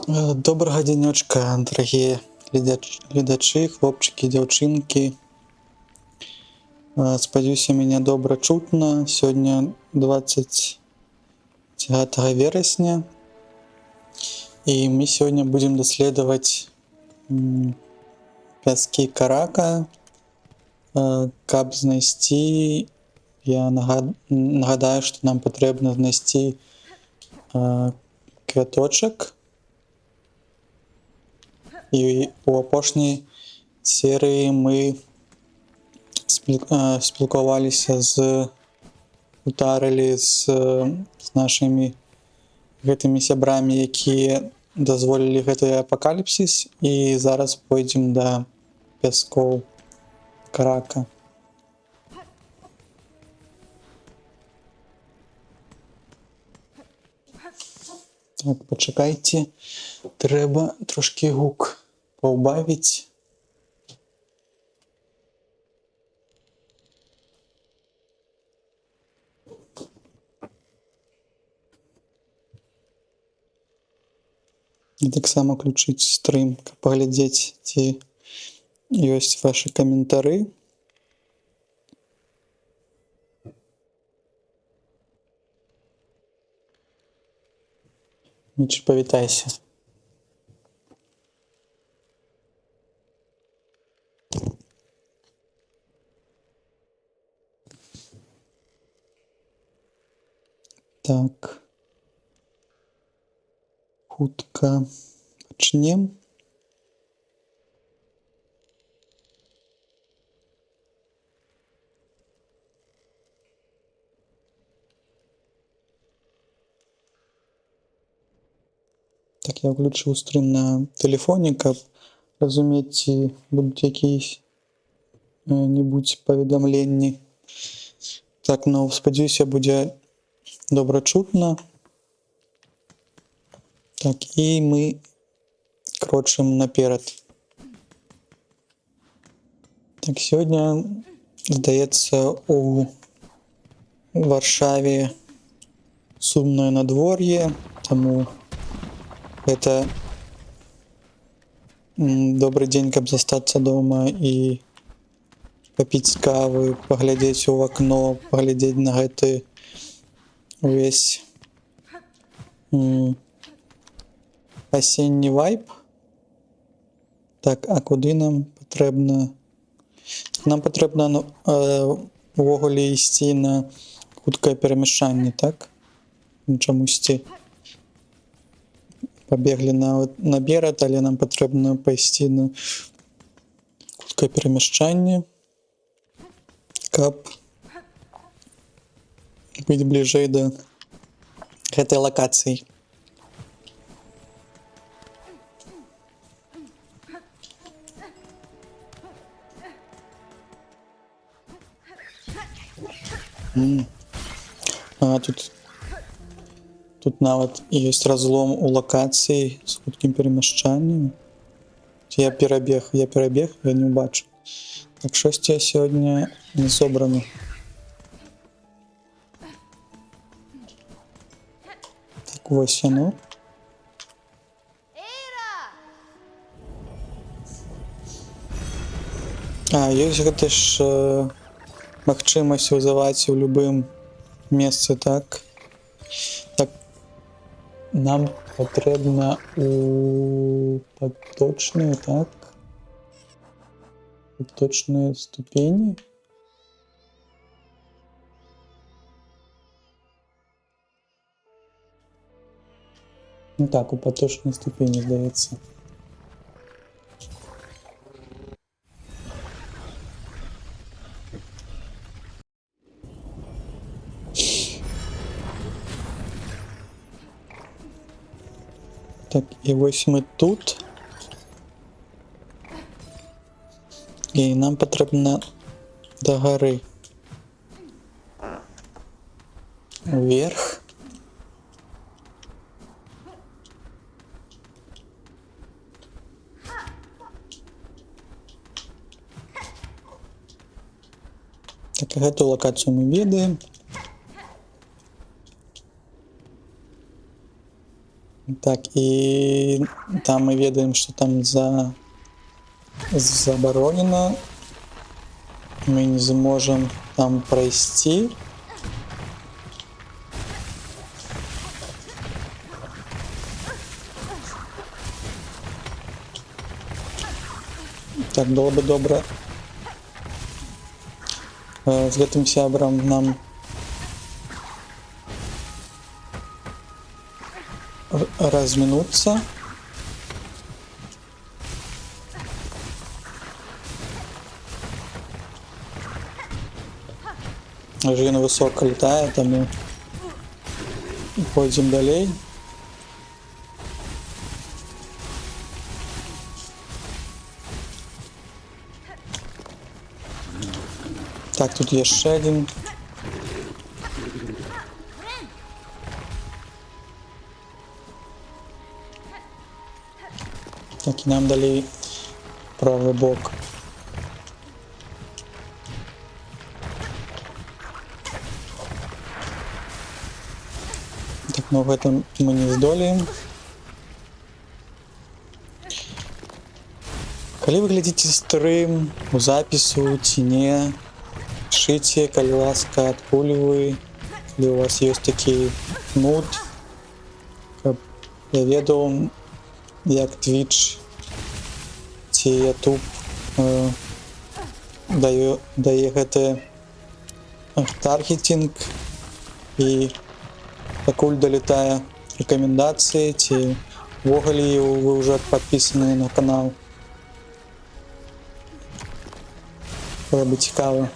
Добрага дзянёчка, дарагія гледачы, хлопчыкі, дзяўчынкі. Спадзяюся, мяне добра чутна. Сёння 29 верасня. І мы сёння будзем даследаваць пяскі карака. Каб знайсці, я нагадаю, што нам патрэбна знайсці квяточак. І у апошняй серыі мы спілкаваліся гутарылі з нашымі гэтымі сябрамі, якія дазволілі гэты апакаліпсіс, і зараз пойдзем да пяскоў карака. Так, пачакайце, трэба трошкі гук паўбавіць. І таксама включыць стрым, каб паглядзець, ці ёсць вашы каментары. Міч, павітайся. Так. Хутка пачнем. Так, я включыў стрым на тэлефоне, каб разумець, ці будуць якісь-небудзь паведамленні. Так, ну, спадзяюся, будзе добра чутна. Так, і мы крочым наперад. Так, сёння, здаецца, у Варшаве сумнае надвор'е, таму гэта добры дзень, каб застацца дома і папіць кавы, паглядзець у акно, паглядзець на гэты увесь асенні вайб. Так, а куды нам патрэбна? Нам патрэбна увогуле ісці на хуткае перамяшчанне, так? Чамусьці пабеглі наперад, але нам патрэбна пайсці на хуткае перамяшчанне, каб быць бліжэй да гэтай лакацыі. Тут нават ёсць разлом у лакацыі з хуткім перамяшчаннем. Я перабег, я не ўбачу. Так, шосьці сёння не собрана. Так, вось яно. Ёсць гэта ж магчымасць вызываць у любым месцы, так? Так, нам патрэбна у паточныя, так? Паточныя ступені. Ну так, у паточныя ступені, здаецца. Так, і вось мы тут. І нам патрэбна да гары. Уверх. Так, гэту лакацыю мы ведаем. Так, и там мы ведаем, что там заборонено. Мы не сможем там пройти. Так, было бы добре з гэтым сябрам нам разминуться. Ён высоко летает, а мы пойдем далей. Так, тут еще один. Так, и нам дали правый бок. Так, но в этом мы не здолеем. Калі вы глядзіце стрым у запісу ці не, пішыце, калі ласка, адкуль вы, калі у вас ёсць такі нуд, каб я ведаў, як Twitch ці YouTube дае гэты таргетинг і пакуль далетае рэкамендацыі, ці ўвогуле вы ўжо падпісаны на канал. Было бы цікава.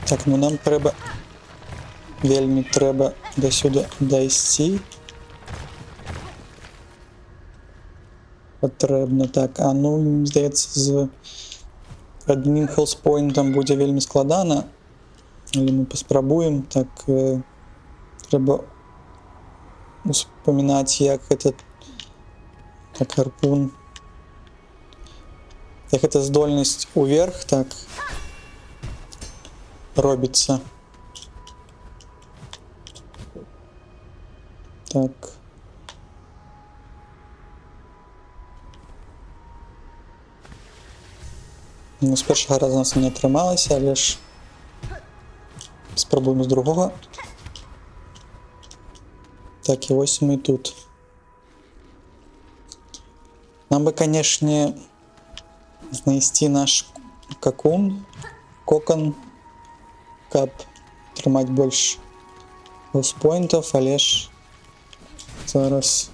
Так, ну нам трэба, вельмі трэба да сюда дайсці. Патрэбна, так, а ну, здаецца, з адным хелспойнтам будзе вельмі складана, але мы паспрабуем, так, трэба успамінаць, як этот, так, гарпун, як эта здольнасць уверх, так, робіцца. Так. Ну, з першага разу у нас не атрымалася, але ж спробуем з другого. Так, і ось мы тут. Нам бы, конечно, знайсці наш кокон, каб атрымаць больш хелспойнтаў, але ж зараз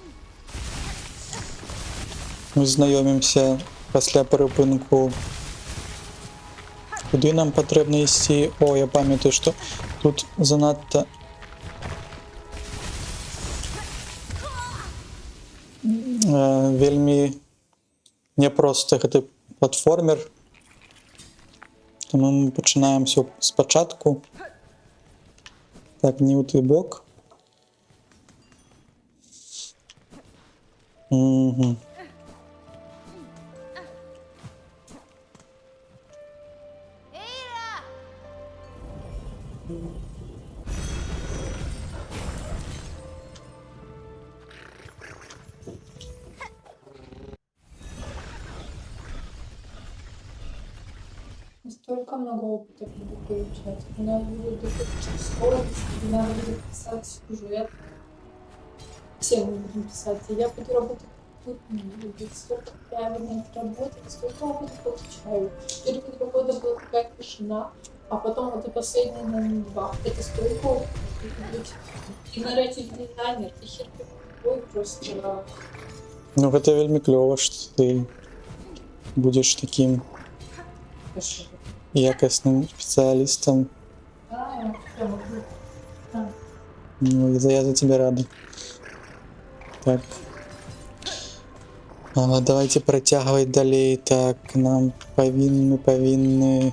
мы знаёмімся пасля перапынку, куды нам патрэбна ісці. О, я памятаю, што тут занадта вельмі няпросты гэты платформер, тому мы пачынаем все спачатку. Так, не ў той бок. Угу. Столько много опыта буду получать. Надо будет допустить скорость, надо будет писать сюжет. Все мы будем писать. И я буду работать тут, столько правильно работать, столько опыта получаю. 4 года была такая тишина, а потом вот и последние, наверное, 2. Это столько опыта. И нарратив дизайнер, и хер просто... Ну, гэта вельмі клёва, што ты будзеш такім якасным спецыялістам. Ну, я за тебя рада. Так. Давайте працягваць далей. Так, нам павінны...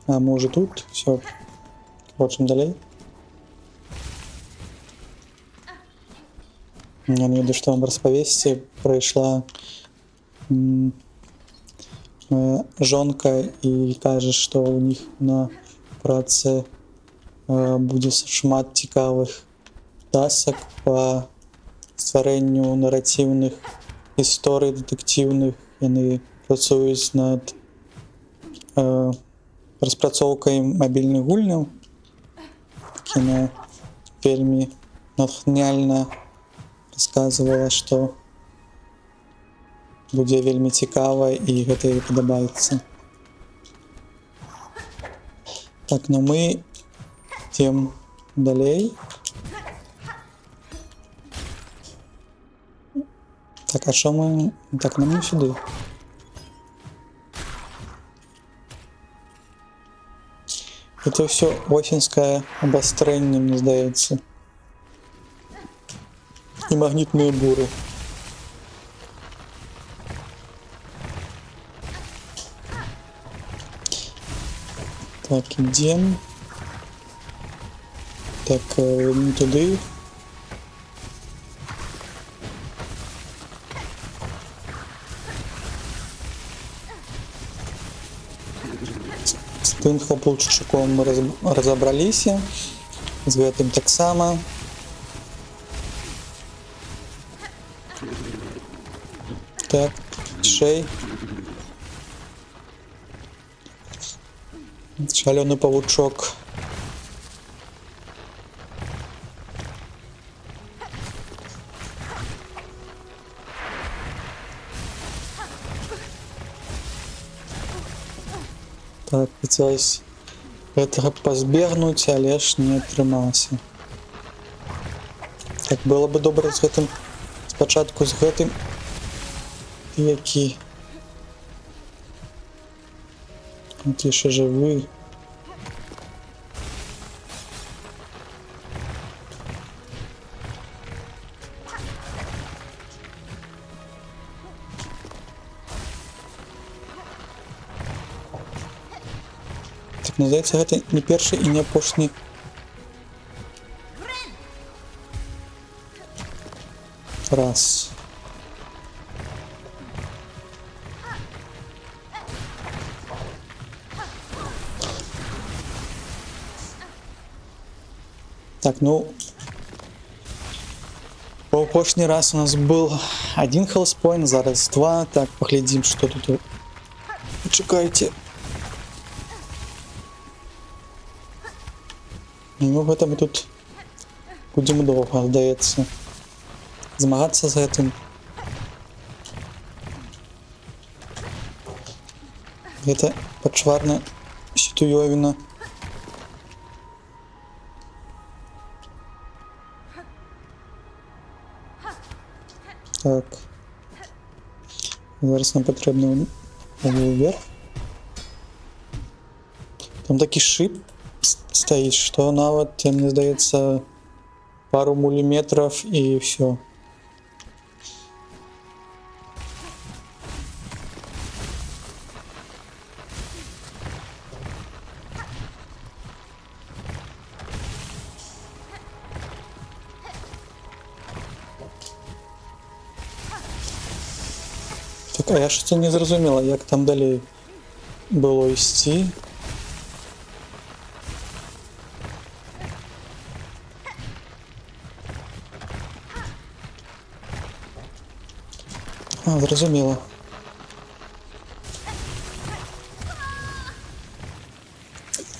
А, мы уже тут? Все. Хочем далей. Я не ведаю, што вам распавесці. Прайшла жонка і кажа, што ў них на працы будзе шмат цікавых тасак па стварэнню наратыўных гісторый дэтэктыўных. Яны працуюць над распрацоўкай мабільных гульняў. Яна вельмі натхняльна расказвала, што будзе вельмі цікава і гэта ёй падабаецца. Так, ну мы ідзем далей. Так, а що ми... Так, нам не сюди. Это все осеньское обострение, мне здається. И магнитные буры. Так, идем. Так, не туди. З тим хлопчиком ми розібралися. З гэтым таксама. Так, шей. Шалёный павучок. Так, хотелось этого пазбегнуць, але ж не атрымалася. Так, было бы добра з гэтым спачатку з гэтым які яшчэ жывы. Так, ну, здаецца, гэта не першы і не апошні раз. Так, ну, в апошні раз у нас был один хелспойнт, зараз два. Так, поглядим, что тут. Чекайте. Ну, гэта мы тут будем довго, здаецца, змагацца з гэтым. Гэта пачварна сітуёвіна. Так. Зараз нам патрэбна вверх. Там такі шип стоит, что нават, мне здаецца, пару миллиметров и все. Так, а я что-то не зразумела, як там далей было ісці. А, зразумела.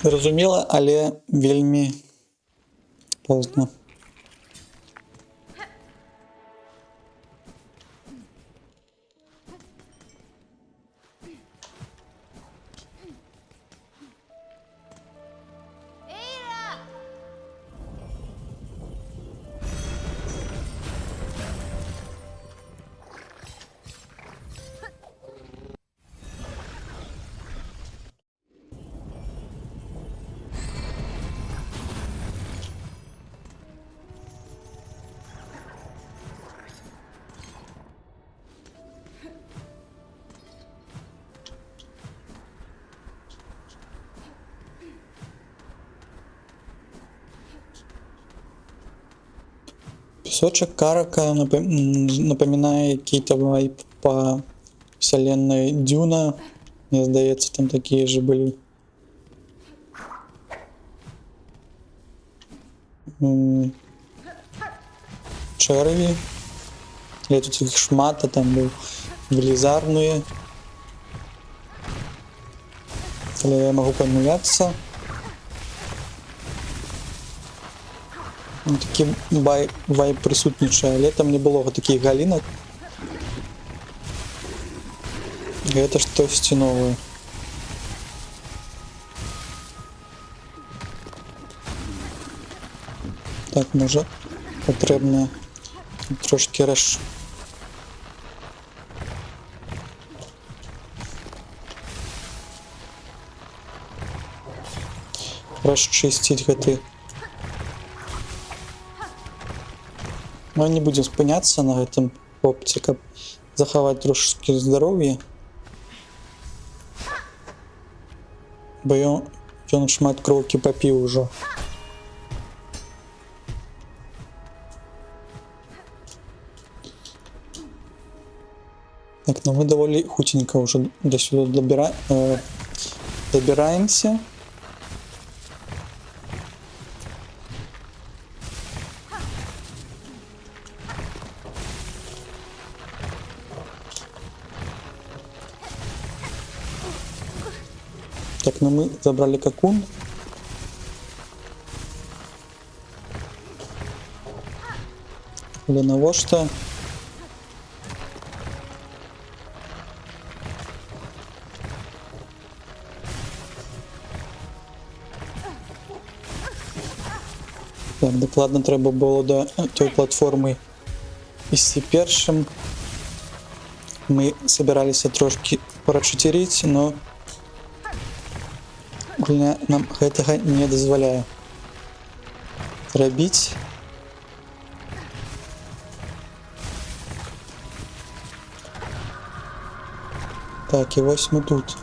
Зразумела, але вельмі позна. Песочек Карака напоминает какие-то вайп по вселенной Дюна. Мне здаецца, там такія ж былі. Чэрві. Але тут іх шмат, а там быў велізарныя. Але я магу памыляцца. Такі вайб прысутнічае, але там не было такіх галінак. Гэта штосьці новае. Так, можа, патрэбна трошки расчысціць гэты. Но не будем спыняцца на гэтым хлопцы, каб захаваць трошки здароўе. Бо ён шмат кроўкі папіў ужо. Так, ну мы даволі хуценька ўжо да сюда добіраемся. Так, ну мы забрали какун. Але навошта? Так, дакладна трэба было да той платформы ісці першым. Мы собираліся трошки парачуцеріць, но гульня нам гэтага не дазваляе рабіць. Так, і вось мы тут.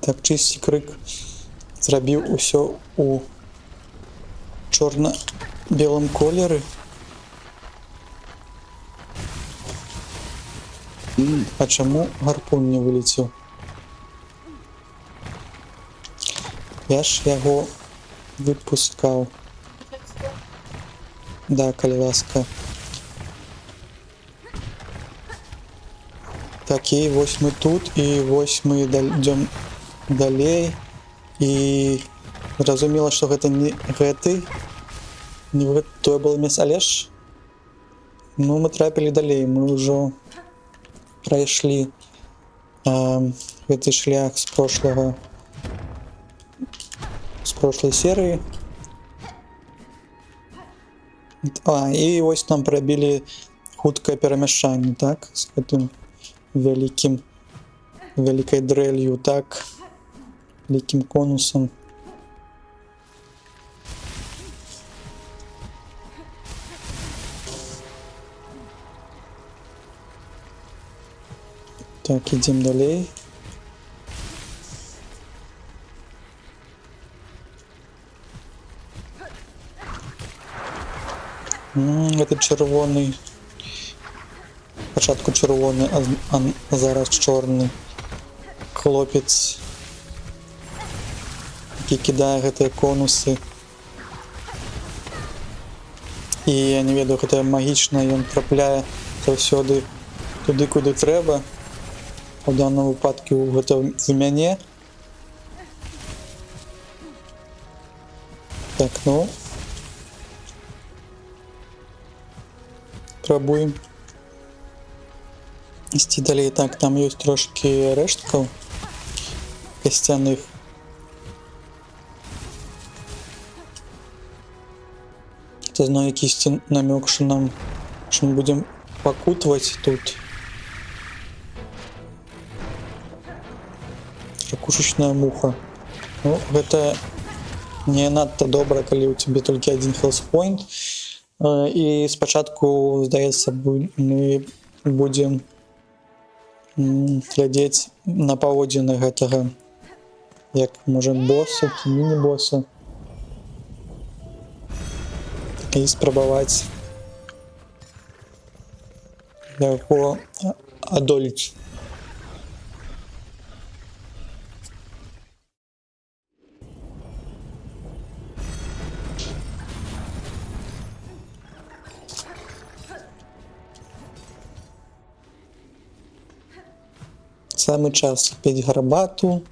Так, чысці крык зрабіў усё у чорна-белым колеры. А чаму гарпун не вылецеў? Я ж яго выпускаў. Да, калі ласка. Так, і вось мы тут, і вось мы ідём далей. І зразумела, што гэта не гэты, не тое было месца, але ж ну мы трапілі далей, мы ўжо прайшлі гэты шлях з прошлой серыі. І вось нам прабілі хуткае перамяшчанне, так, з гэтым вялікай дрэлью, так, вялікім конусам. Так, ідзем далей. Гэта чырвоны. Спачатку чырвоны, а зараз чорны хлопец, які кідае гэтыя конусы. І я не ведаю, гэта магічна, ён трапляе заўсёды туды, куды трэба. У данном выпадку гэта в мяне. Так, ну пробуем ісці далей. Так, там ёсць трошки рэшткаў касцяных. Это зноў якісьці намёк, што мы будзем пакутваць тут. Ракушечная муха. Ну, гэта не надта добра, калі ў цябе толькі один хелспойнт. І спачатку, здаецца, мы будзем глядзець на паводзіны гэтага, як, можа, босса ці міні-босса. І спрабаваць яго одолеть. Самый час пить гарбату,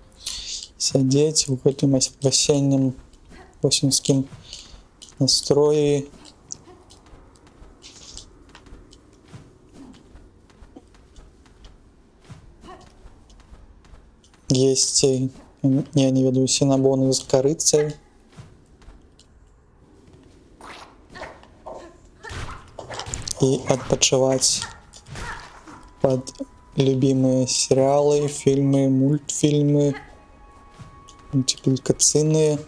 сядзець у гэтым васеннім восеньскім настроі. Есці, я не ведаю, сінабоны з карыцай. І адпачываць пад любимые сериалы, фильмы, мультфильмы, мультипликационные.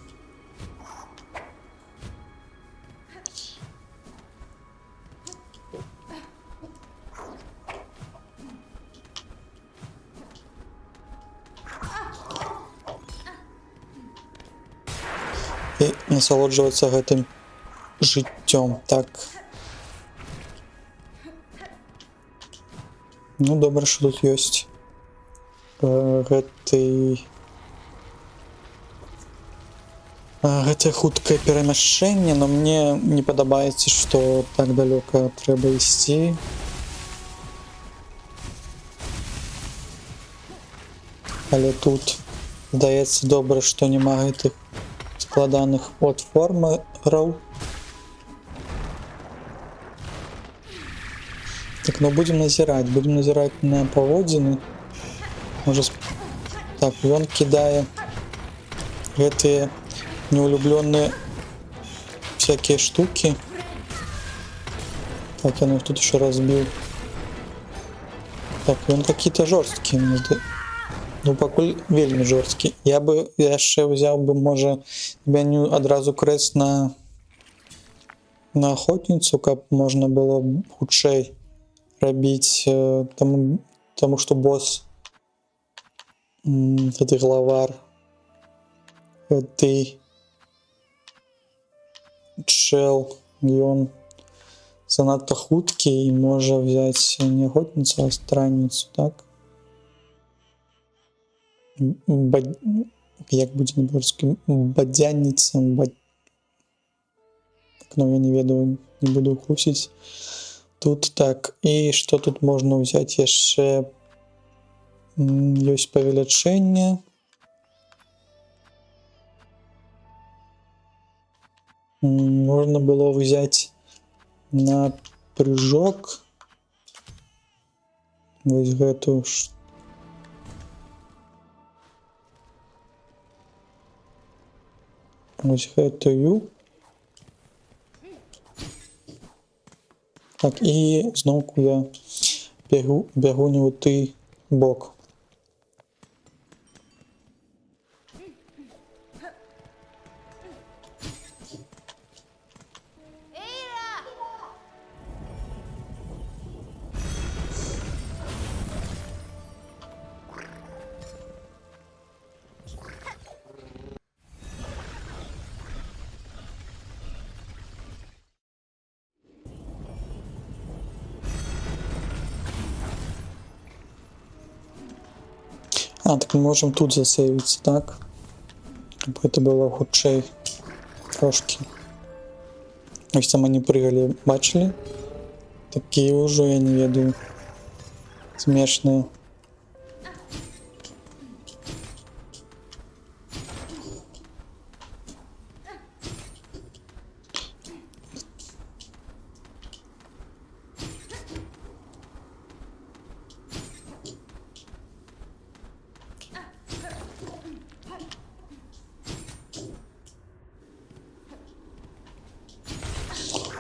И насолодживаться гэтым жыццём, так. Ну, добра, что тут ёсць гэтае хуткае перамяшчэнне, но мне не падабаецца, што так далёка трэба ісці. Але тут здаецца добра, што няма гэтых складаных платформераў. Так, ну будем назирать на паводзіны. Можа, так, ён кідае гэтыя неулюблённые всякие штуки. Так, я тут еще разбил. Так, он какие-то жорсткие. Ну, пакуль вельмі жорсткі. Я бы яшчэ взял бы, можа, бяню адразу крэст на охотницу, каб можна было хутчэй рабіць, тому что босс, гэты главар, гэты чел, ён занадта хуткі і можа взяць не охотницу, а странніцу, так? Як будзе на беларускім? Бадзянніца, ну, я не ведаю, не буду хусіць. Тут так, і што тут можна ўзяць яшчэ? Ёсць павелічэнне. Можна было взять на прыжок вось гэту вось гэтую. Так, і зноўку я бягу не ў той бок. А, так мы можем тут засейвиться, так? Каб гэта было хутчэй трошки. Ось там они прыгалі, бачылі? Такія ўжо, я не ведаю, смешныя.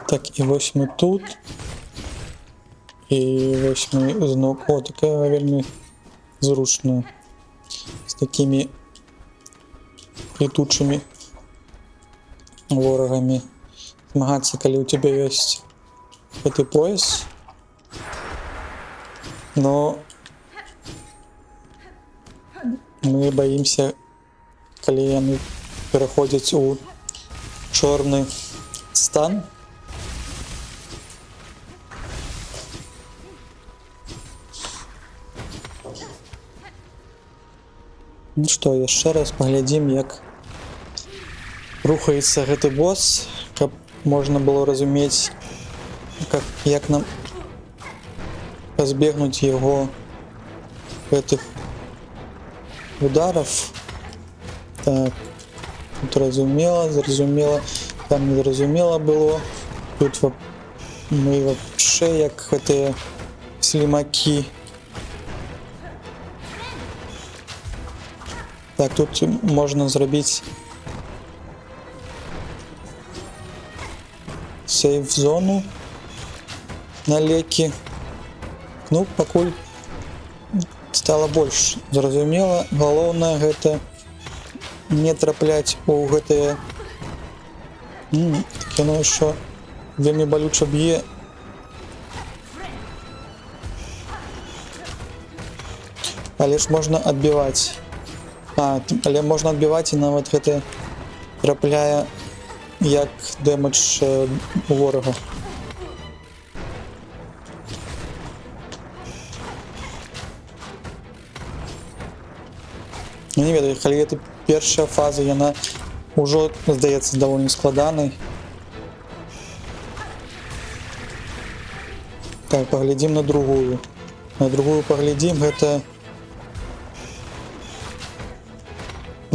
Так, і вось мы тут. І вось мы зноў... О, такая вельмі зручная. З такімі летучымі ворагамі. Змагацца, калі ў цябе ёсць гэты пояс. Но мы баімся, калі яны пераходзяць у чорны стан. Ну што, яшчэ раз паглядзім, як рухаецца гэты босс, каб можна было разумець, як нам пазбегнуць яго гэтых ударов. Так, тут зразумела, там незразумела было. Тут мы вообще як гэтыя слімакі. Так, тут можна зрабіць сейф-зону на лекі. Ну, пакуль стала больш зразумела. Галоўнае гэта не трапляць у гэтыя яно що вельмі балюча б'е. Але ж можна адбіваць. Але можна адбіваць і нават гэта трапляе як дэмэдж ворага. Ну, не ведаю, калі гэта першая фаза, яна ўжо здаецца даволі складанай. Так, паглядзім на другую. На другую паглядзім, гэта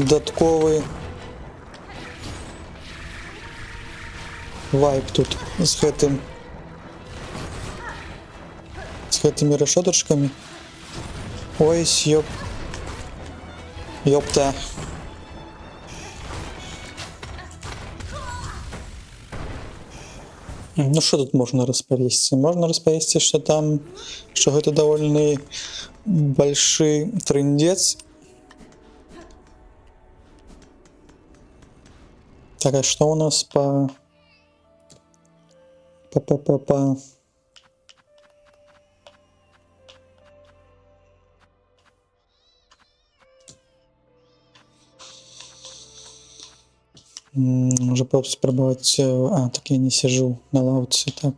дадатковы вайп тут з гэтымі рашотачкамі. Ой, ёпта. Ну що тут можна распавесці? Можна распавесці, што гэта даволі большы трындзец. Так, а што у нас па... Może spróbować... A, tak ja nie siedzę na ławce, tak.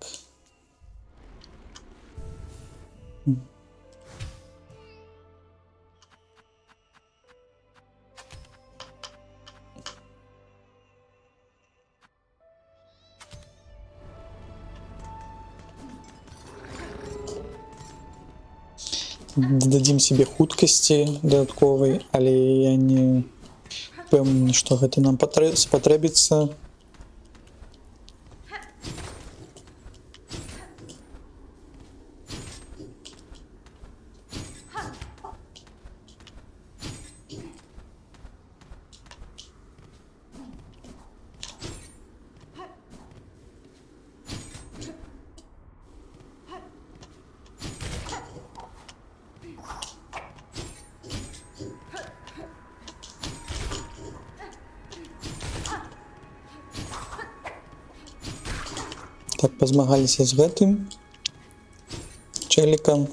Дадзім себе хуткасці дадатковай, але я не пэўны, што гэта нам спатрэбіцца. Так, пазмагаліся з гэтым чэлікам.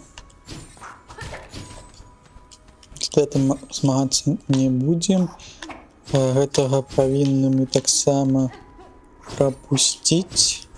З гэтым змагацца не будзем. Гэтага павінны мы таксама прапусціць.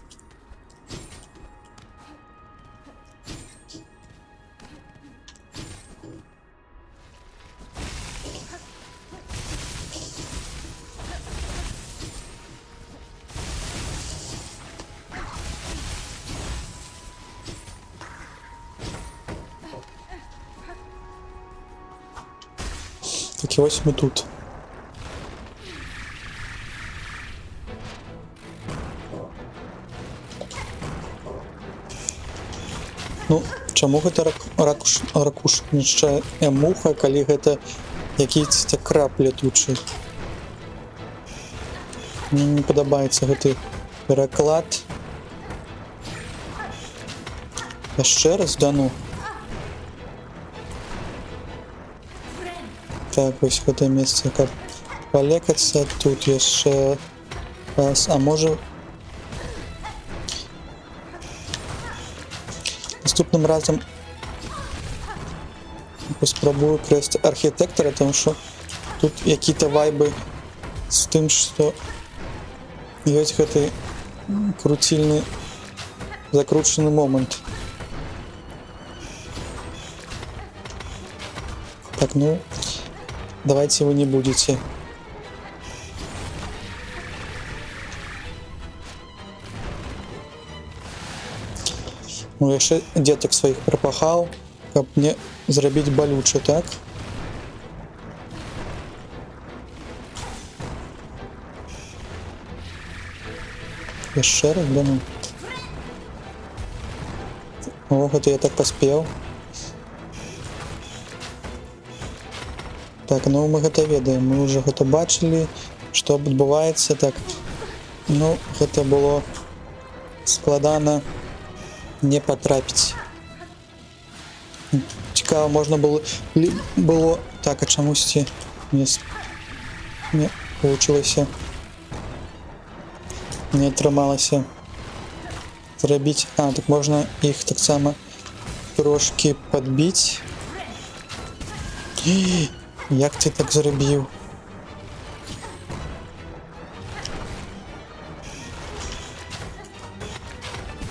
Так, і ось ми тут. Ну, чаму гэта ракушнічая муха, калі гэта якісь краб летучы? Мне не падабаецца гэты пераклад. Яшчэ раз, да ну. Так, вось гэтае месца, каб палекацца. Тут яшчэ раз. А можа... Наступным разам паспрабую крэсці архітэктара, таму што тут які-то вайбы з тым, што ёсць гэты круцільны закручаны момант. Так, ну, давайте вы не будете. Ну, яшчэ дзетак сваіх прапахаў, каб мне зрабіць балюча, так? Яшчэ раз, да ну. О, гэта я так паспеў. Так, ну мы гэта ведаем, мы ўжо гэта бачылі, што адбываецца, так. Ну, гэта было складана не патрапіць. Цікава, можна было так, а чамусьці не получылася, не атрымалася зрабіць. А, так можна іх таксама трошки падбіць. Як ты так зрабіў?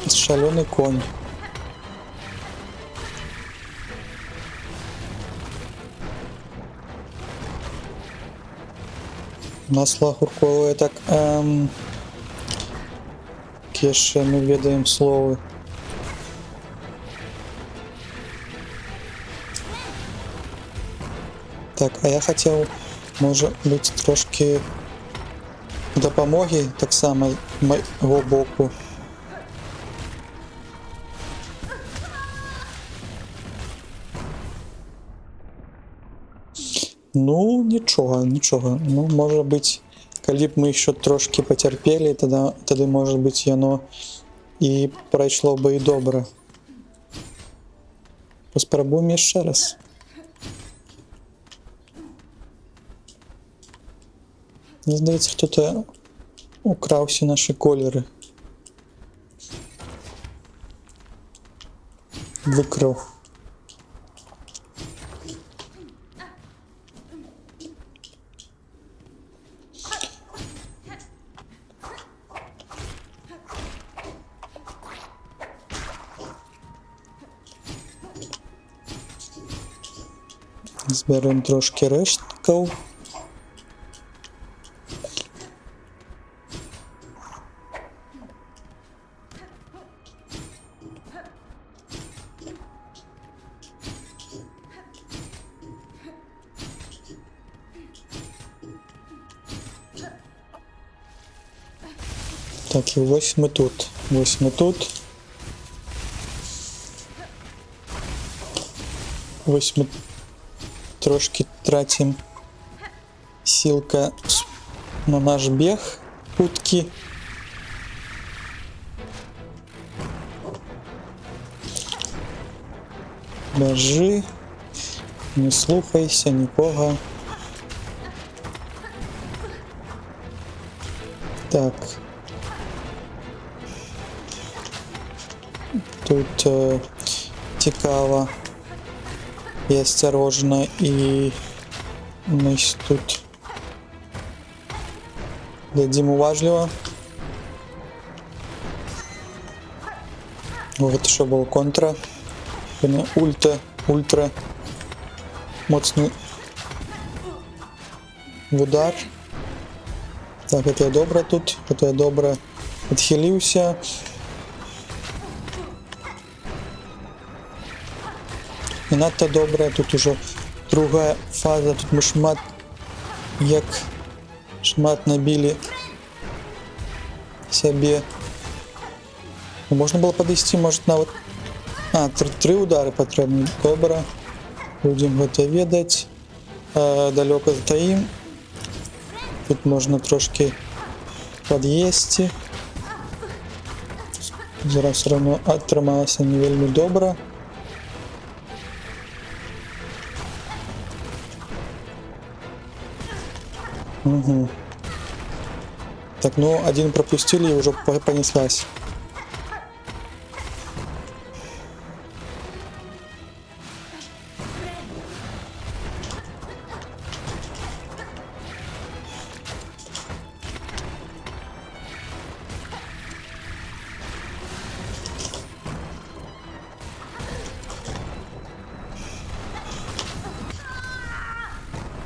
Шалёны конь. Масло огурковое, так, яшчэ мы ведаем словы. Так, а я хацеў, можа быць, трошки дапамогі таксама майго боку. Ну, нічога. Ну, можа быць, калі б мы еще трошки пацярпелі, тады, можа быць, яно і прайшло бы і добра. Паспрабуем яшчэ раз. Мне здаецца, хто-то украўся нашы колеры. Выкраў. Зберем трошки решткаў. Так, і ось ми тут. Ось ми трошки тратим силка на наш бег хуткі. Бяжы, не слухайся нікога. Так. Тут цікаво і асцярожна, і мы тут глядзім уважліва. Гэта що было контра. Ультра моцны удар. Так, гэта я добра тут, гэта я добра адхіліўся. І надта добра, тут ужо другая фаза, тут мы шмат набілі сябе. Можна было падысці, может, нават... А, 3 удары патрэбны. Добра. Будзем гэта ведаць. Далёка затаім. Тут можна трошки пад'есці. Зараз все равно атрымалася не вельмі добра. Угу. Так, ну, один пропустили и уже понеслась.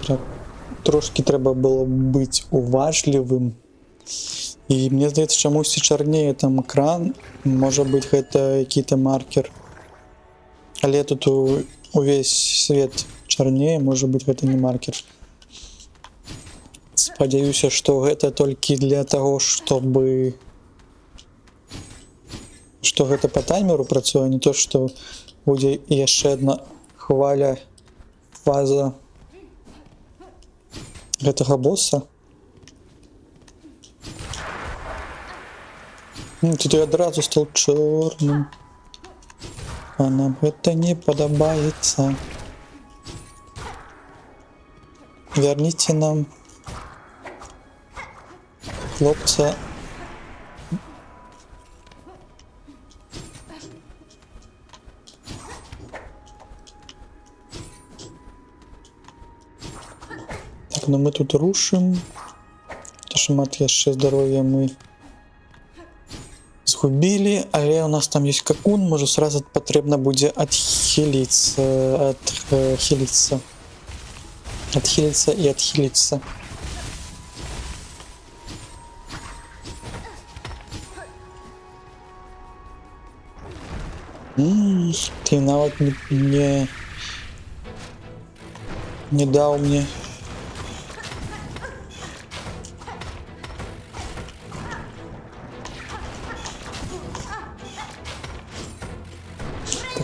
Так. трошки треба було бути уважливим. І мені здається, чомусь чорніє там екран. Може бути, гэта який-то маркер. Але тут увесь свет чорніє, може бути, гэта не маркер. Спадзяюся, што гэта толькі для таго, чтобы... Што гэта по таймеру працуе, не то, што будзе яшчэ одна хваля, фаза гэтага босса. Тут я адразу стал чорным. А нам гэта не падабаецца. Верніце нам хлопца. Так, ну мы тут рушим. Шмат яшчэ здароўя мы згубілі, але у нас там есть какун, можа сразу патрэбна будзе адхіліцца і адхіліцца. Ты нават не даў мне.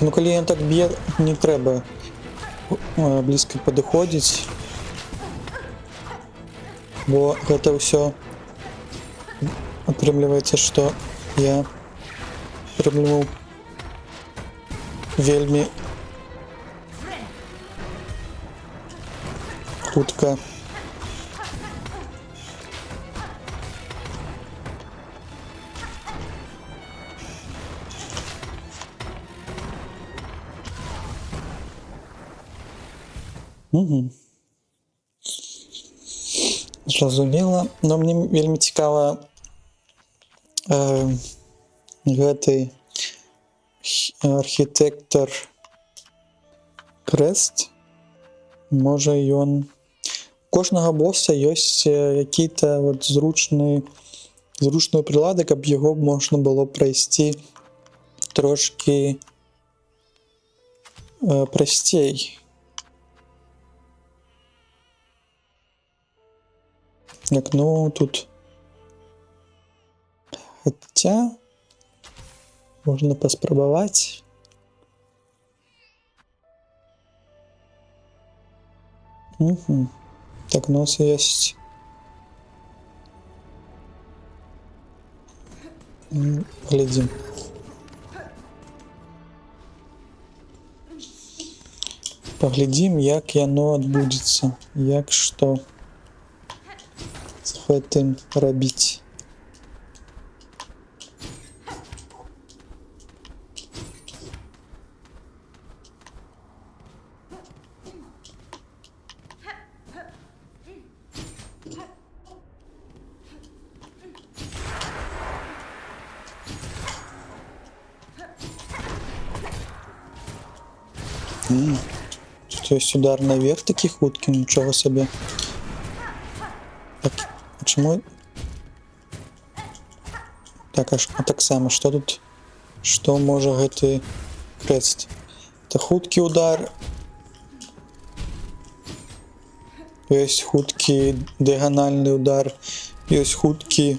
Ну, калі ён так б'е, не трэба блізка падыходзіць, бо гэта ўсё атрымліваецца, што я прыбліваў вельмі хутка. Зразумела, но мне вельмі цікава гэты архітэктар Крэст. Можа ён... Кожнага босса ёсць які-то вот зручную прылады, каб яго можна было прайсці трошки прасцей. Як, ну, тут... Хаця... Можна паспрабаваць. Так, у нас есть... Глядзім. Паглядзім, як яно адбудзецца. Як што з гэтым рабіць. Тут есть удар наверх такі хуткі, нічого собі. Так, а чому? Так, а так само, што тут? Што можа гэты Крэст? Это хуткі удар. Ёсць хуткі дыяганальны удар. Ёсць хуткі...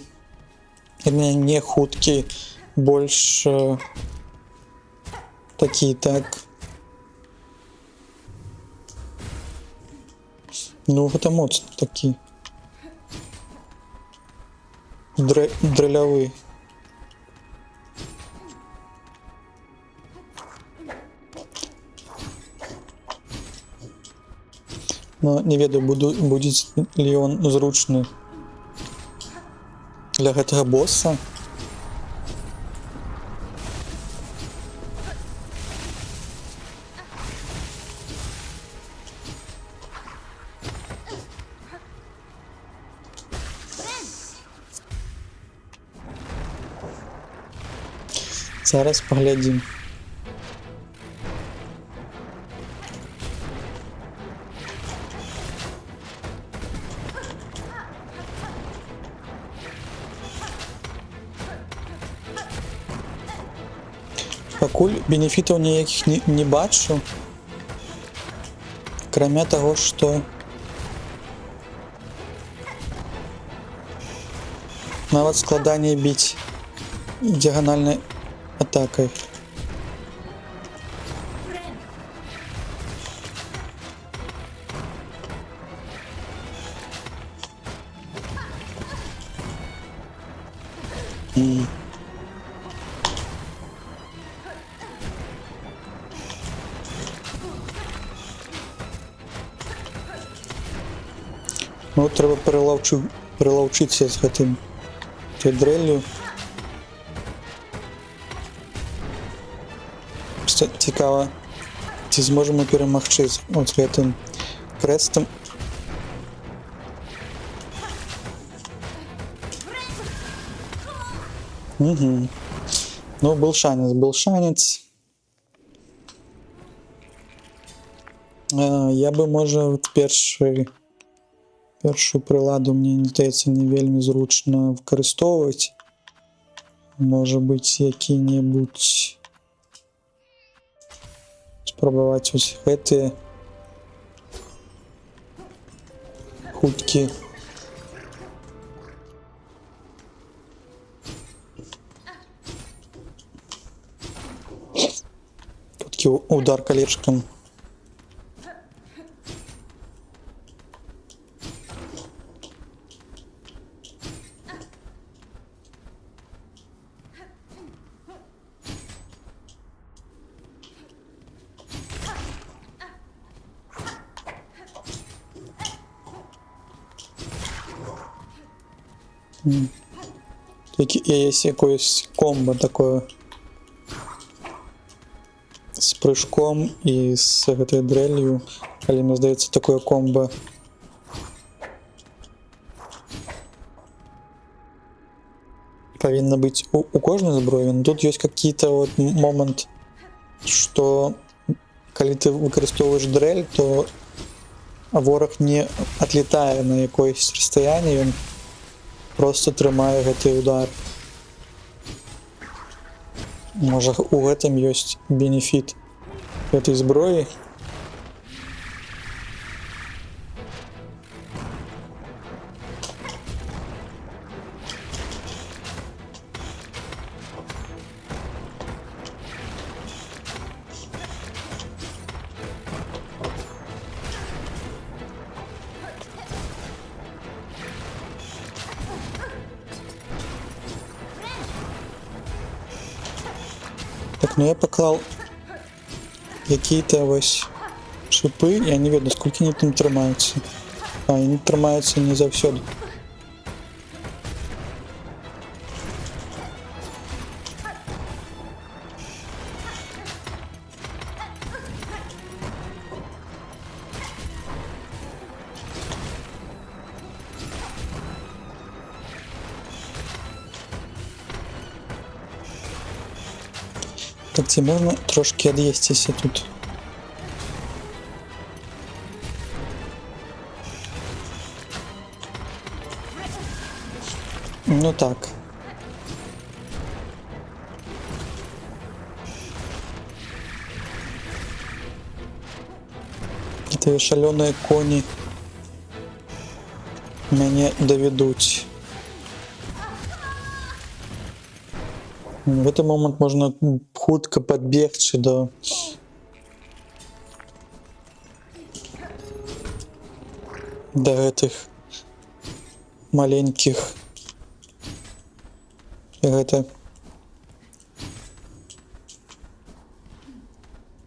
Не хуткі, больш... Такі, так... Ну, гэта моцны такі. Дрылявы. Но не ведаю, будзе ли он зручны для гэтага босса. Зараз паглядзім. Пакуль бенефітаў ніякіх не бачу. Акрамя таго, што нават складаней біць дыяганальнай атакай. Ну, трэба пералаўчыцца з гэтым дрэллю. Цікава, ці зможам мы перамагчы з гэтым крэстам. Угу. Ну, был шанец. Я бы, можа, першую прыладу, мне здаецца, не вельмі зручна выкарыстоўваць. Можа быць, які-небудзь спрабаваць вось гэтыя хуткі. Хуткі удар калечкам. Есть якоюсь комбо такое з прыжком і з гэтай дрэлью, але мне здаецца, такое комбо павінна быць у кожнай зброі. Но тут ёсць какие-то вот момент, што калі ты выкарыстоўваеш дрэль, то вораг не адлетае на якоісь расстаянні, ён просто трымае гэты удар. Можа, у гэтым ёсць бенефіт гэтай зброі. Так, ну я поклал какие-то вось шипы, я не ведаю, сколько они там трымаюцца. Они трымаюцца не заўсёды. Так, ці можна трошки ад'есціся тут? Ну так. Гэтыя шалёныя коні мяне даведуць. В этот момент можно хутка подбегчы до гэтых маленьких, гэта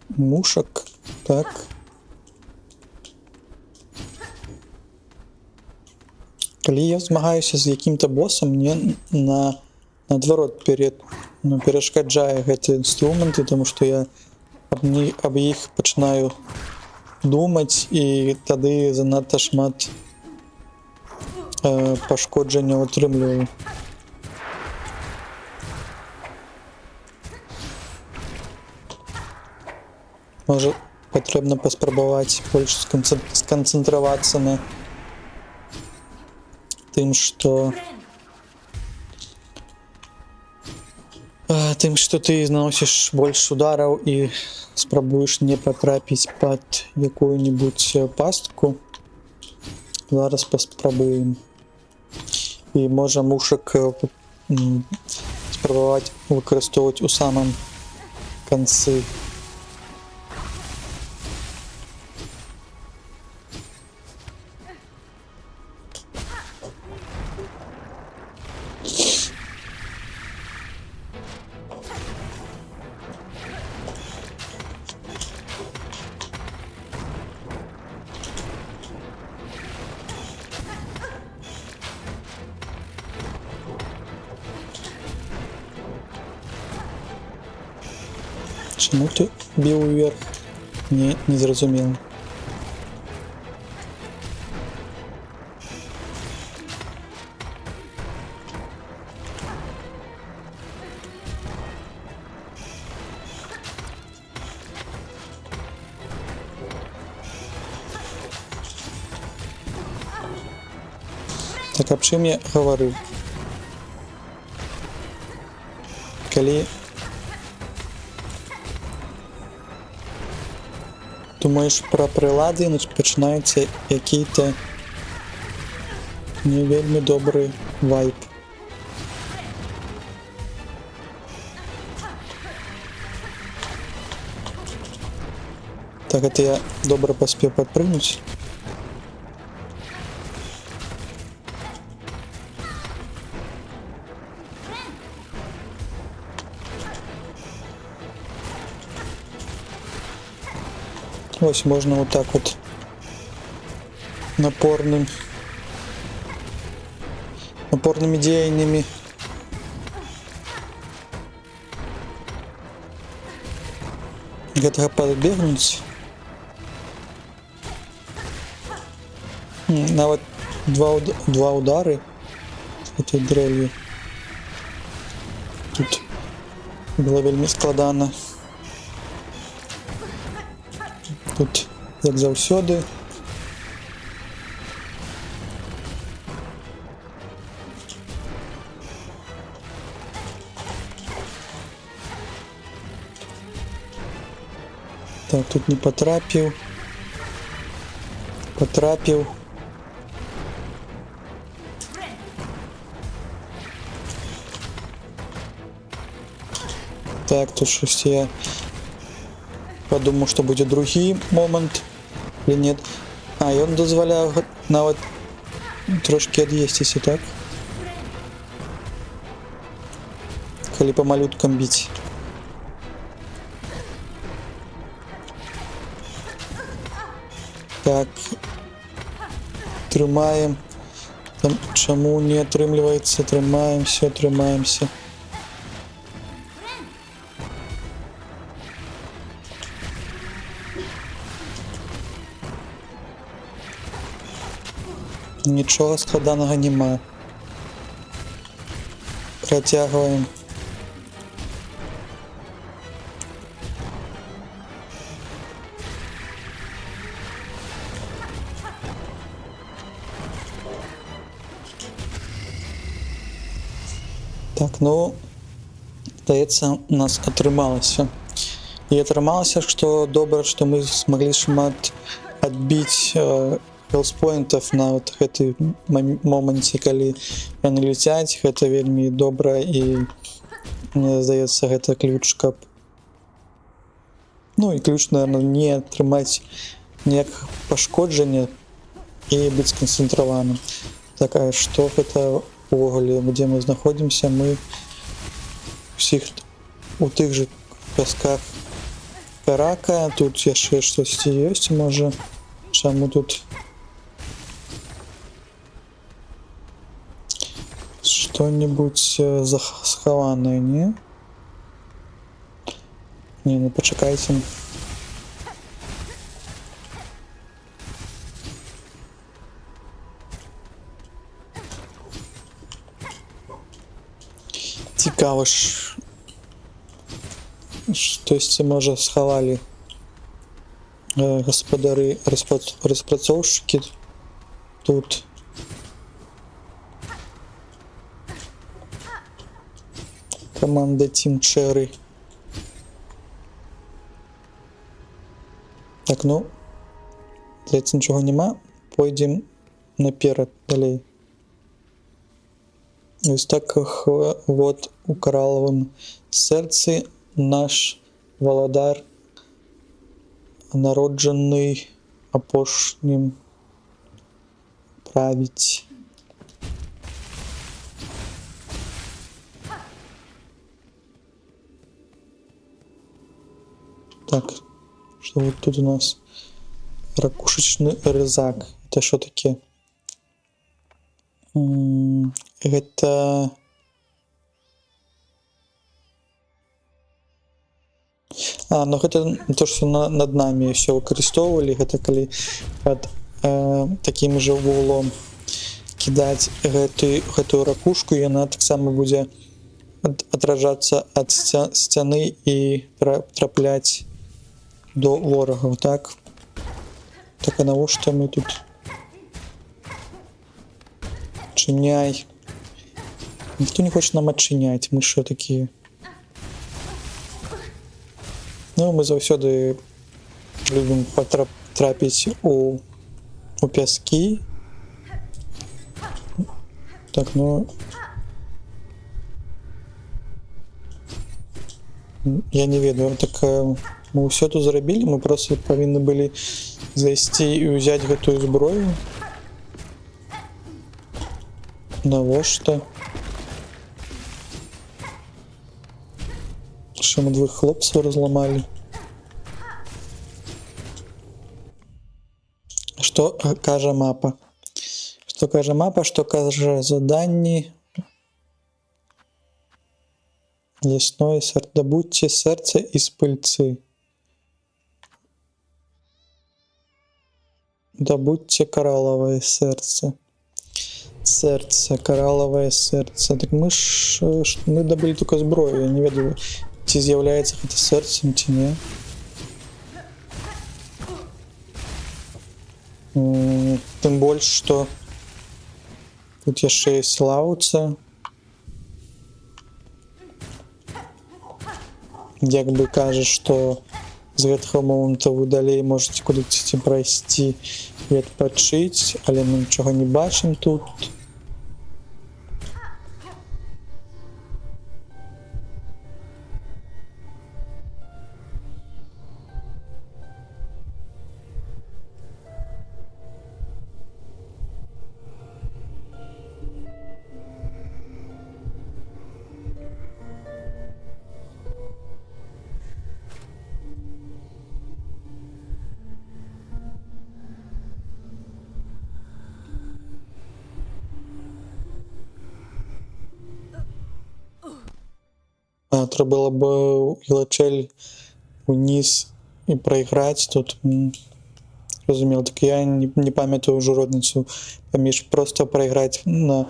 мушак, так. Калі я змагаюся з якім-то боссом, мне наадварот перашкаджае гэты інструменты, тому што я аб іх пачынаю думаць, і тады занадта шмат пашкоджанняў атрымліваю. Можа, патрэбна паспрабаваць больш сканцэнтравацца на тым, што тым, што ты наносіш больш удараў і спрабуеш не патрапіць пад якую-нибудь пастку. Зараз паспрабуем. І можа мушак спрабаваць выкарыстоўваць у самым канцы. Чаму ты біў уверх? Не зразумела. Так аб чым я гаварыў? Калі думаеш пра прылады, пачынаецца які-то не вельмі добры вайб. Так, это я добра паспеў падпрыгнуць. Ось можно вот так вот напорными дзеяннями гэтага падбегнуць. Нават два удары этой дрэлью. Тут было вельмі складана. Тут, як заўсёды, так, тут не потрапіў. Потрапіў. Так, тут щось я подумал, что будет другі момент или нет. А, і он дозволяє нават трошки ад'есціся, так? Калі по малюткам біць. Так. Трымаем. Там, чаму не атрымліваецца? Трымаемся, трымаемся. Нічога складанага няма. Працягваем. Так, ну, здаецца, у нас атрымалася. І атрымалася, што добра, што мы змаглі шмат адбіць хелспоінтов на вот гэты моменце, калі яны ляцяць. Гэта вельмі добра, і мне здаецца, гэта ключ, каб, ну і ключ, наверное, не атрымаць ніякага пашкоджання і быць сканцэнтраваным. Так, а што гэта увогуле, дзе мы знаходзімся? Мы усіх у тых же пясках Карака. Тут яшчэ штосьці ёсць, можа, чаму тут что-нибудь схаванае, не? Не, ну пачакайце. Цікава ж, штосьці, можа, схавалі гаспадары, распрацоўшчыкі тут. Команда Team Cherry. Так, ну, здається, нічого нема. Пойдем наперед далей. Ось так вот у кораловому серці наш володар, народжений апошнім, править. Так, что вот тут у нас? Ракушечный рызак. Это что такое? Это... ну гэта то, что над нами все выкарыстоўвалі, гэта калі пад таким же вуглом кідаць гэтую ракушку, і яна таксама будзе отражаться ад сцяны і трапляць до ворагаў, так? Так, а навошта мы тут? Адчыняй. Ніхто не хоча нам адчыняць, мы що такія? Ну, мы заўсёды любім трапіць у пяскі. Так, ну... Я не ведаю, так мы ўсё тут зрабілі, мы просто павінны былі зайсці і ўзяць гэтую зброю. Навошта? Що мы двух хлопцаў разламалі? Што кажа мапа? Што кажа мапа, што кажа заданні? Лесное сердце. Добудьте сердце из пыльцы. Добудьте коралловое сердце. Сердце, коралловое сердце. Так мы добыли только зброю. Я не ведаю, ці з'яўляецца гэта сердцем, ці не. Тым больш, што тут яшчэ ёсць лаўца. Як бы кажа, што з гэтага моманту вы далей можаце кудысьці прайсці і адпачыць, але мы нічога не бачым тут. Треба было бы Ілачель уніз і прайграць тут. Разумела, так я не памятаю ўжо розніцу паміж проста прайграць на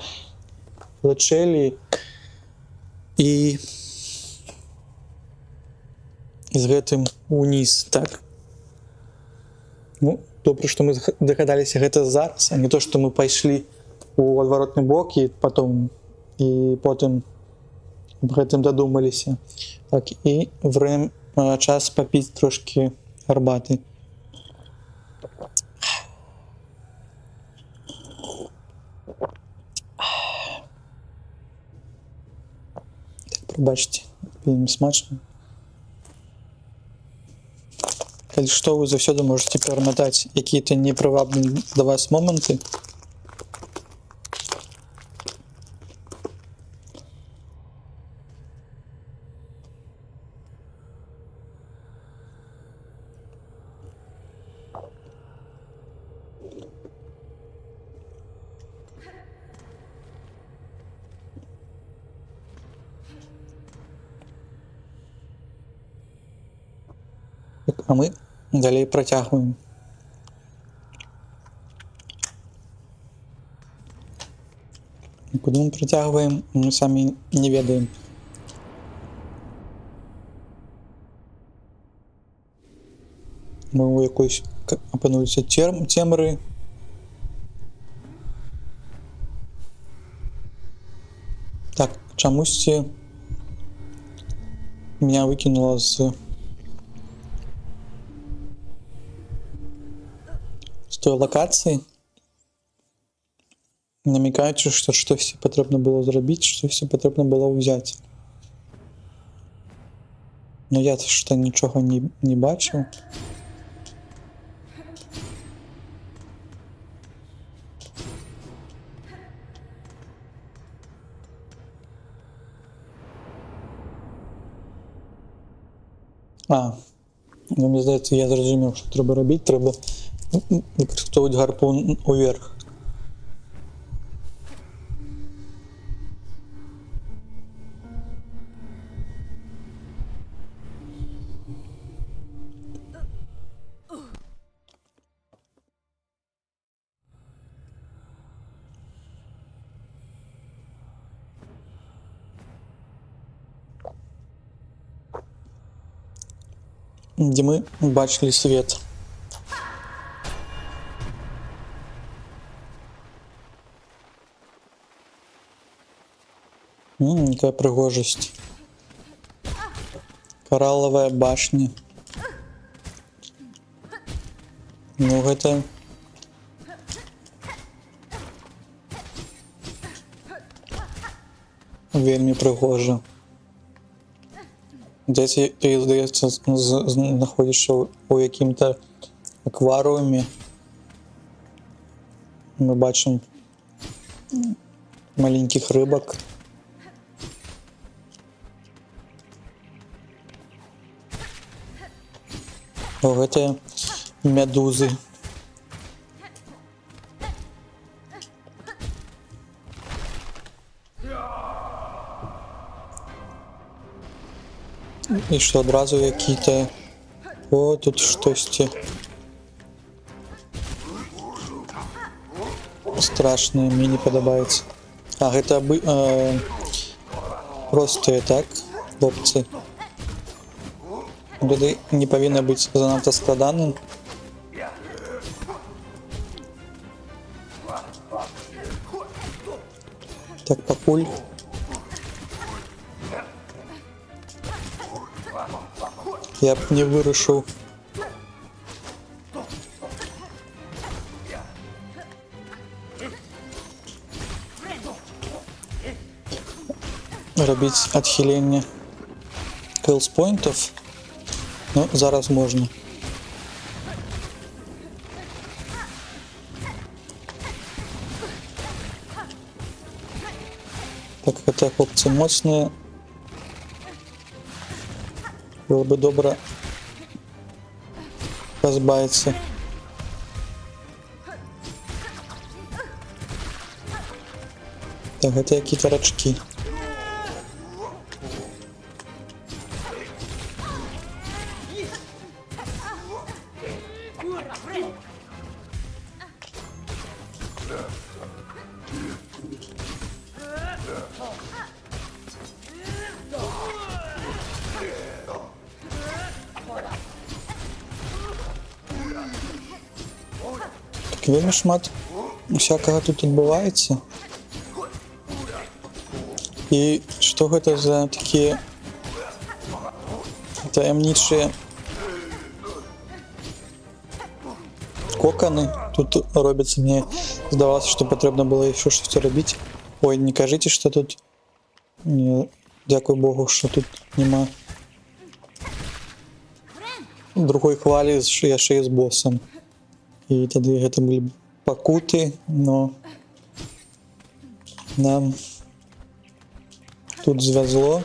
Ілачелі і з гэтым уніз, так. Ну, добра, што мы дагадаліся гэта зараз, а не то, што мы пайшлі у адваротны бок і потым об гэтым дадумаліся. Так, і час папіць трошки гарбаты. Так, прабачце, вельмі смачна. Калі што, вы заўсёды можаце пераматаць якія-то непрывабныя для вас моманты. А мы далей працягваем. Куды мы працягваем, мы самі не ведаем. Мы ў якоїсь апынуліся цемры. Так, чамусьці меня выкинуло з той локації. Намікаючи, що щось потрібно було зробити, щось потрібно було взяти. Ну я ж нічого не бачив. Ну, мені здається, я зрозумів, що треба робити. Треба використовувати гарпун уверх. Де ми бачили світ. Какая пригожесть. Коралловая башня. Ну, это... Вельми пригоже. Десь ти, здається, знаходишся у яким-то акваріумі. Ми бачимо маленьких рибок. О, это медузы. І що одразу які-то... О, тут щось страшне, мені не подобається. Гэта простые, так, хлопці. Люди не повинны бути занадто складаним. Так, пакуль. Я б не вирішив. Робити відхилення кілспойнтів. Ну, зараз можна. Так, это хлопці моцні. Було би добре позбавитися. Так, это якісь рачки. Вельми шмат всякого тут відбувається. І що це за такі таємничі кокони тут робляться? Мені здавалося, що потрібно було ще щось робити. Ой, не кажіть, що тут... Ні, дякую Богу, що тут нема другої хвалі, що я ще є з босом. І тоді це були покути, но нам тут звезло.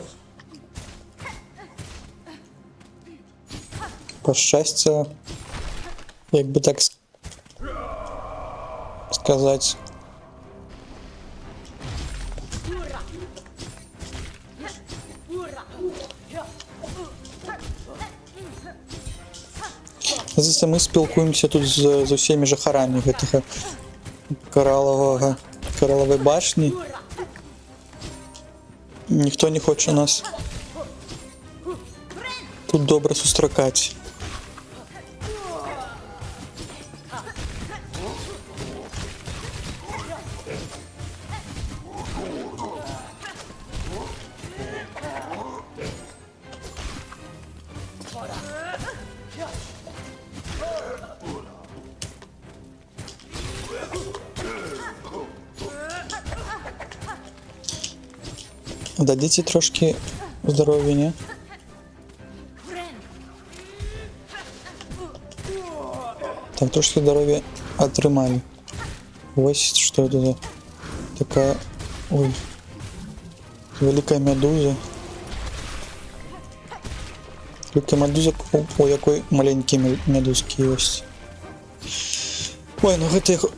По щастя, як би так сказати. Здається, ми спілкуємося тут з усіма жахарами гэтага кораллової башні. Ніхто не хоче нас тут добре зустракати. Дадите трошки здоров'я, ні? Так, трошки здоров'я отримали. Ось що це така... Ой. Велика медуза. Велика медуза, о якої маленькі медузки есть. Ой, ну гэта...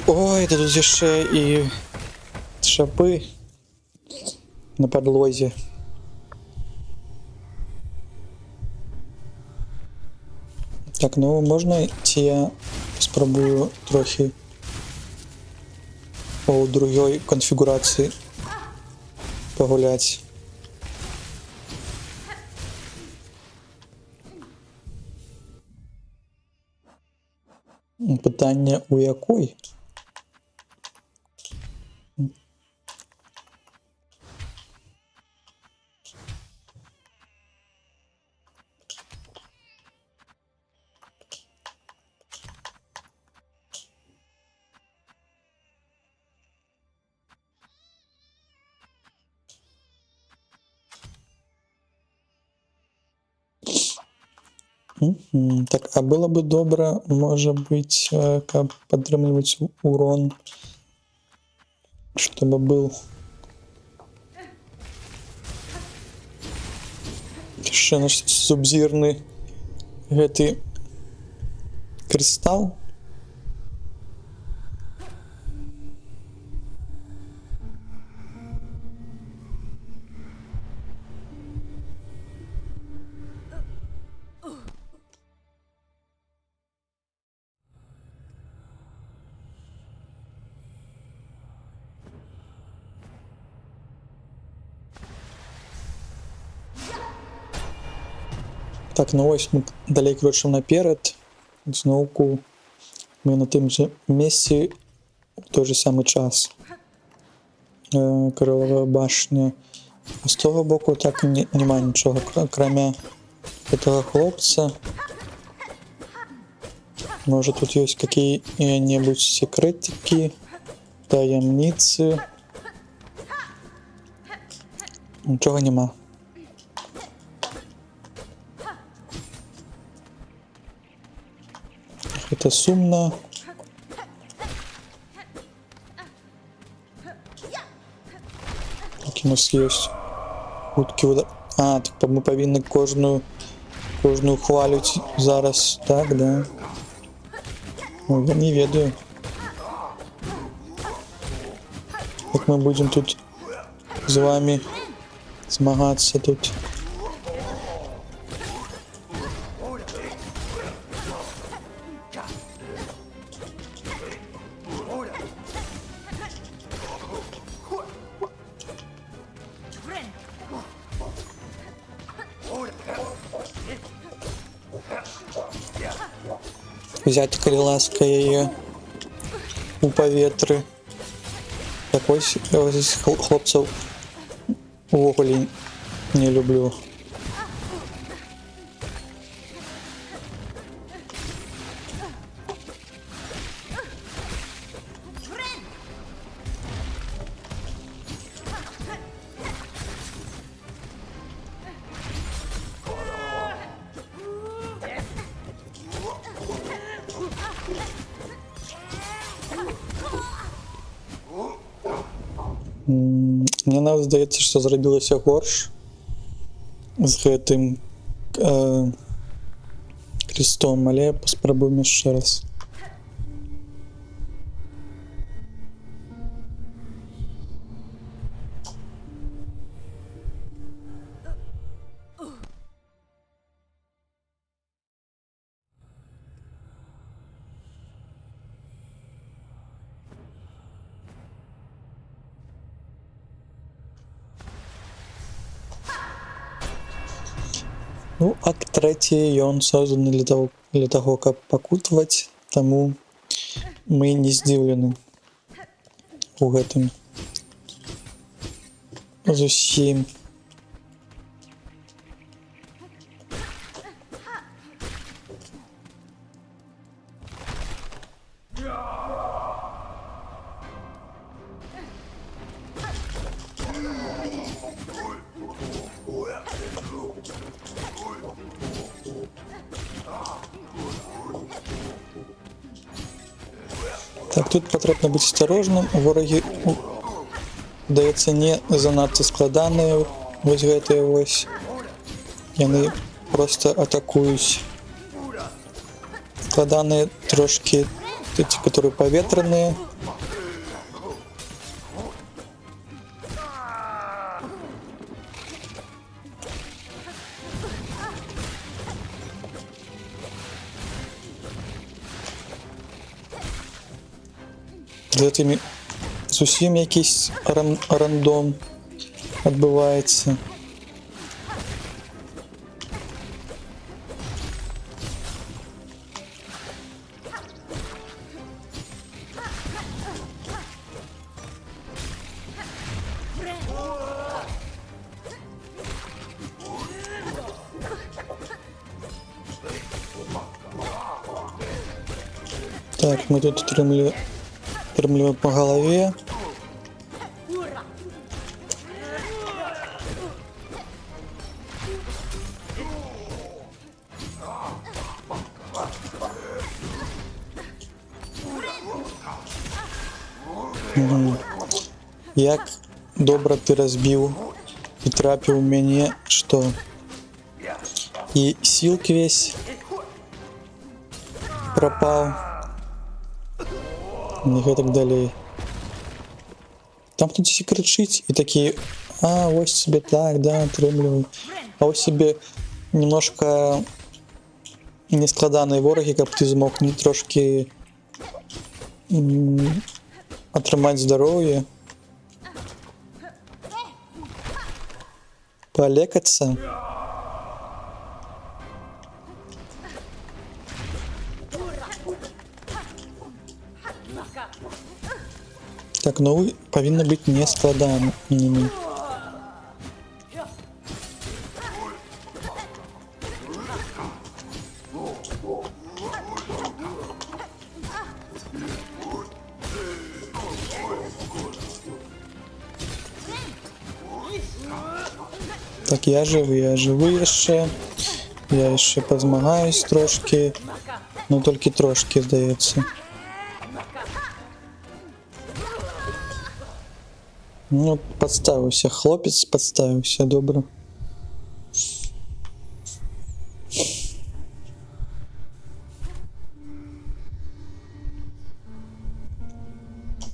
Ой, тут ще і... шапи на подлозі. Так, ну можна, ці я спробую трохи у другій конфігурації погулять. Питання у якої? Так, а было бы добре, може быть, как подтримливать урон, чтобы был ще наш субзірний гэтый кристалл. Так, ну ось ми далей крочимо наперед. Знову ми на тим же місці в той же самий час. Крилова башня. А з того боку так немає нічого, кроме этого хлопца. Может тут есть какие-нибудь секретики, таємниці. Нічого нема. Это сумно. Які у нас є? Утки вода. А, так ми повинні кожну хвалить зараз. Так, да. Ой, я не ведаю. Як ми будемо тут з вами змагатися тут. Взять криласка її у повітрі. Так ось хлопців увогуле не люблю. Мне навіть здається, що зробилося горш з гэтым крестом, але спробуємо ще раз. Ну, акт третий, он создан для того, как покутывать, тому мы не здивлены у гэтым. Зусім. Так, тут потрібно бути осторожним. Вороги, здається, не занадто складаныя. Вось гэтыя ось. Яны просто атакуюць. Складаныя трошки эти, которые поветренные. З гэтымі зусім якийсь рандом адбываецца. Так, мы тут отрымливаем по голове. Як добра ты разбіў і трапіў мяне, што і сілк весь пропаў. Не гэтак далей. Там хтось кричить і такі, а, ось себе так, да, отрымлівай. А ось себе немножко нескладаныя вороги, каб ты змог не трошки атрымаць здароўе. Полекаться. Так, ну вы павінны быць не складанымі. Так, я жывы яшчэ. Я яшчэ пазмагаюсь трошки, но толькі трошки, здаецца. Ну, подставился, хлопец подставился, добро.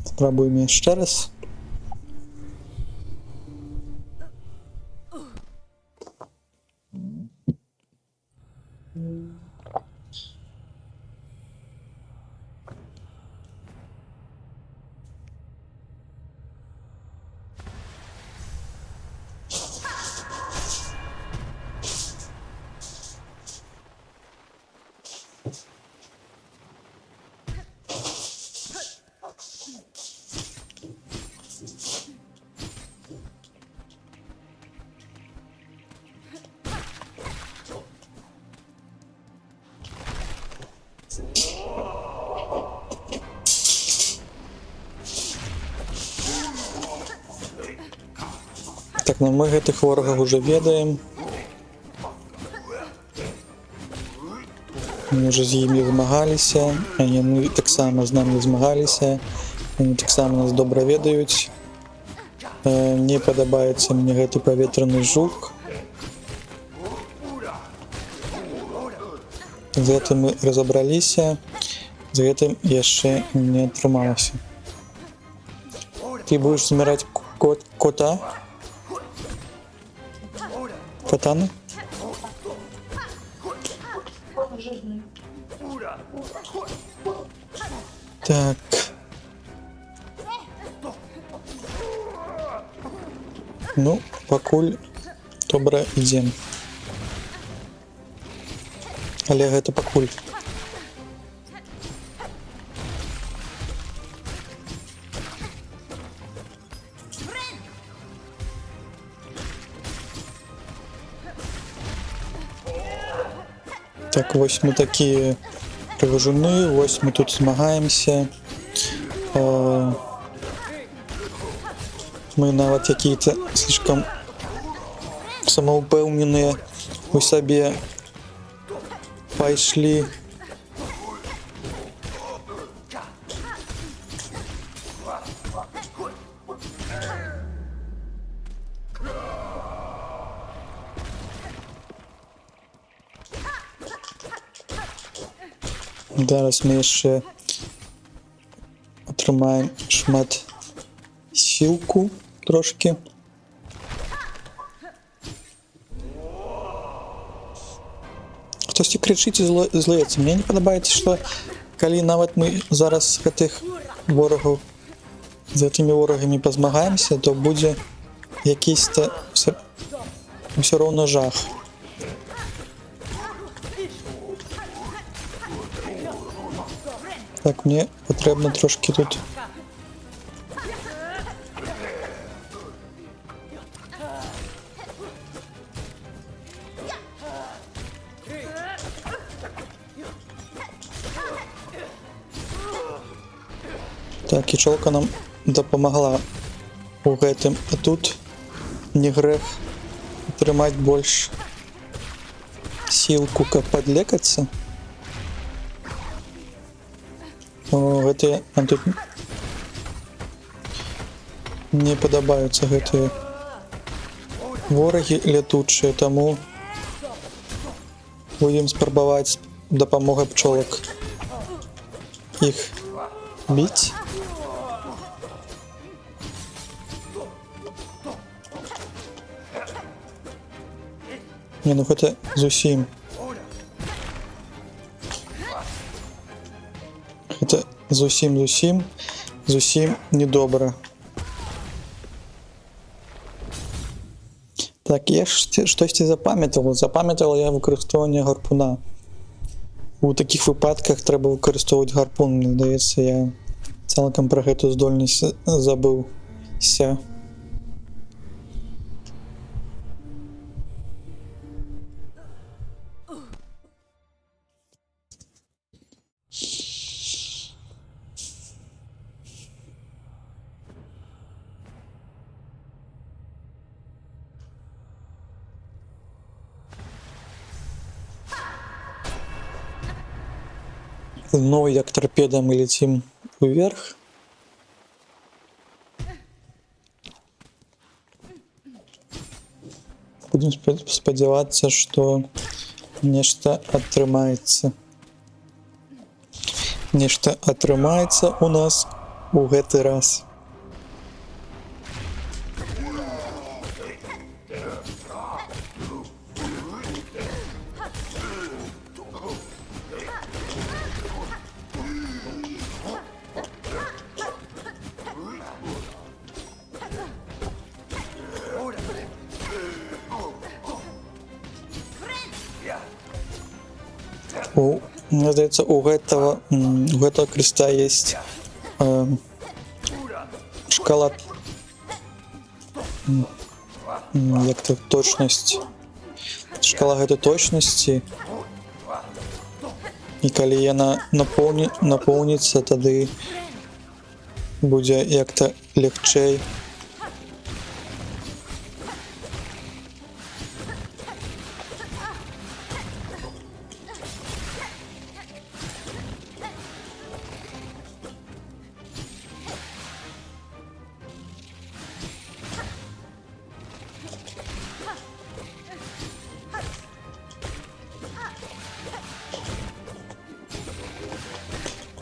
Спробуем еще раз. Так, ну мы гэтых ворогаў уже ведаем. Мы уже з імі змагаліся, а яны таксама з намі змагаліся. Яны таксама нас добра ведаюць. Не падабаецца мне гэты паветраны жук. З гэтым мы разабраліся, з гэтым яшчэ не атрымалася. Ты будешь зміраць кота? Катаны? Так. Ну, пакуль добра ідзем. Але гэта пакуль. Так, вось мы такие прыгажуны, вось мы тут змагаемся. Мы нават какие-то слишком самоупэўненыя у сабе пайшлі. Зараз ми яшчэ атрымаем шмат сілку трошки. Хтосьці крычыць і злуецца. Мне не падабаецца, што калі нават мы зараз гэтых ворагаў з гэтымі ворагамі пазмагаемся, то будзе якісь-то ўсё роўна жах. Так, мне патрэбна трошки тут. Так, і чолка нам дапамагла у гэтым, а тут не грэх атрымаць больш сілку, каб падлекацца. О, гэтыя нам тут не падабаюцца гэтыя ворагі лятучыя, таму будзем спрабаваць дапамогай пчолак іх біць. Не, ну гэта зусім. Гэта зусім недобра. Так, я штосьці запамятала я выкарыстоўванне гарпуна. У такіх выпадках трэба выкарыстоўваць гарпун. Мне здаецца, я цалкам пра гэту здольнасць забыўся. Зноў як тарпеда мы ляцім уверх. Будем спадзявацца, што нешта атрымаецца. Нешта атрымаецца у нас у гэты раз. Мне здаецца, у гэтага креста есть шкала, як то точнасць. Шкала гэтай точнасці. І калі яна напоўніцца, тады будзе як-то легчэй.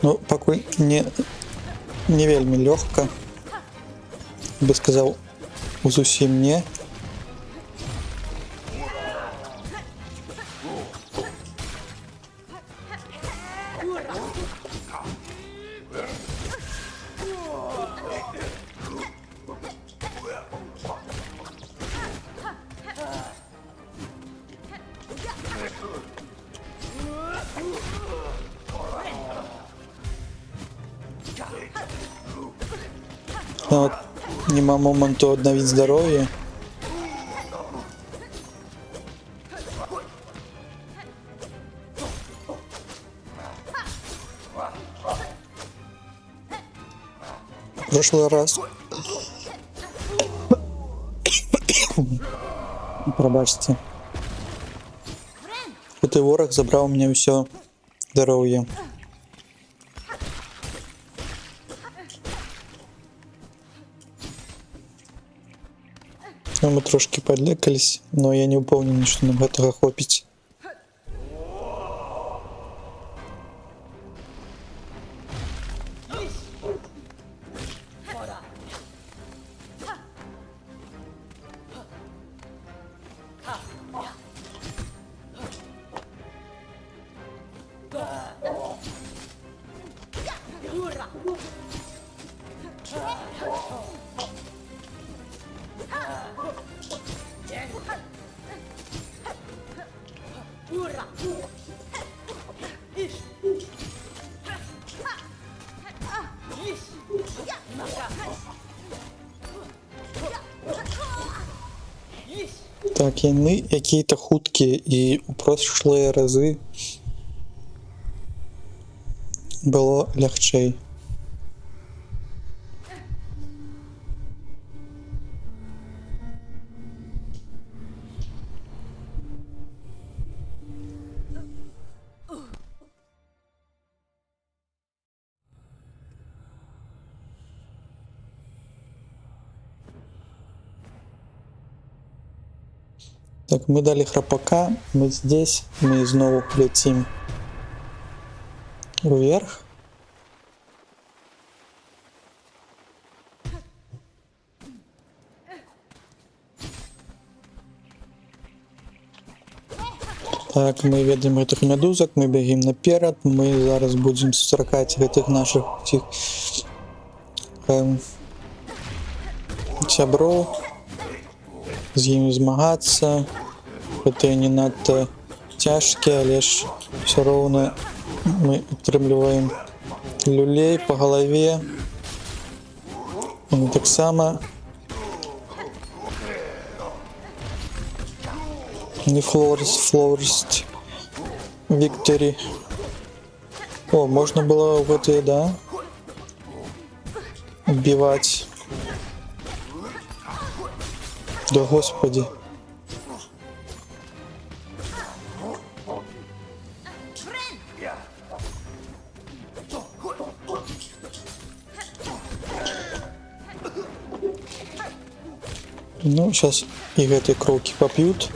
Ну, пакуль не вельмі лёгка. Я бы сказаў, зусім не. Вот, нема моменту обновить здоровье. В прошлый раз пробачьте, этот ворог забрал у меня все здоровье. Мы трошки подлекались, но я не упевнений, что нам этого хватить. Так, яны якія-то хуткія, і ў прошлыя разы было лягчэй. Так, мы дали храпака, мы здесь, мы снова летим вверх. Так, мы ведем этих медузок, мы бегим наперед, мы зараз будем сустракаць гэтых наших цих сяброў, з імі змагацца. Гэта не надта цяжкія, але ж все роўна мы атрымліваем люлей по галаве. Яны таксама не флорст Victory. О, можна было в гэтые, да, убивать. Да господи. Ну, сейчас и этой кроки попьют.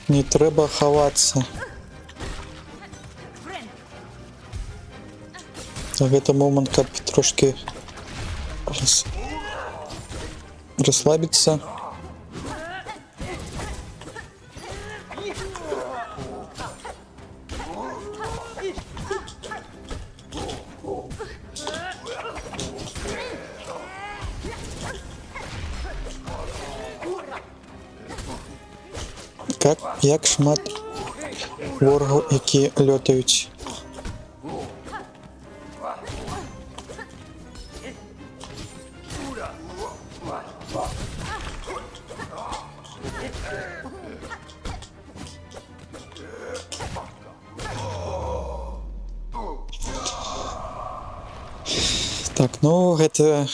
Не трэба хавацца. Гэта момент, каб трошки расслабиться. Як шмат ворогаў, які лётаюць. Так, ну гэта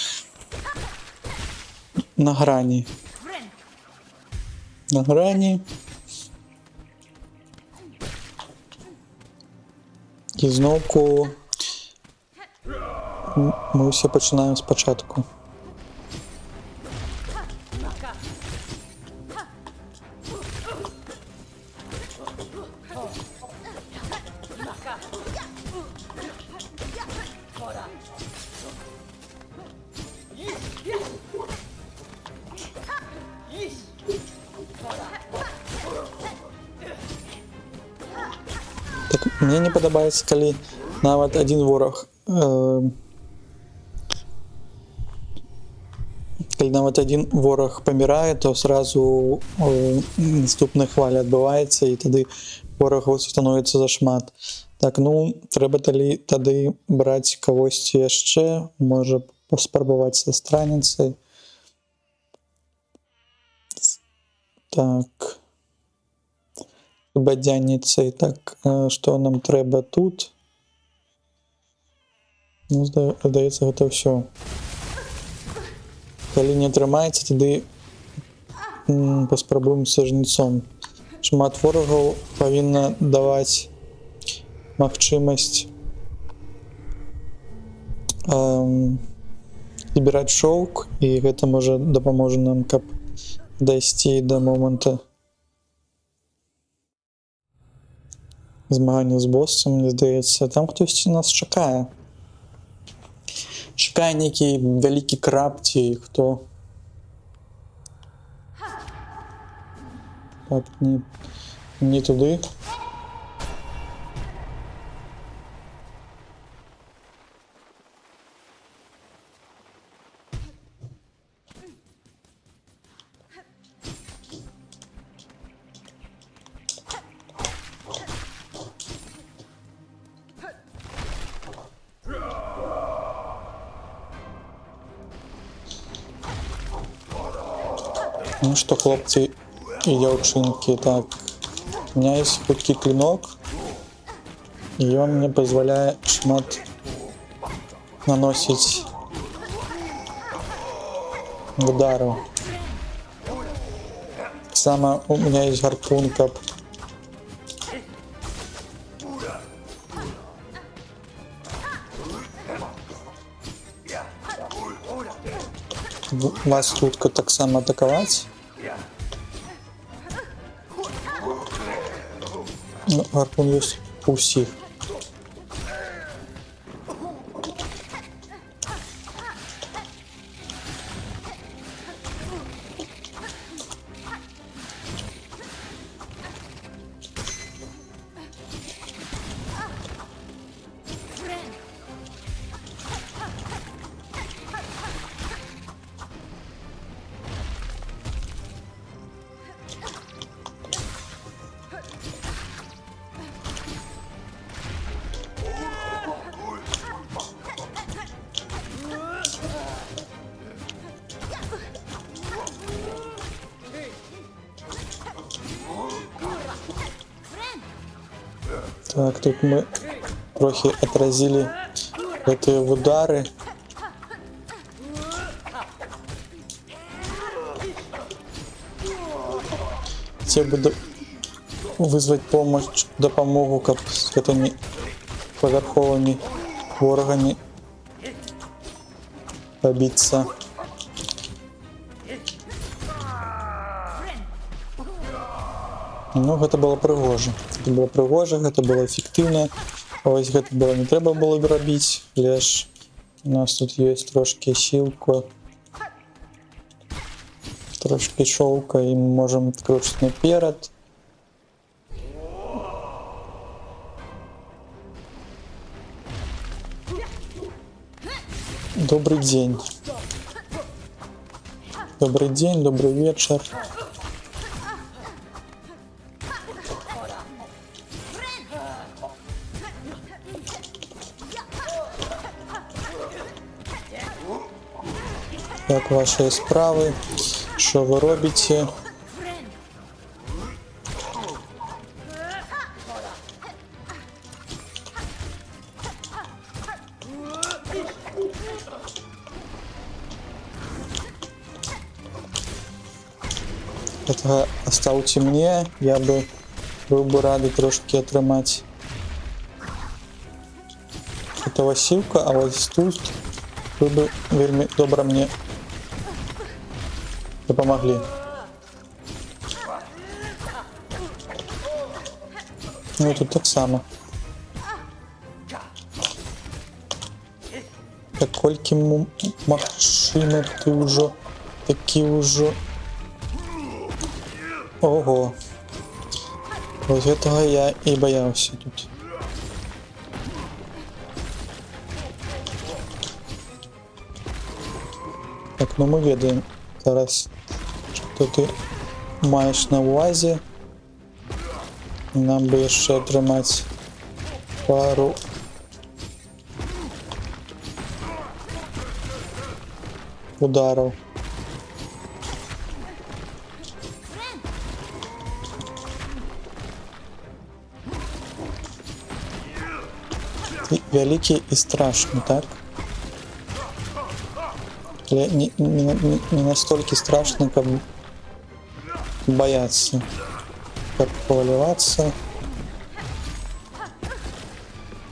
на грані. На грані. І зноўку мы ўсе пачынаем спачатку. Так, мне не падабаецца, калі нават адзін вораг, калі нават адзін вораг памірае, то сразу наступная хваля адбываецца, і тады ворагаў становіцца зашмат. Так, ну, трэба тады браць кагосьці яшчэ, можа паспрабаваць са страніцай. Так. Бадзянніцай. Так, што нам трэба тут? Ну, здаецца, гэта ўсё. Калі не атрымаецца, тады паспрабуем са жніцом. Шмат ворагаў павінна даваць магчымасць збіраць шоўк, і гэта можа дапаможа нам, каб дайсці да момента змагання з босом, мені здається. Там хтось нас чекає. Чекає некий великий краб, ті, хто. Так, не туди. Ну что, хлопцы и девчонки, так, у меня есть худкий клинок, и он мне позволяет шмат наносить ударов. Так само у меня есть гарпунка. Вас тут так само атаковать. Ну, гарпун есть у всех. Так, тут мы трохи отразили эти удары. Те буду вызвать помощь, допомогу, как с этими поверховыми ворогами побиться. Ну, гэта было прыгожа. Гэта было прыгожа, гэта было эфектыўна. Ось гэта было не трэба было б рабіць. Але ж у нас тут ёсць трошки сілку. Трошки шоўка і мы можам кручыць наперад. Добрый день. Добрый день, добрый вечер. Як ваші справи? Що ви робите? Это оставьте мне, я бы был бы рад трошки отрымать этого силка, а вот тут вы бы вельми добро мне помогли. Ну тут так само. Так колькі машинок ты уже такі уже. Ого. Вот этого я и боялся тут. Так, ну мы ведаем зараз, что ты маешь на увазі. Нам бы еще отрымать пару ударов. Ты великий и страшный, так? Не настолько страшно, как бояться, как поваливаться.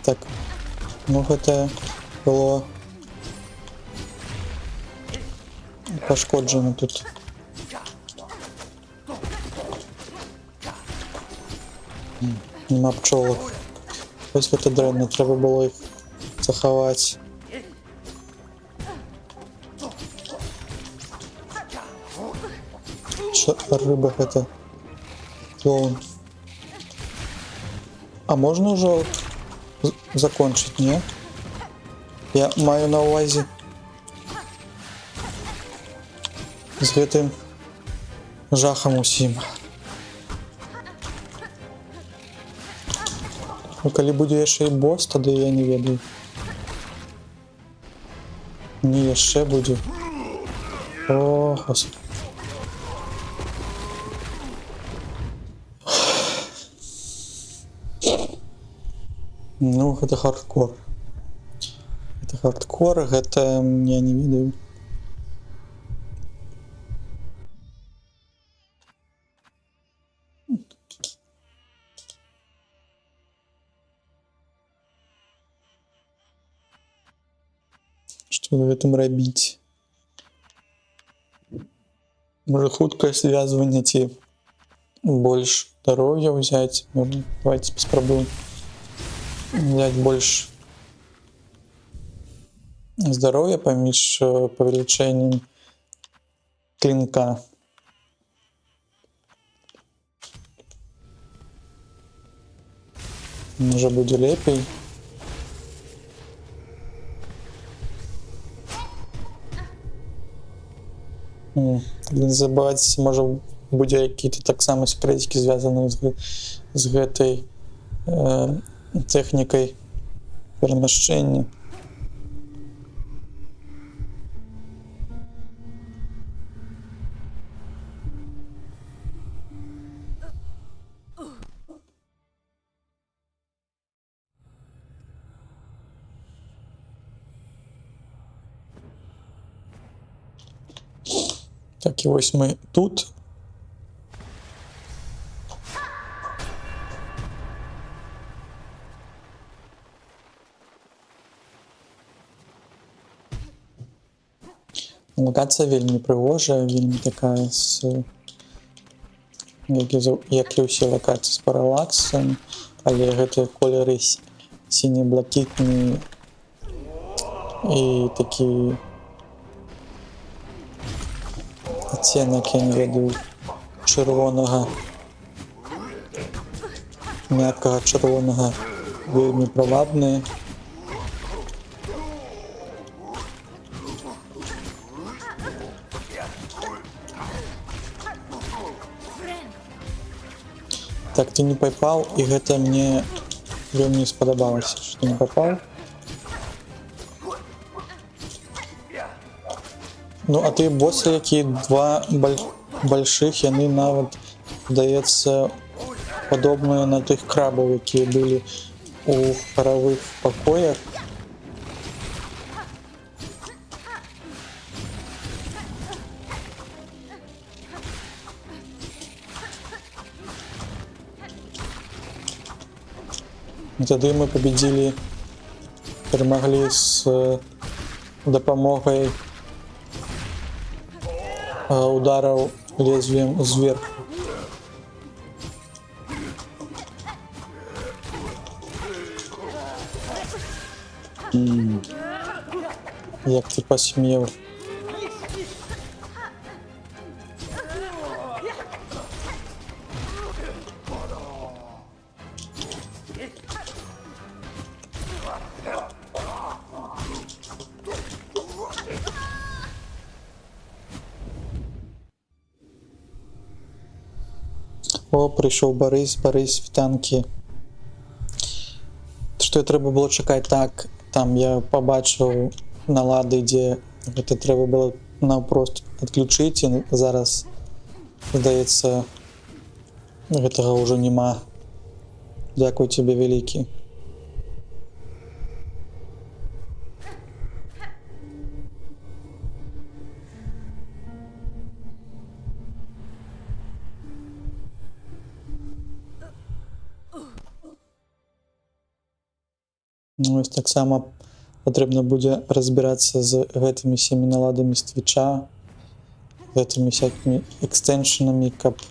Так, ну это было пошкоджено тут. Нема пчолок. Ось гэта дрэнна, трэба было іх захаваць. Рыба гэта. Клоун. А можна ўжо закончыць, не? Я маю на ўвазе з гэтым жахам усім. Ну, калі будзе яшчэ і босс, тады я не ведаю. Не, яшчэ будзе. О, господи. Ну, гэта хардкор. Гэта хардкор, гэта я не ведаю. Што на гэтым рабіць? Можа хуткае звязванне ці больш здароўя ўзяць? Можа, давайте паспрабуем взять больше здоровья паміж павелічэннем клинка. Może będzie lepiej. Не забывайце, можа будзе які-то таксама секретики звязаны з гэтай тэхнікай перамяшчэння. Так, і ось ми тут. Локація вельмі пригожая, вельмі такая з, як і ўсе локації, з паралаксом, але гэтыя колеры сіні-блакітні і такі адценак, я не ведаю, чырвонага, мяккага чырвонага, вельмі прывабныя. Так, ты не попал, и это мне вельмі сподобалось, что не попал. Ну, а ты боссы, якія два больших, яны нават, здаецца, падобныя на тых крабаў, якія былі у паравых пакоях. Тады мы победили, перемогли с допомогой ударов лезвием сверху. Як ты посмел? О, прийшов Борис, вітанки. Що треба було чекати так, там я побачив налади, де це треба було навпрост відключити, зараз, здається, гэтага вже нема. Дякую тебе, великий. Ну, ось так само потрібно буде розбиратися з гэтымі всеми наладами з твіча, гэтымі всякими екстеншенами, каб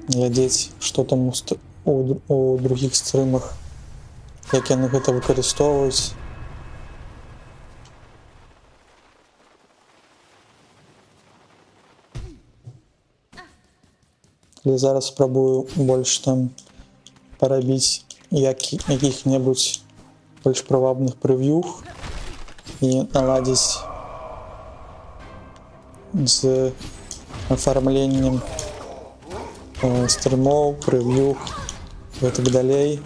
глядеть, що там у другіх стрымах, як яны гэта выкарыстоўваюць. Але зараз спрабую больш там парабіць якіх-небудзь больш прывабных прэв'юх і наладзіць з афармленнем стрымоў, прэв'юх і так далей.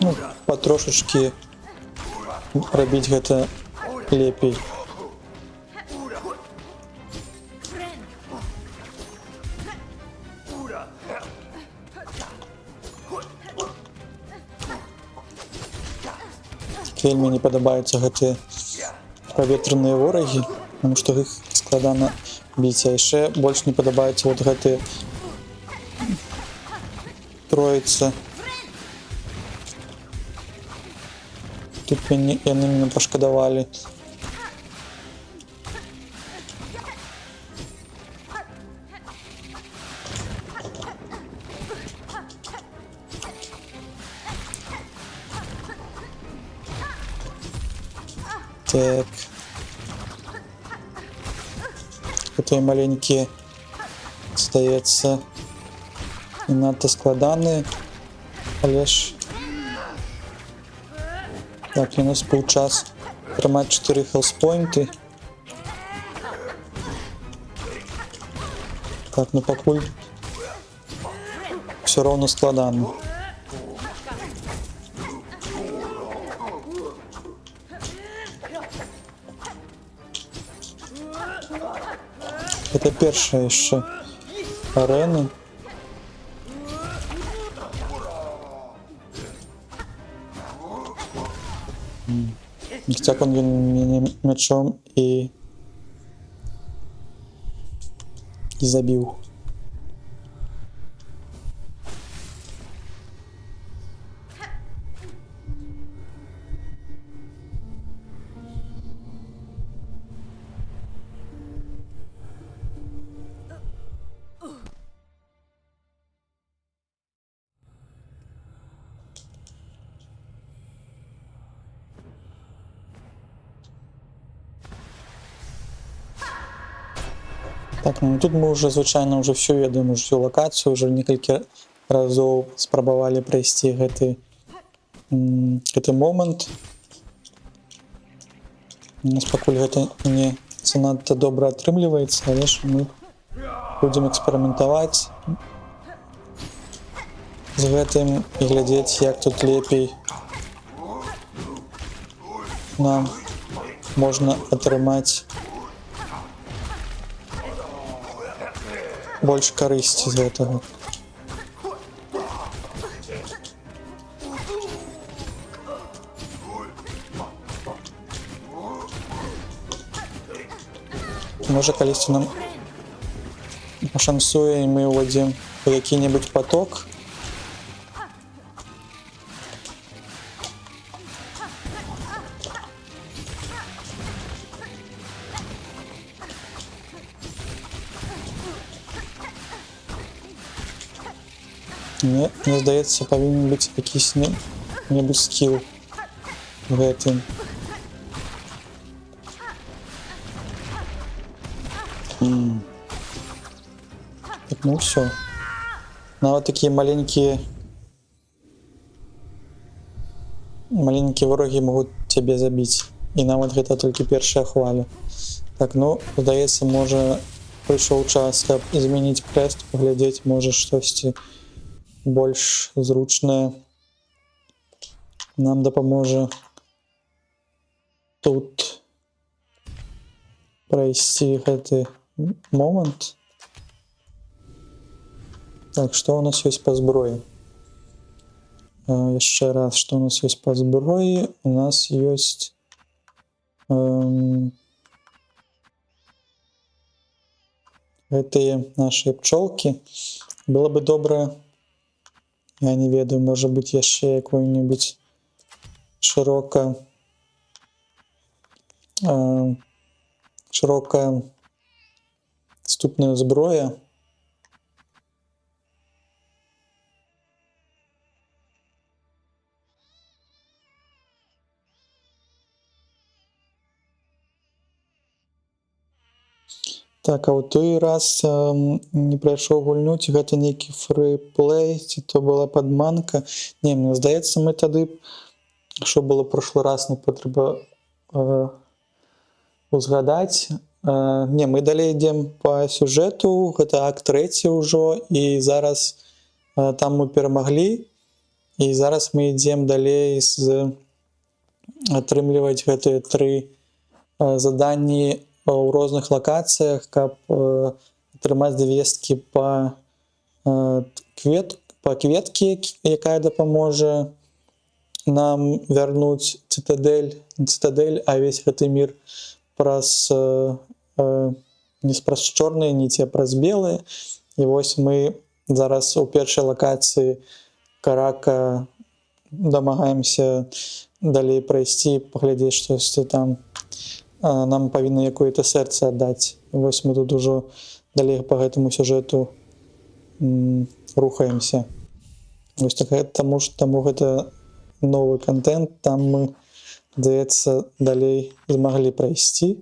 Ну, патрошачкі рабіць гэта лепей. Вельмі не падабаюцца гэтыя паветраныя ворагі, таму што іх складана біць, а яшчэ больш не падабаюцца вот гэтыя троіца. Тут яны мяне пашкадавалі. Так. Гэтыя маленькія, здаецца, не надта складаныя, але ж так, у нас быў час трымаць 4 хелспойнты. Так, ну пакуль все роўна складана. Это першая яшчэ арэна. Як он мяне мячом і забіў. Так, ну тут мы уже звычайно уже все ведаем, уже всю локацию, уже некалькі разоў спрабавалі прайсці гэты момант. У нас пакуль гэта не занадта добра атрымліваецца, але ж мы будзем эксперыментаваць з гэтым і глядзець, як тут лепей нам можна атрымаць больш карысці з гэтага. Можа, калісьці нам пашанцуе, і мы ўвадзім у які-небудзь поток. Мне здаецца, павінен быць якісь-небудзь скіл в гэтым. Так, ну все. Нават такія маленькія ворогі могуць цябе забіць. І нават гэта толькі першая хваля. Так, ну, здаецца, можа, прыйшоў час, каб змяніць квест, паглядзець, можа, штосьці больш зручнае нам дапаможа тут прайсці гэты момант. Так, што у нас ёсць па зброі? Яшчэ раз, што у нас ёсць па зброі? У нас ёсць гэтыя нашыя пчолкі. Было бы добра, я не ведаю, можа быць яшчэ якую-небудзь шырока Ступная зброя. Так, а ў той раз не прайшоў гульню, ці гэта нейкі фрыплей, ці то была падманка. Не, мне здаецца, мы тады, што было прошлый раз, не патрэба узгадаць. Не, мы далей ідзем па сюжэту, гэта акт 3 ўжо, і зараз там мы перамаглі, і зараз мы ідзем далей атрымліваць гэтыя 3 заданні ў розных лакацыях, каб атрымаць звесткі па кветкі, якая дапаможа нам вярнуць цытадэль, а весь гэты мір праз не праз чорныя ніці, а праз белыя. І вось мы зараз у першай лакацыі Карака дамагаемся далей прайсці, паглядзець штосьці там. Нам павінны якое-то сэрца аддаць. Вось мы тут ужо далей па гэтаму сюжэту рухаемся. Вось так, таму гэта новы контент, там мы, здаецца, далей змаглі прайсці.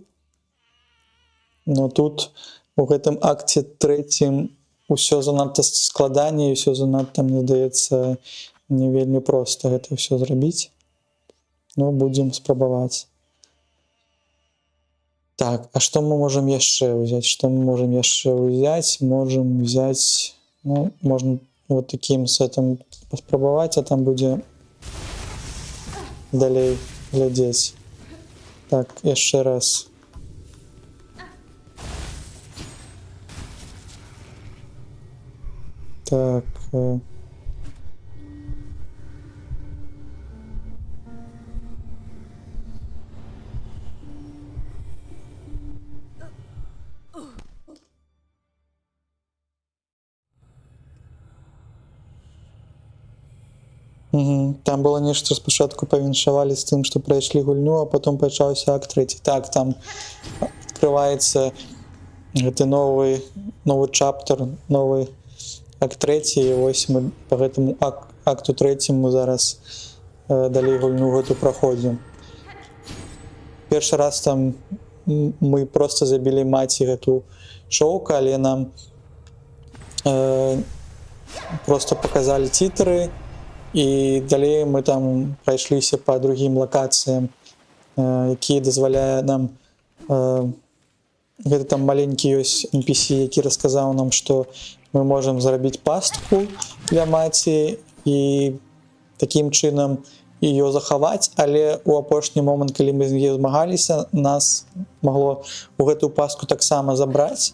Но тут у гэтым акце 3 усё занадта складаней, усё занадта, мне здаецца, не вельмі проста гэта ўсё зрабіць. Ну, будзем спрабаваць. Так, а што мы можам яшчэ ўзяць? Можам взяць, ну, можна вот такім сетам паспрабаваць, а там будзе далей глядзець. Так, яшчэ раз. Так. Там было нешта, спачатку павіншавалі з тым, што прайшлі гульню, а потом пачаўся акт 3. Так, там адкрываецца гэты новы чаптер, новы акт 3, і вось мы па гэтаму акту 3 мы зараз далей гульню гэту праходзім. Першы раз там мы проста забілі маці гэту шоўка, але нам проста показалі титры, і далей мы там прайшліся па другім лакацыям, якія дазваляе нам, гэта там маленькі ёсць NPC, які расказаў нам, што мы можам зрабіць пастку для маці і такім чынам ее захаваць, але у апошні момант, калі мы з яе змагаліся, нас магло у гэтую пастку таксама забраць,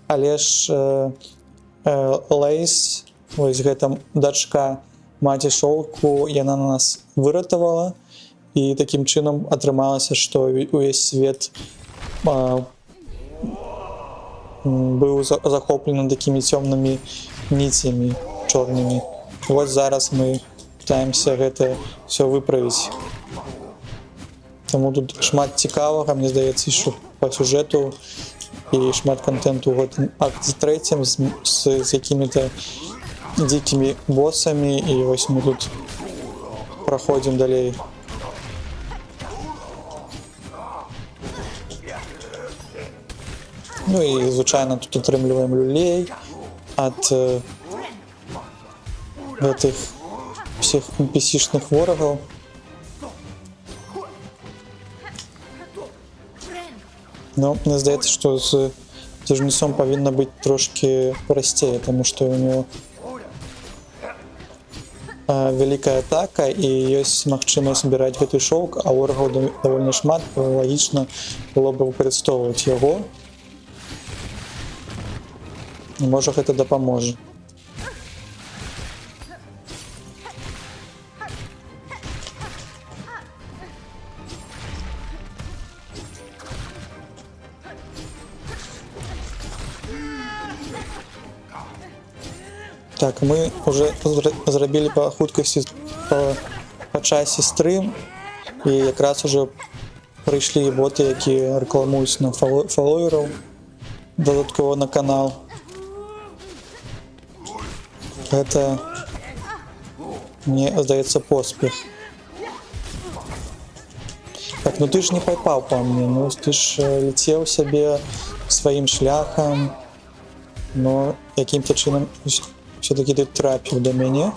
але ж Лейс, вось гэта дачка маці шоўку, яна нас выратавала, і такім чынам атрымалася, што увесь свет быў захоплены такімі цёмнымі ніцямі чорнымі. Вось зараз мы пытаемся гэта все выправіць. Таму тут шмат цікавага, мне здаецца, яшчэ па сюжэту, і шмат контенту у гэтым акце 3 з якімі-то дзікімі боссамі, і вось мы тут праходзім далей. Ну і звычайна тут атрымліваем люлей ад гэтых всіх NPC-шных ворагаў. Но мне здаецца, што з цяжнецом павінна быць трошкі прасцей, таму што у него вялікая атака, і ёсць магчымасць збіраць гэты шоўк, а ворагаў даволі шмат, лагічна было б выкарыстоўваць яго. І можа гэта дапаможа. Так, мы уже зрабілі па хуткасці па часе стрым, і якраз уже прыйшлі боты, якія рэкламуюць на фаловераў. додатково на канал. Гэта, мне здаецца, поспех. Так, ну ты ж не попал по мне, ну ты ж летел себе своим шляхом, но каким-то чином все-таки ты трапил до меня.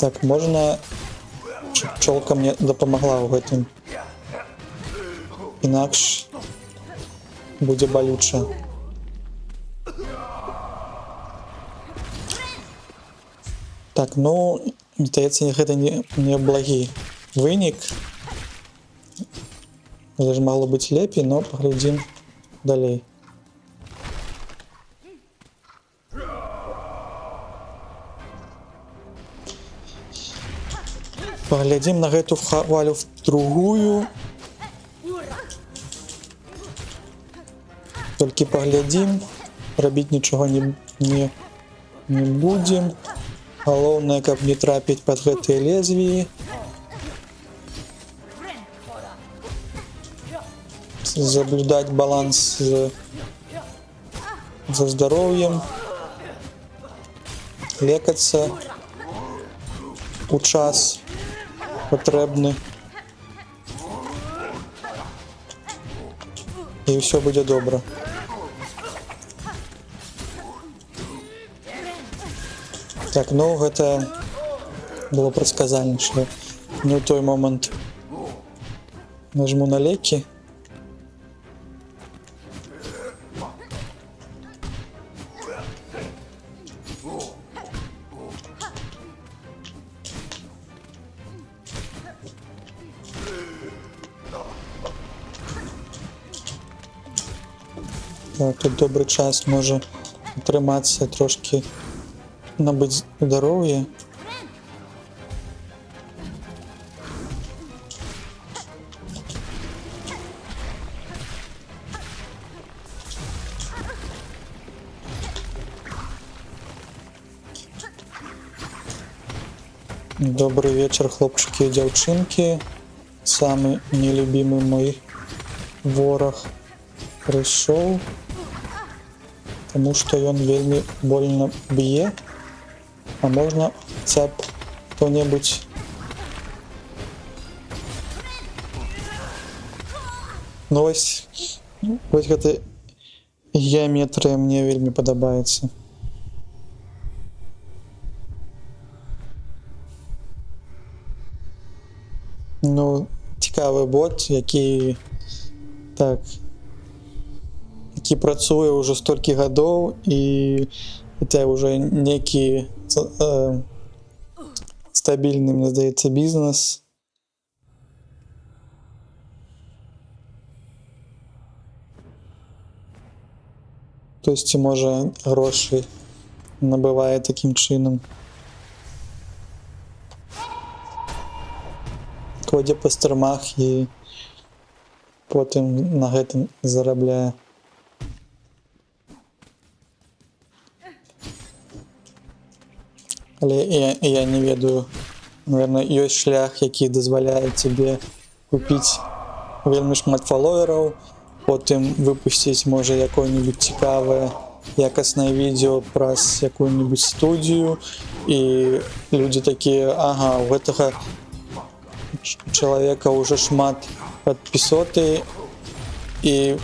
Так, можно, пчелка мне допомогла в этом, инакше будет болюче. Так, ну, здаецца, гэта не благі вынік. Гэта ж магло быць лепей, но паглядзім далей. Паглядзім на гэту хвалю другую. Толькі паглядзім, рабіць нічога не будзем. Галоўнае, каб не трапіць пад гэтыя лезвіі. Заблюдаць баланс за здароўем. Лекацца у час патрэбны. І ўсё будзе добра. Так, ну гэта было прадказальна, што не ў той момант нажму на лекі. Так, тут добры час можа атрымацца трошки набыць здароўе. Добрый вечер, хлопчики и дзяўчынкі. Самый нелюбимый мой ворог прыйшоў, потому что ён вельмі больно б'е. А можна хаця б хто-небудзь ну вось гэта геаметрыя мне вельмі падабаецца. Ну, цікавы бот, які працуе ўжо столькі гадоў, і это ўжо некі стабільны, мне здаецца, бізнес. Хтосьці, можа, грошы набывае такім чынам. Ходзе па стырмах і потым на гэтым зарабляе. Але я не ведаю, наверное, ёсць шлях, які дазваляе тебе купіць вельмі шмат фаловераў, потым выпусціць, можа, якое-нибудь цікавае, якаснае відео праз якую-нибудь студію, і людзі такія: ага, у гэтага чалавека ўжо шмат падпісоты, і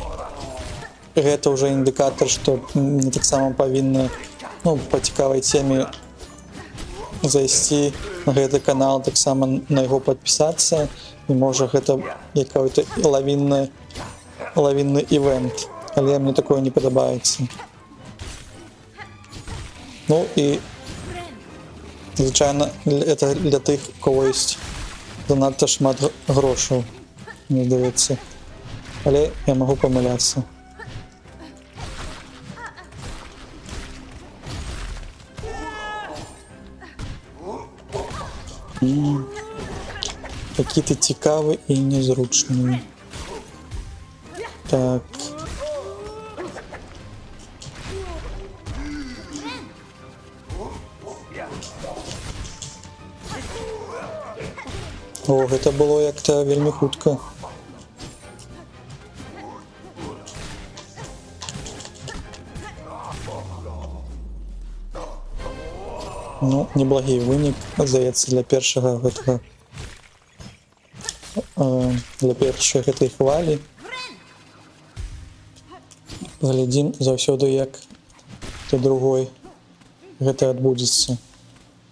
гэта ўжо індыкатар, што мне таксама павінна, ну, па цікавай теме зайсці на гэты канал, таксама на яго падпісацца, і можа гэта якой-то лавінны івент, але мне такое не падабаецца. Ну і звычайна это для тых, у кого ёсць занадта шмат грошаў, мне здаецца, але я магу памыляцца. Такі ты цікавы і незручны. Так. О, гэта было як-то вельмі хутка. Ну, неблагі вынік, здаецца, для першага гэтага для першай гэтай хвалі. Глядзім заўсёды, як то другой гэта адбудзецца.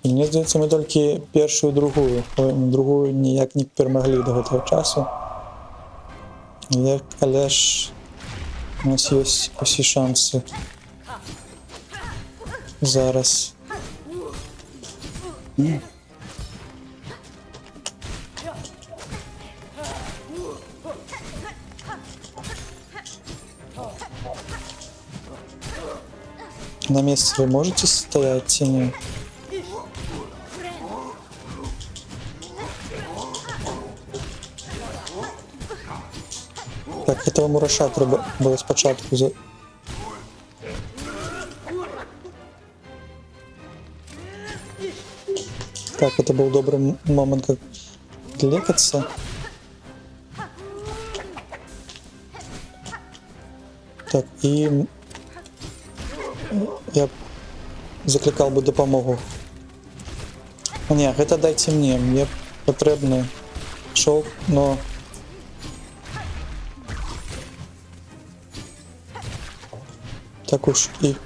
І мне здаецца, мы толькі першую, другую ніяк не перамаглі да гэтага часу. Але ж у нас ёсць усе шансы зараз. На месте вы можете стоять, ці ні? Так, этого мураша треба было спочатку за... Так, это был добрый момент, как лекаться. Так, и я закликал бы дапамогу. Не, гэта дайте мне патрэбны шоу, но... Так уж и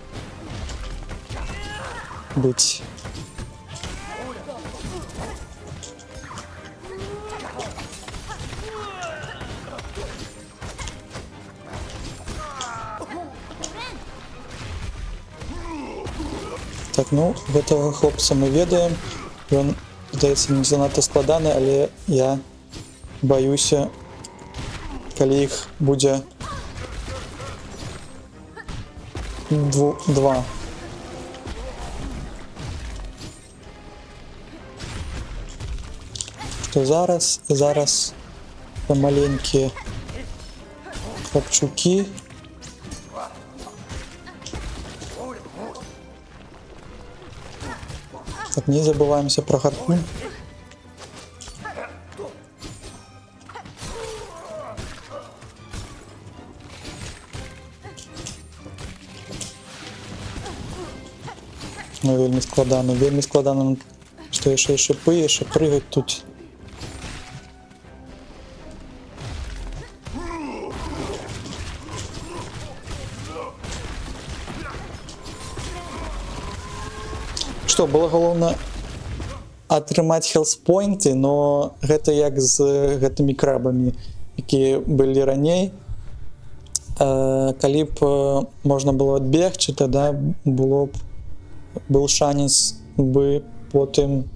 быть. Так, ну, гэтага хлопца мы ведаем. Ён, здаецца, не занадта складаны, але я баюся, калі іх будзе два. Што зараз маленькія хлопчукі. Так, не забываемся про гарпун. Ну, вельмі складана, што яшчэ і шипы, яшчэ прыгаць тут. Што, было галоўна атрымаць хелспойнты, но гэта як з гэтымі крабамі, якія былі раней. Калі б можна было адбегчы, тада был шанец бы потым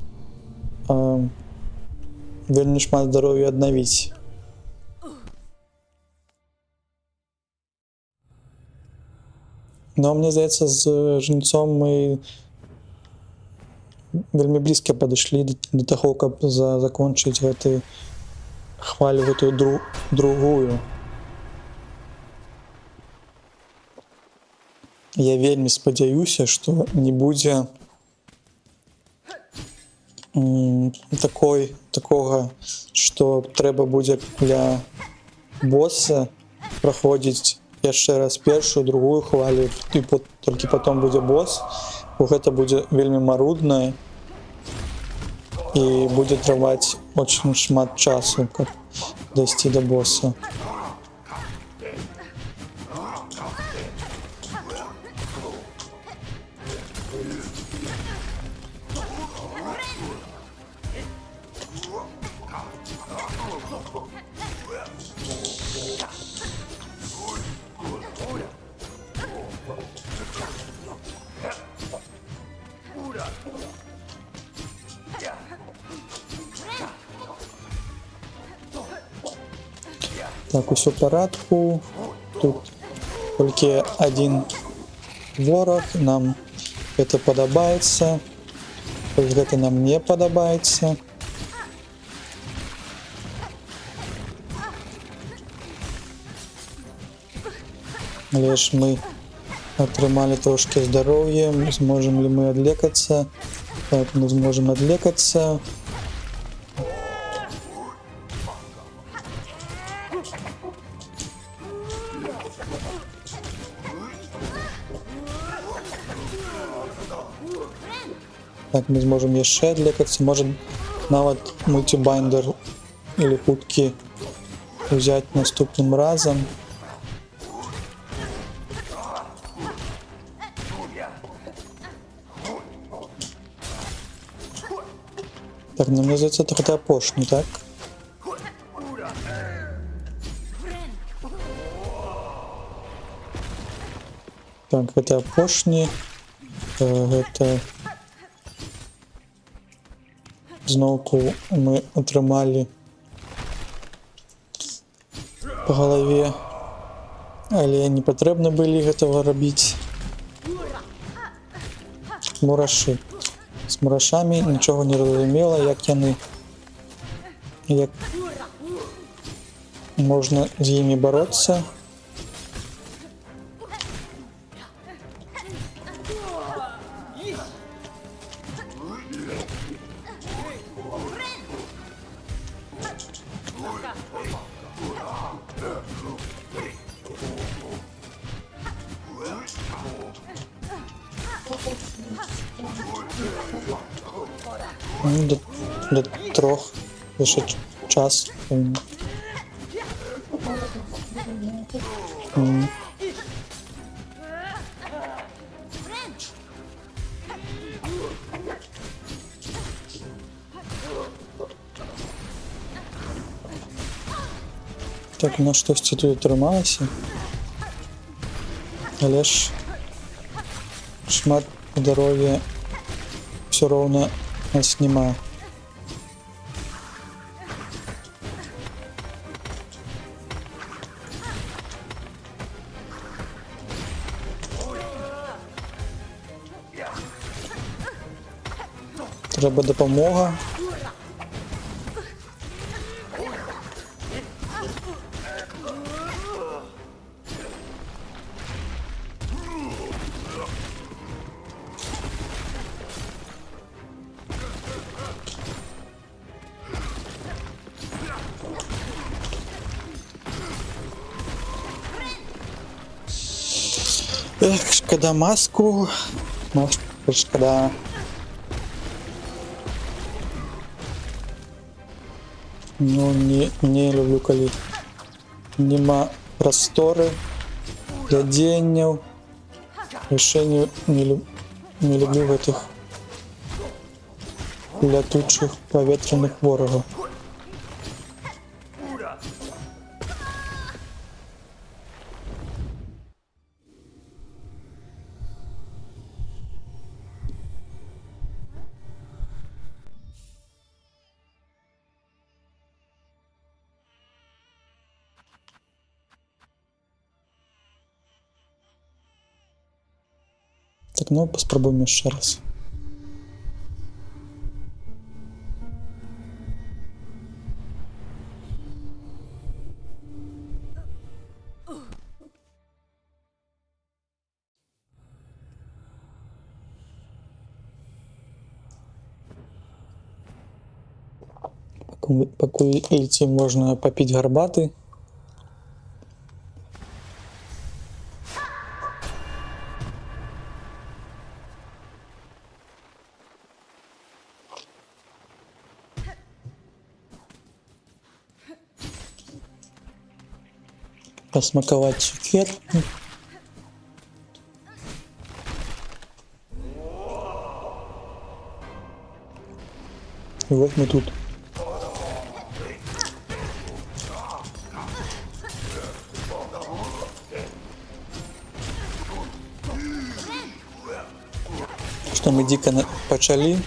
вельмі шмат здароўя аднавіць. Но мне здаецца, з жнецом мы вельмі блізка падышлі да таго, каб закончыць гэтую хвалю, гэтую другую. Я вельмі спадзяюся, што не будзе такога, што трэба будзе для босса праходзіць яшчэ раз першую, другую хвалю, і толькі потом будзе босс, бо гэта будзе вельмі марудна і будзе трываць очень шмат часу, каб дайсці да босса. Так, усё в парадку. Тут толькі один ворог. Нам это падабаецца. Гэта нам не падабаецца. Але ж мы атрымалі трошки здароўя. Зможем ли мы адлекацца? Так, мы зможем адлекацца. Так, мы зможем яшчэ лекаться. Может, нават мультибайндер или хутки взять наступным разом. Так, ну мне здається, это хотя апошні, так? Так, это апошні. Гэта зноўку мы атрымалі по галаве, але не патрэбна былі гэтага рабіць. Мурашы. З мурашамі нічога не разумела, як можна з імі бароцца. Ну, до 3 лише час. Так, на штосьці тут атрымалася. Але ж шмат здоров'я все роўна нас нема. Треба допомога. Эх, шкода маску. Шкода. Ну, не люблю, калі нема прасторы для дзеянняў. Яшчэ не люблю гэтых лятучых паветраных ворагаў. Так, ну паспрабуем яшчэ раз. Пакуль лецім, можна папіць гарбаты. Посмаковать цукерки. И вот мы тут. Что мы дико почали.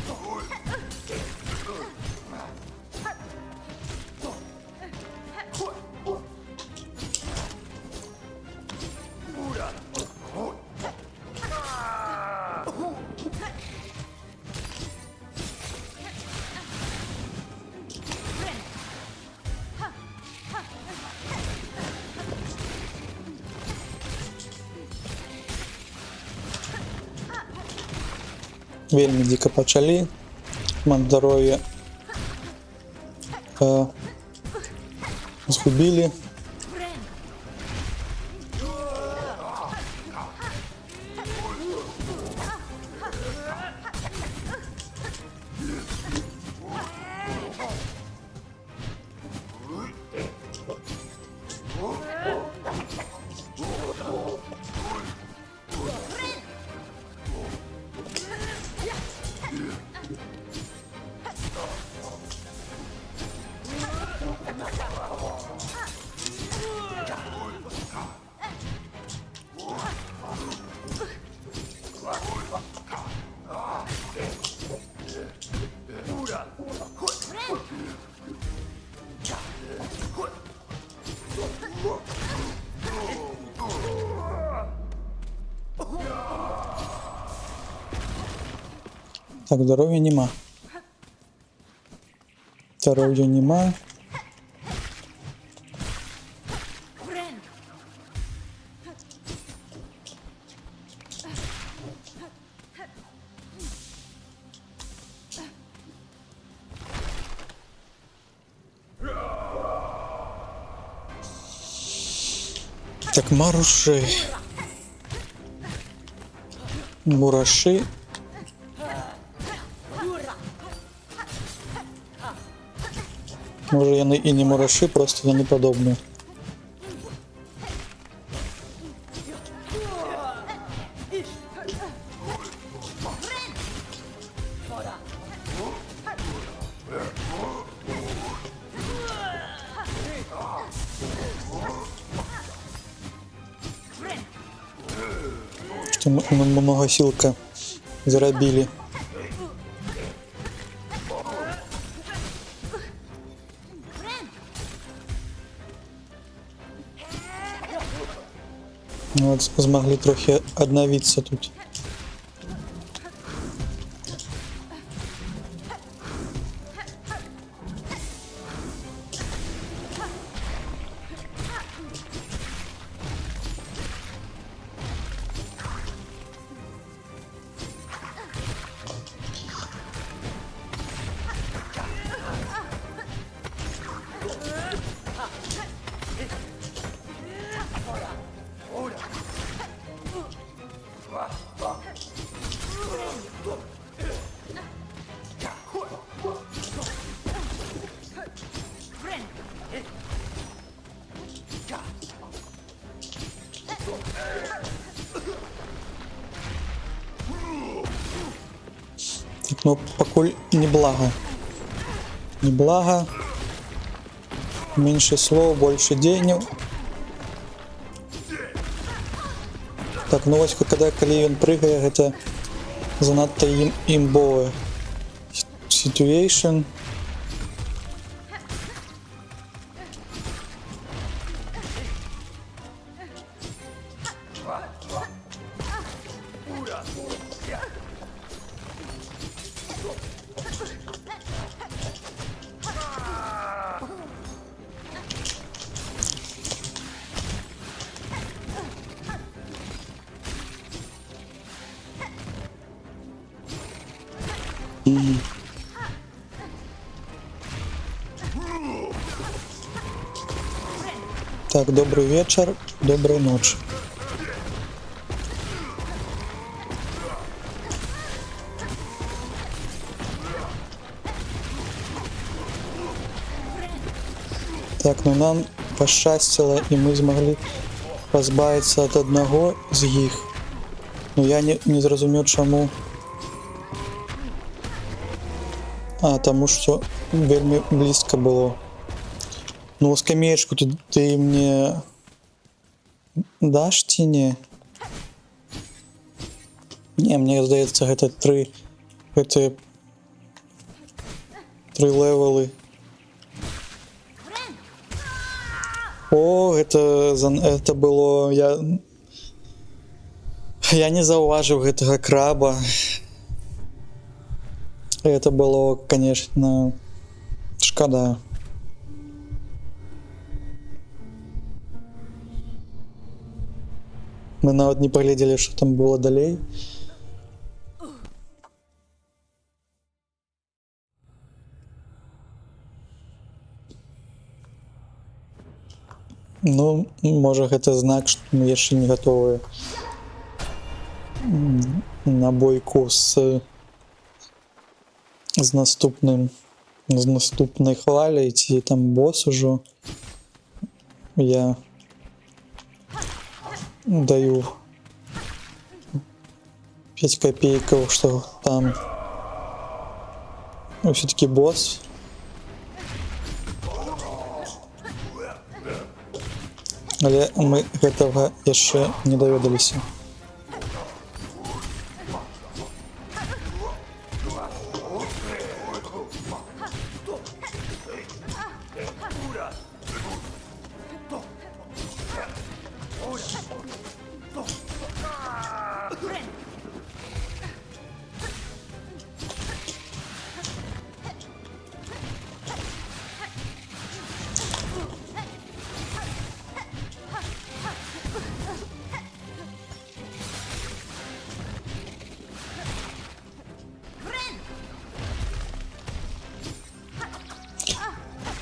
Вельмі дико почали. Ман здоровье сгубили. Так, здоров'я нема. Здоров'я нема. Так, маруши. Мураши. Може, яны і не мураши, просто яны падобныя. Что мы много силка зарабили. Вот, змогли трохи аднавіцца тут. Так, ну, пакуль неблага. Неблага. Меньше слов, больше денег. Так, ну вось, калі ён прыгае, гэта занадта імбовая situation. Так, добрый вечер, доброй ночи. Так, ну нам пощастило, и мы змогли позбавиться от одного з іх. Ну я не зразумеў, чаму. Тому що вельми близько було. Ну, скамеечку ты мне дашь ці не? Не, мне здаецца, гэта три левелы. О, это было... Я не заўважыў гэтага краба. Это было, конечно, шкода. Мы нават не паглядзелі, что там было далей. Ну, можа, гэта знак, што мы яшчэ не гатовыя на бойку з наступнай хваляй, ці там босс ужо. Я даю 5 копейков, что там все-таки босс. Але мы гэтага яшчэ не даведаліся.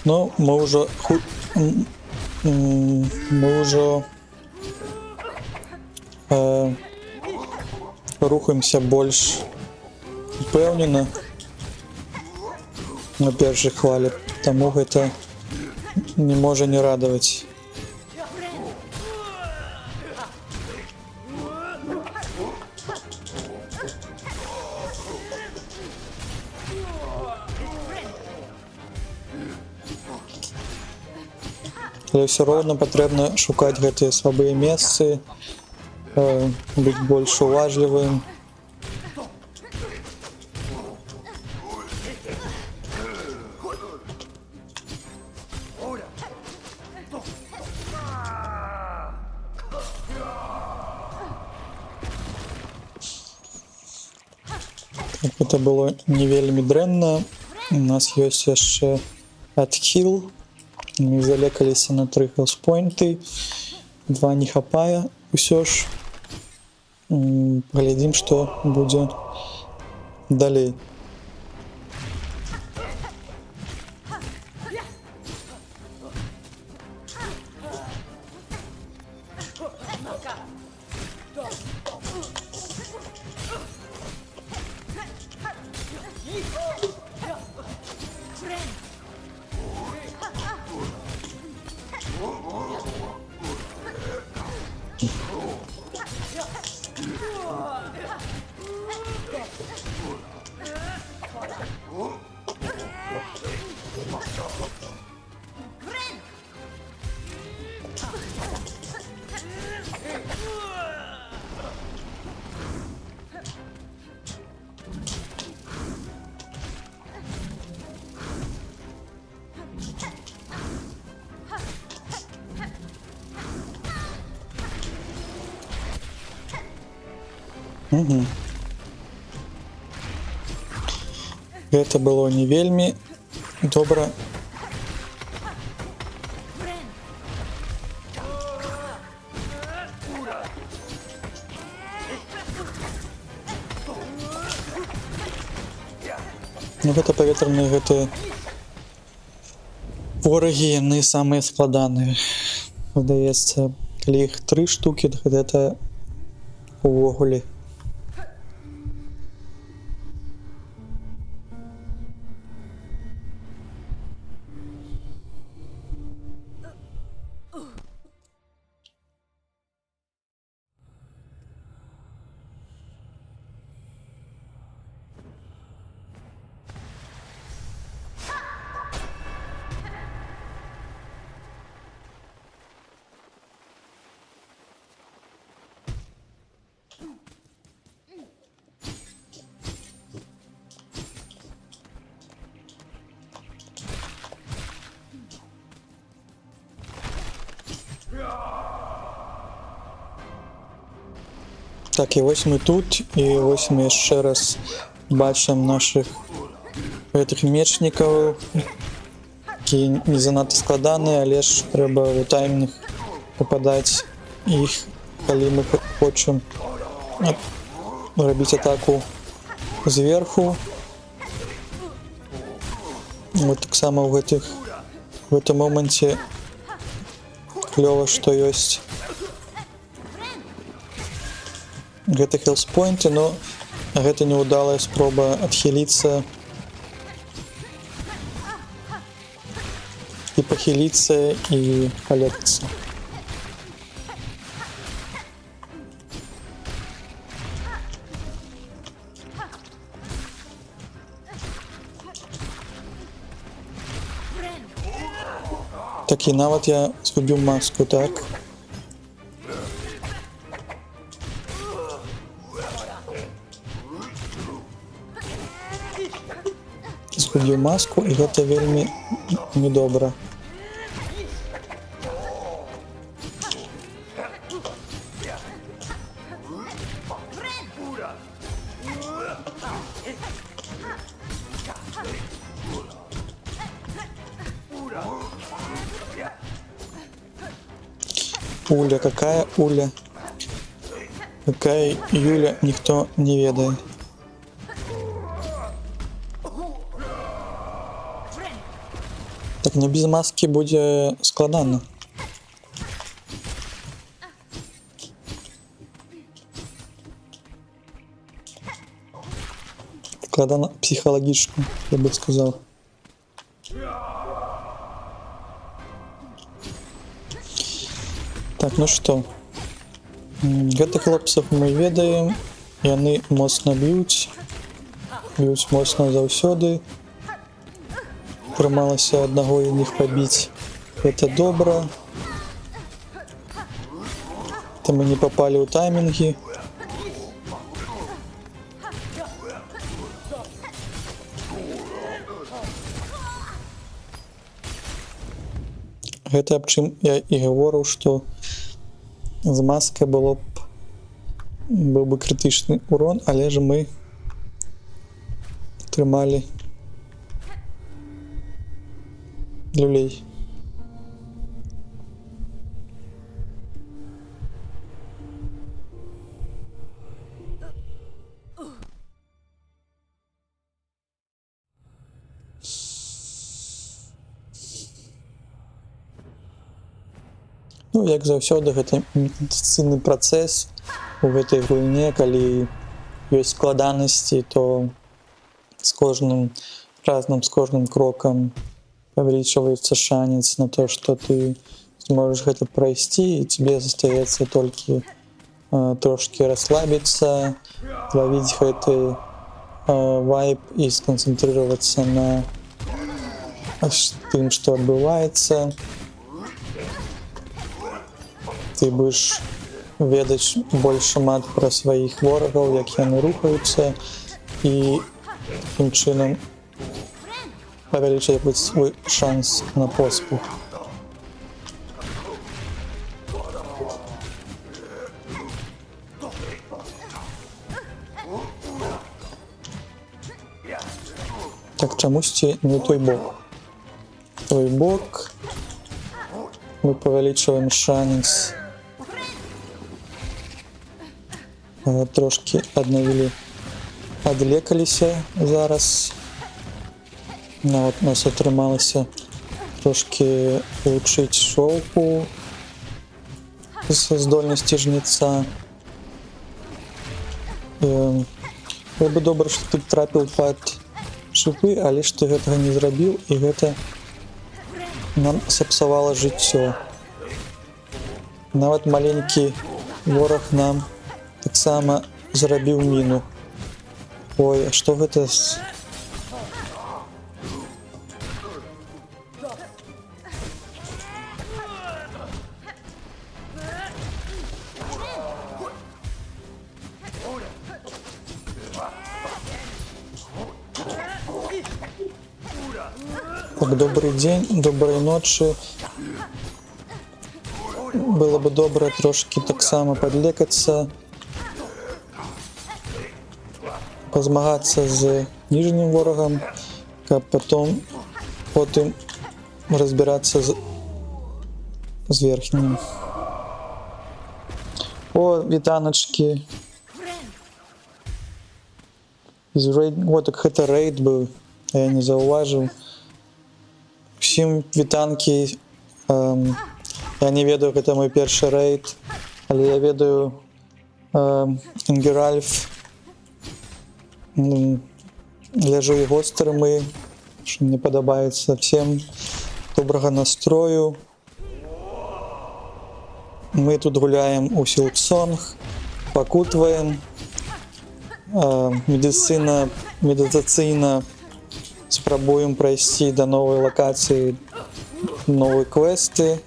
Ну, мы уже мы уже рухаемся больш упэўнена на першай хвалі, таму гэта не можа не радаваць. Але ўсё роўна патрэбна шукаць гэтыя слабыя месцы, быць больш уважлівым. Это было не вельмі дрэнна. У нас ёсць яшчэ адхіл. Мы залекаліся на 3 хелспойнты. 2 не хапае ўсё ж. Паглядзім, што будзе далей. Гэта было не вельмі добра. Ну, гэта паветраныя гэтыя ворагі, яны самыя складаныя. Здаецца, калі іх 3 штукі, то гэта увогуле. Так, і вось мы тут, і вось мы яшчэ раз бачым нашых гэтых мечнікаў, які не занадта складаныя, але ж трэба у таймінг пападаць іх, калі мы хочам рабіць атаку зверху. Вот таксама ў гэтым моманце клёва, што ёсць гэта хелспойнты, но гэта неудалая спроба адхіліцца і пахіліцца і палепіцца. Так, і нават я згубіў маску, так? Згубіў маску, і гэта вельмі недобра. Уля, какая Уля? Какая Юля, ніхто не ведае. Так не без маски будзе складана. Складана псіхалагічна, я бы сказал. Так, ну што, гэтых хлопцаў мы ведаем, яны моцна б'юць моцна заўсёды. Трымалася аднаго з іх пабіць, гэта добра. Там мы не попалі ў таймінгі. Гэта аб чым я і гаворыў, што з маскай быў бы крытычны урон, але ж мы трымалі люлей. Ну, як заўсёды, гэта медыцынны працэс у гэтай гульне, калі ёсць складанасці, то з кожным разам, з кожным крокам павялічваецца шанец на то, што ты зможаш гэта прайсці, і тебе застаецца толькі трошкі расслабіцца, лавіць гэты вайб і сканцэнтрыравацца на тым, што адбываецца. Ты будеш ведаць больш шмат пра сваіх ворагаў, як яны рухаюцца, і такім чынам павялічваць свой шанс на поспех. Так, чамусьці не той бок. Той бок мы павялічваем шанец. Трошки аднавілі, адлекаліся зараз. Нават нас атрымалася трошки вывучыць шоўку з здольнасці жнеца. Было бы добра, што ты трапіў пад шыпы, але ж ты гэтага не зрабіў, і гэта нам сапсавала жыццё. Нават маленькі вораг нам таксама зрабіў міну. Ой, а што гэта? Так, добрый дзень, доброй ночы. Было бы добра трошки таксама падлекацца, пазмагацца з ніжнім ворагам, каб потым разбірацца з верхнім. О, вітаначкі. О, так гэта рейд быў, я не заўважыў. Усім вітанкі. Я не ведаю, гэта мой першы рейд, але я ведаю Інгеральф. Ляжу яго стрымы, што мне падабаецца. Всем добрага настрою. Мы тут гуляем у Силксонг, пакутваем. Медытацыйна спрабуем прайсці да новай лакацыі, новыя квесты.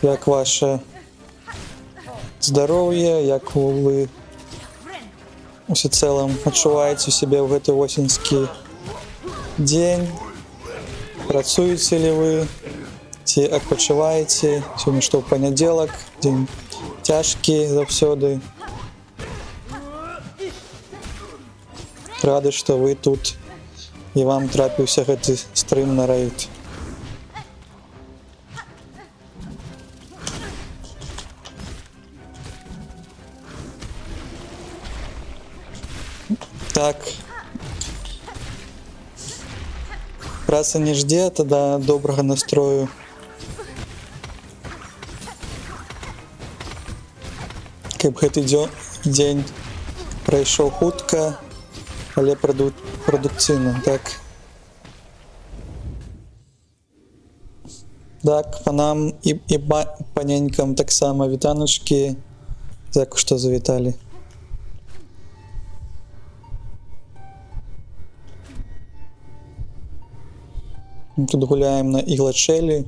Як ваше здароўе, як вы усецэлым адчуваеце сябе ў гэты восеньскі дзень? Працуеце ли вы? Ці адпачываеце? Сёння што, панядзелак, дзень цяжкі заўсёды. Рады, што вы тут і вам трапіўся гэты стрым на рейд. Так. якраз і не жде тада добрага настрою. Каб гэты дзень прайшоў хутка, але прадукцыйна, так. Так, панам і паненькам таксама вітаначкі. Дзякуй, што завіталі. Тут гуляем на іглачэлі.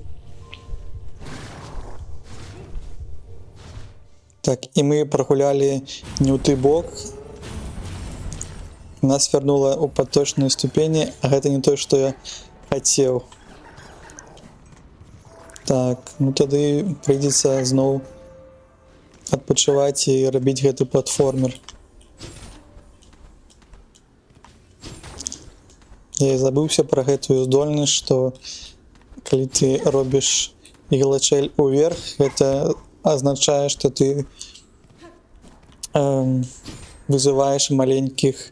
Так, і мы прагулялі не ў той бок. Нас вярнула ў паточныя ступені, а гэта не тое, што я хацеў. Так, ну тады прыйдзецца зноў адпачываць і рабіць гэты платформер. Я забыўся пра гэтую здольнасць, што калі ты робіш іглачэль уверх, гэта азначае, што ты вызываеш маленькіх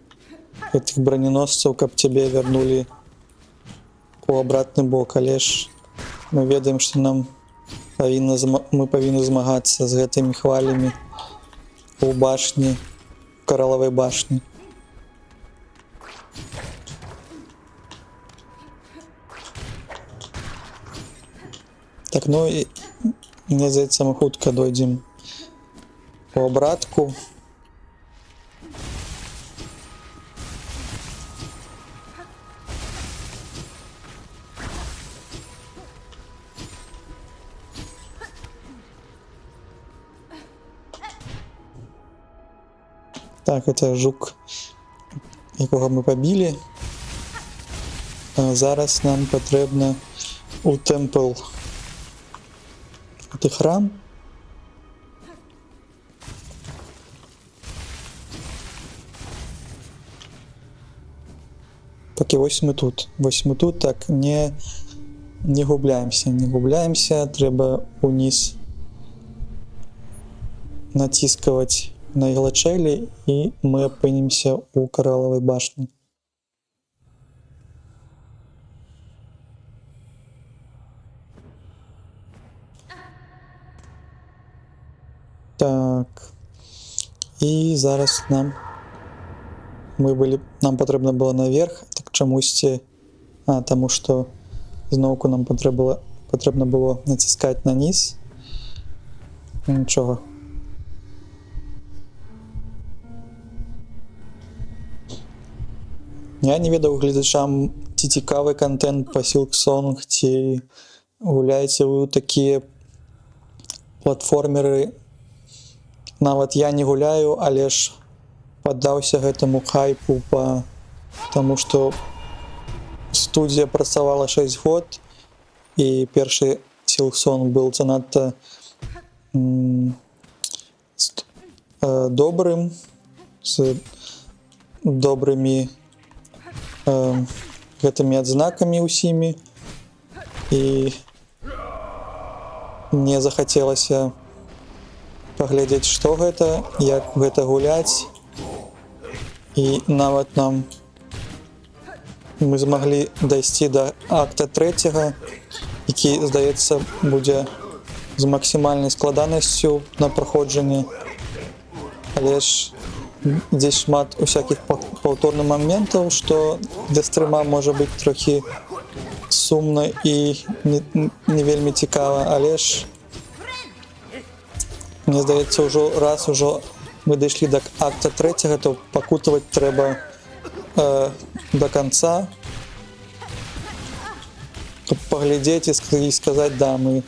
гэтых броненосцаў, каб цябе вярнулі у абратны бок, але ж мы ведаем, што мы павінны змагацца з гэтымі хвалямі у башні, у каралавай башні. Так, ну і мне здаецца, мы хутка дойдзем у абратку. Так, это жук, якога мы пабілі. Зараз нам патрэбна у тэмпл. Это храм. Так, і вось мы тут. Вось мы тут, так, не губляемся, трэба уніз націскаваць на іглачэлі, і мы апынемся ў каралавай башні. Так, і зараз нам патрэбна было наверх, так чамусьці, таму што зноўку нам патрэбна было націскаць на низ. Нічога. Я не ведаў гледачам, ці цікавы контент па Silksong, ці гуляеце вы ў такія платформеры. Нават я не гуляю, але ж паддаўся гэтаму хайпу, таму што студія працавала 6 год, і першы Silksong быў занадта добрым, з добрымі гэтымі адзнакамі ўсімі, і мне захацелася паглядзець, што гэта, як гэта гуляць, і нават мы змаглі дайсці да акта 3, які, здаецца, будзе з максімальнай складанасцю на праходжанне, але ж здесь шмат усякіх паўторных моментаў, што для стрыма можа быць трохі сумна і не вельмі цікава, але ж мне здаецца, раз мы дайшлі да акта 3, то пакутаваць трэба до конца, каб паглядзець і сказаць, да, мы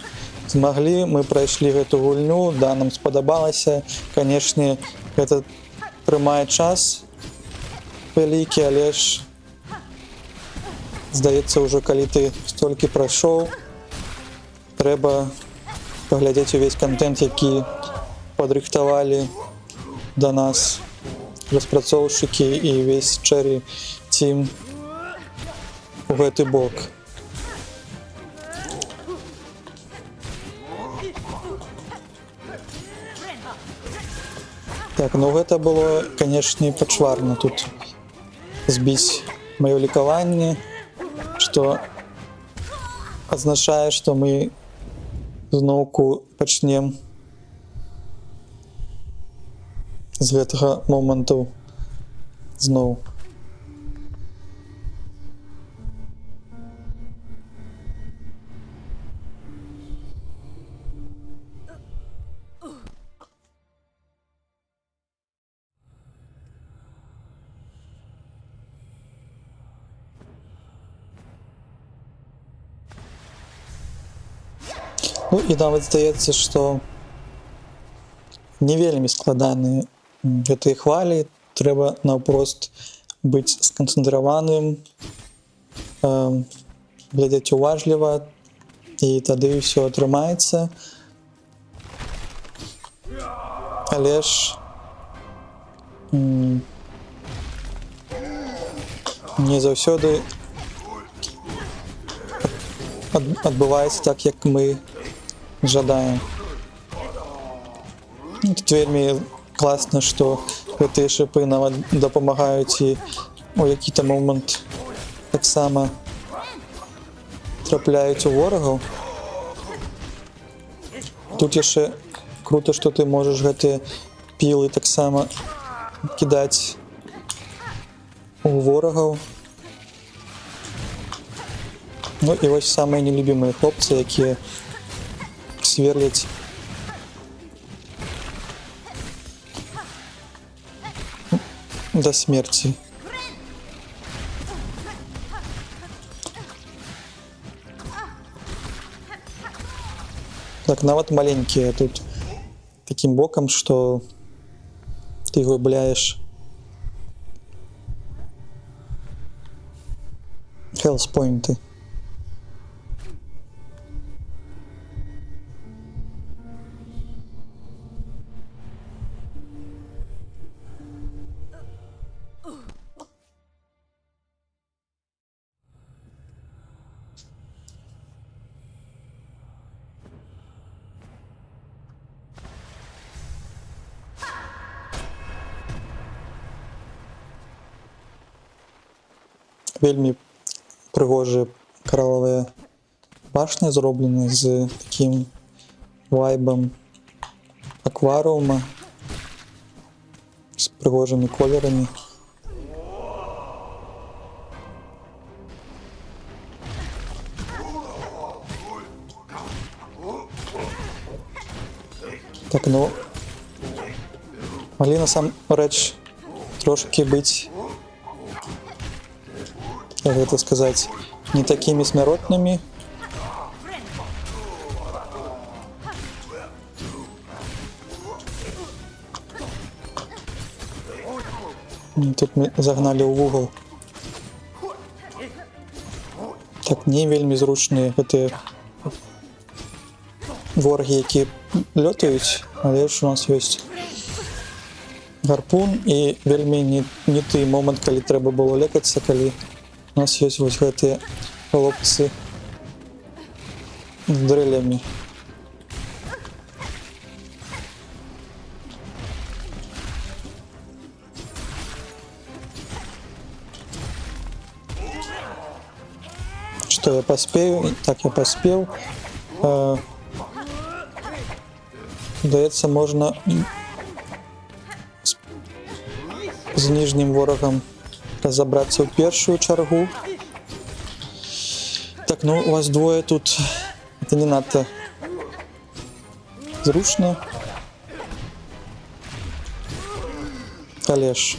змаглі, мы прайшлі гэту гульню, да, нам спадабалася. Канешне, гэта прымае час вялікі, але ж здаецца, ўжо калі ты столькі прайшоў, трэба паглядзець увесь контент, які падрыхтавалі да нас распрацоўшчыкі і ўвесь Cherry Team у гэты бок. Так, ну гэта было, канешне, пачварна тут збіць маё лікаванне, што азначае, што мы зноўку пачнем з гэтага моманту зноў. Ну і нават здаецца, што не вельмі складаныя гэтыя хвалі, трэба наўпрост быць сканцэнтраваным, глядзець уважліва, і тады ўсё атрымаецца. Але ж не заўсёды адбываецца так, як мы жадаем. Тут вельмі класна, што гэтыя шыпы нават дапамагаюць і у які-то момант таксама трапляюць у ворагаў. Тут яшчэ круто, што ты можаш гэтыя пілы таксама кідаць у ворагаў. Ну і вось самыя нелюбімыя хлопцы, якія сверлять до смерти. Так, нават маленькие тут таким боком, что ты губляешь хелспойнты. Вельмі прыгожыя каралавыя башня зроблены з такім вайбам акварыума, з прыгожымі колерамі. Так, ну, малі насамрэч трошкі быць, як гэта сказаць, не такімі смяротнымі. Тут мы загналі ў вугал. Так, не вельмі зручныя гэтыя ворагі, якія лётаюць, але ж у нас ёсць гарпун і вельмі не той момант, калі трэба было лекацца, калі у нас ёсць вось гэтыя хлопцы з дрэлямі. Что я поспею? Так, я поспел. Здаецца, можна з ніжнім ворагам разобраться ў першую чаргу. Так, ну у вас двое тут, это не надто зручно. Але ж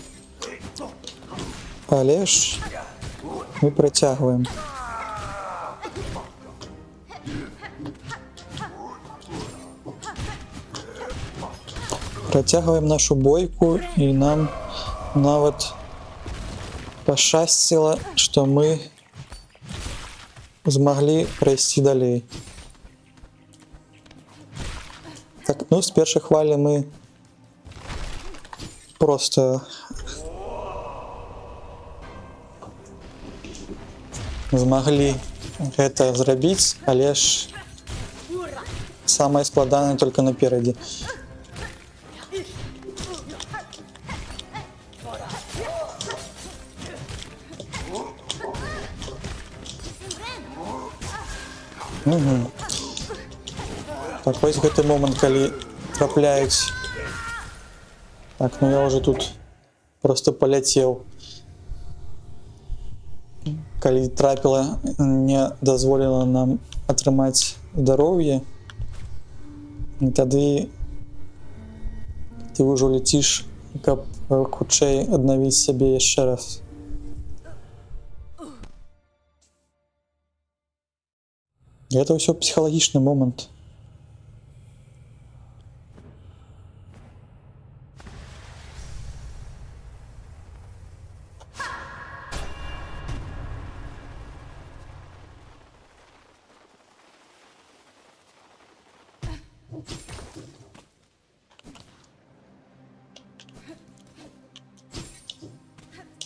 мы працягваем. Працягваем нашу бойку, і нам нават пашчасціла, што мы змаглі прайсці далей. Так, ну, з першай хвалі мы просто змаглі гэта зрабіць, але ж самае складанае толькі наперадзе. Угу. Так, вось гэты момант, калі трапляюць. Так, ну я уже тут просто поляцеў. Калі трапіла, не дазволіла нам атрымаць здароўе, тады ты ўжо ляціш, каб хутчэй аднавіць сябе яшчэ раз. Гэта ўсё псіхалагічны момант.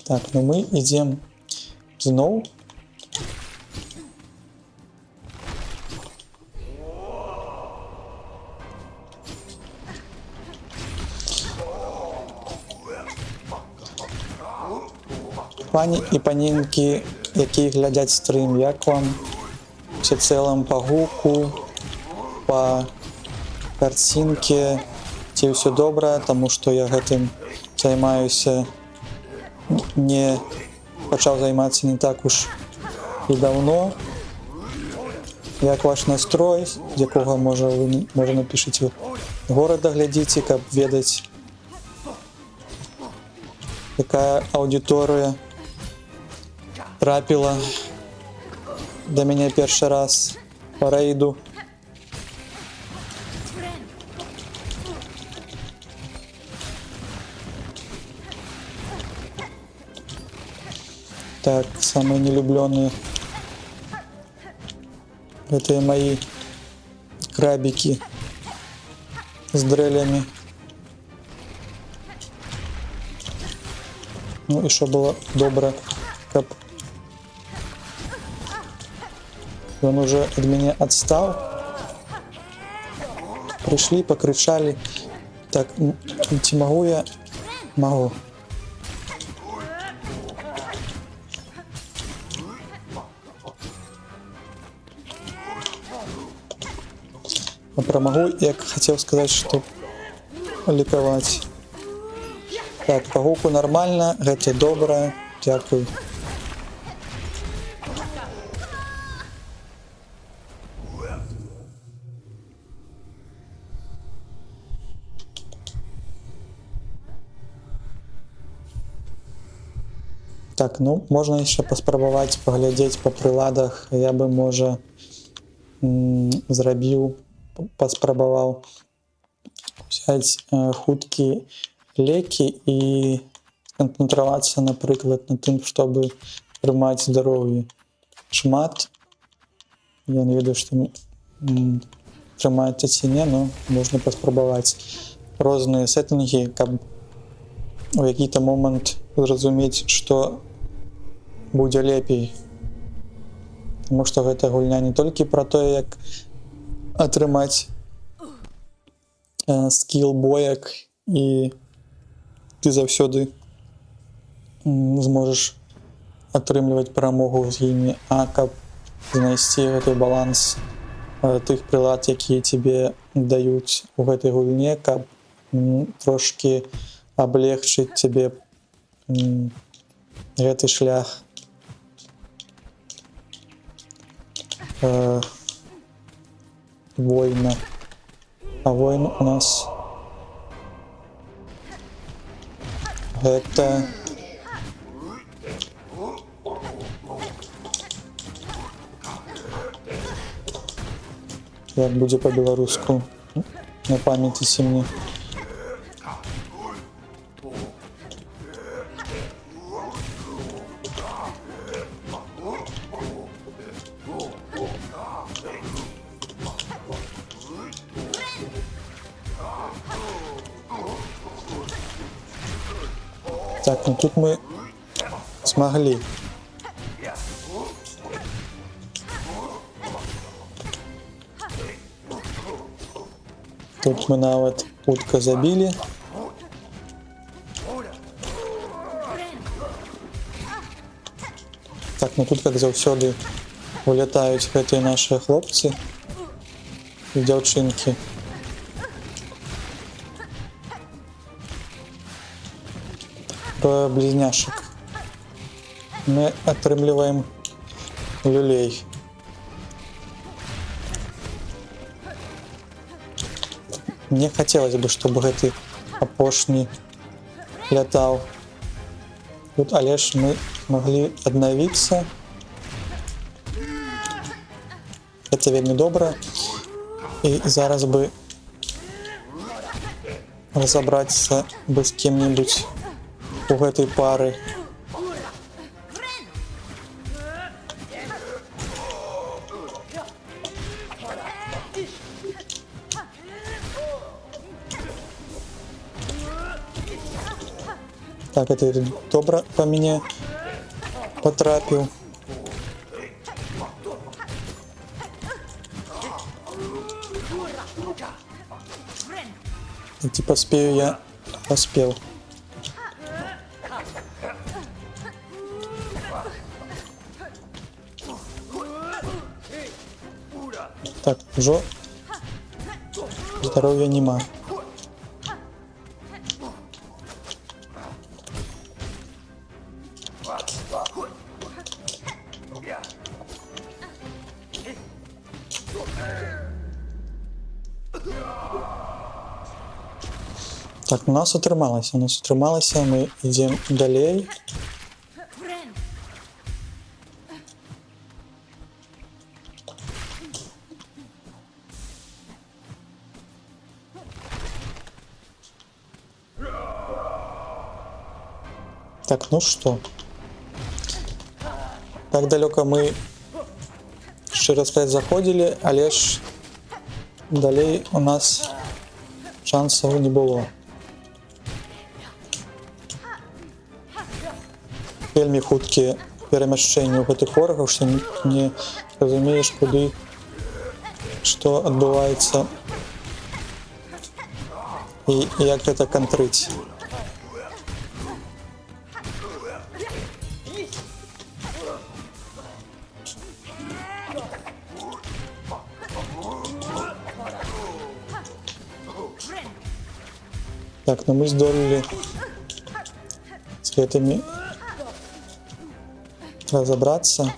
Так, ну мы ідзем зноў. Пані і паненкі, якія глядзяць стрым, як вам всецэлым па гуку, па карцінке, ці ўсё добра, таму што я гэтым займаюся, не пачаў займацца не так уж і даўно. Як ваш настрой, з якога можа напішыце горада глядзіце, каб ведаць, якая аўдыторыя трапіла да мяне першы раз па рэйду. Так, самые нелюбленные это мои крабики с дрелями. Ну и что было добро, каб он уже от меня отстал. Пришли, покричали. Так, ці могу я? Могу. А про могу я хотел сказать, что ликовать. Так, по гуку нормально, гэта добра, дякую. Так, ну, можна яшчэ паспрабаваць паглядзець па прыладах. Я бы, можа, зрабіў, паспрабаваў взяць хуткія лекі і сканцэнтравацца, напрыклад, на тым, чтобы трымаць здароўе. Шмат. Я не ведаю, што трымаецца ці не, но можна паспрабаваць розныя сеттингі, каб у які-то момант зразумець, што будзе лепей. Таму што гэта гульня не толькі пра тое, як атрымаць скіл боек, і ты заўсёды зможаш атрымліваць перамогу з імі, а каб знайсці гэты баланс тых прылад, якія тебе даюць у гэтай гульне, каб трошки аблегчыць тебе гэты шлях. Воина. А воин у нас это як будзе по-беларуску, на памяці мне. Так, ну тут мы смогли. Тут мы нават утка забили. Так, ну тут как заўсёды вылетаюць гэтыя наши хлопцы і дзяўчынкі. Про близняшек. Мы атрымліваем люлей. Мне хотелось бы, чтобы гэты апошні лятаў. Тут, але ж мы могли аднавіцца. Это вельмі добра. І зараз бы разобраться бы с кем-нибудь у гэтай пары. Так, это добра по мне потрапіў. Идти поспею я, поспел. Так, уже здоровья нема. Так, у нас атрымалася, мы ідзем далей. Так, ну что? Так далёка мы шчыра сказаць заходзілі, але ж далей у нас шансаў не было. Вельмі хуткія перамяшчэнні ў гэтых ворагаў, што не разумееш, куды што адбываецца і як гэта кантрыць. Так, но мы здолелі з гэтымі разобраться.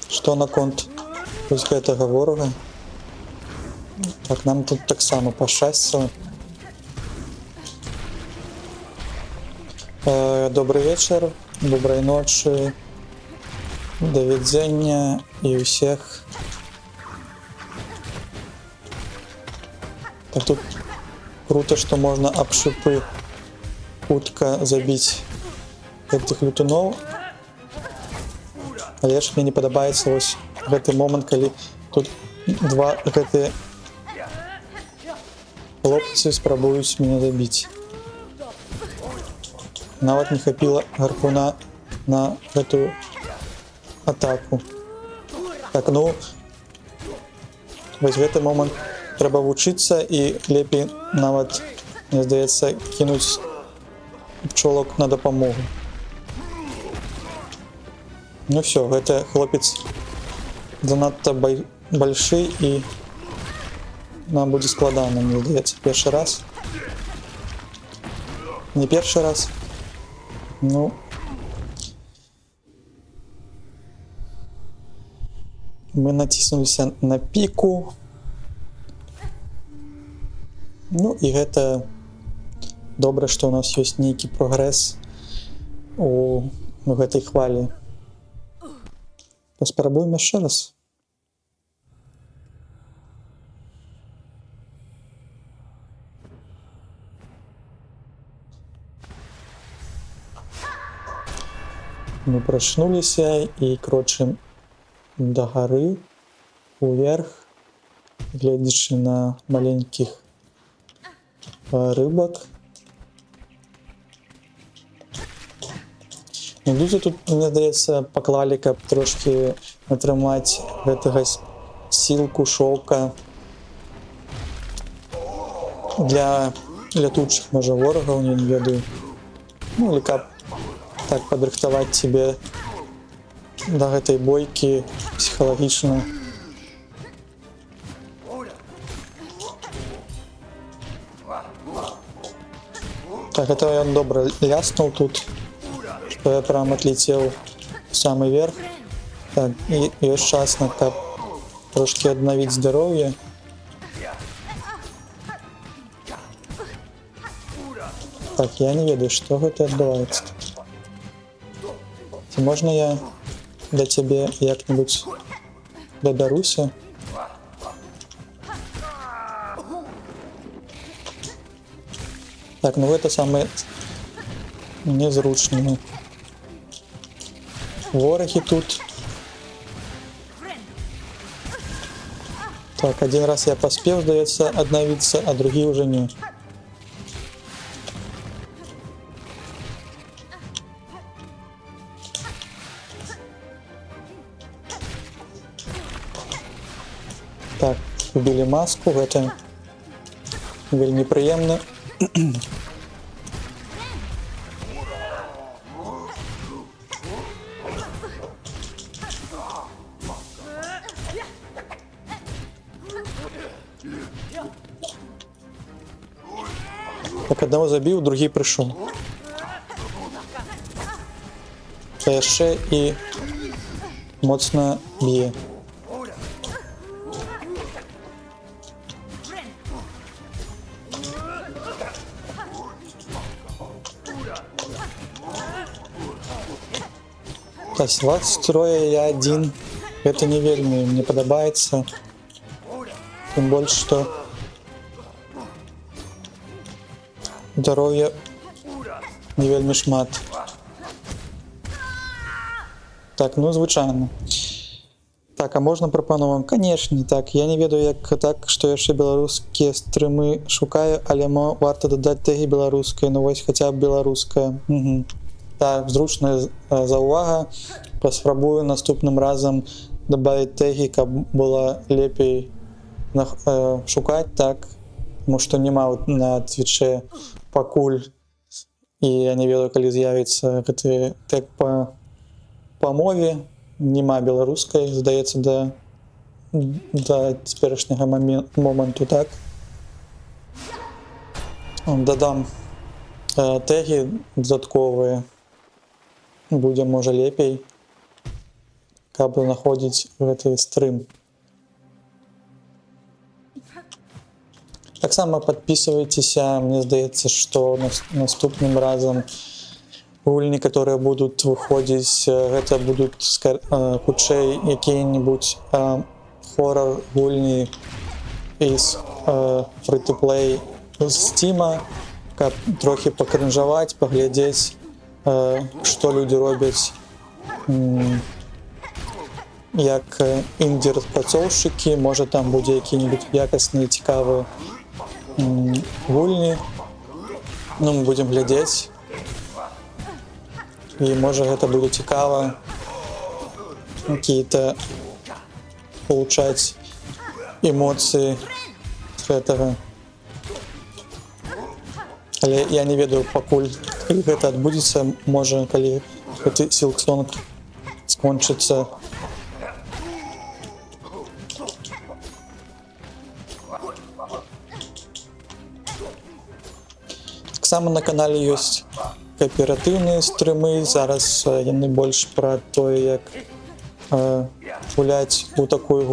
Что наконт вось гэтага ворага? Так, нам тут таксама пашчасціла. Добрый вечер, доброй ночи, до видения и всех. Так, тут круто, что можно об шипы хутка забить гэтых лютуноў. Але ж мне не падабаецца вось гэты момант, калі тут два гэтыя хлопцы спрабуюць мяне забіць. Нават не хапіла гарпуна на гэтую атаку. Так, ну вось гэты момант трэба вучыцца і лепей нават, мне здаецца, кінуць пчолак на дапамогу. Ну все, гэта хлопец занадта большы і нам будзе складана, мне здаецца, першы раз. Не першы раз. Ну, мы націснуліся на піку. Ну і гэта добра, што ў нас ёсць нейкі прагрэс у гэтай хвалі. Паспрабуем яшчэ раз. Мы прачнуліся і крочым да гары уверх, гледзячы на маленькіх рыбак. Людзі тут, мне здаецца, паклалі, каб трошки атрымаць гэтага сілку, шоўка для лятучых, можа, ворагаў, не ведаю. Ну, или каб так падрыхтаваць тебе да гэтай бойкі псіхалагічна. Так, это ён добра ляснуў тут, што я прям отлетел в самый верх. Так, і ёсць час на каб трошки аднавіць здароўе. Так, я не ведаю, што гэта адбываецца. Ці можна я да цябе як-небудзь дабяруся? Так, ну гэта самае незручнае. Ворагі тут. Так, один раз я поспел, здаецца, аднавіцца, а другі уже не. Так, убілі маску, гэта вельмі прыемна. Так, аднаго забіў, другі прыйшоў. А яшчэ і моцна б'е. Так, вас трое, я один. Это не вельмі мне падабаецца. Тым больш, што здароўя не вельмі шмат. Так, ну звычайна. Так, а можна прапановам? Канешне, так. Я не ведаю, як так, што яшчэ беларускія стрымы шукаю, але варта дадаць тэгі беларускай, ну вось хаця б беларуская. Угу. Так, зручная заўвага. Паспрабую наступным разам дабавіць тэгі, каб было лепей шукаць, так. Таму што няма на Твічэ пакуль, і я не ведаю, калі з'явіцца гэты тэг па мове. Няма беларускай, здаецца, да цяперашняга моманту, так. Дадам тэгі дадатковыя, будзе, можа, лепей, каб знаходзіць гэты стрым. Таксама подписывайтеся, мне здаецца, што наступным разам гульні, которые будут выходзіць, гэта будуць хутчэй якія-небудзь хоррор гульні из free-to-play з Steam, каб трохі пакрынжаваць, паглядзець, што людзі робяць, як інді-распрацоўшчыкі, можа там будзе які-небудзь якасныя, цікавыя гульні. Ну, мы будзем глядзець. І можа гэта будзе цікава какие-то получаць эмоцыі з гэтага. Але я не ведаю пакуль, калі гэта адбудзецца, можа, калі гэты Silksong скончыцца. Таксама на канале ёсць кааператыўныя стрымы, зараз яны больш пра тое, як гуляць у такую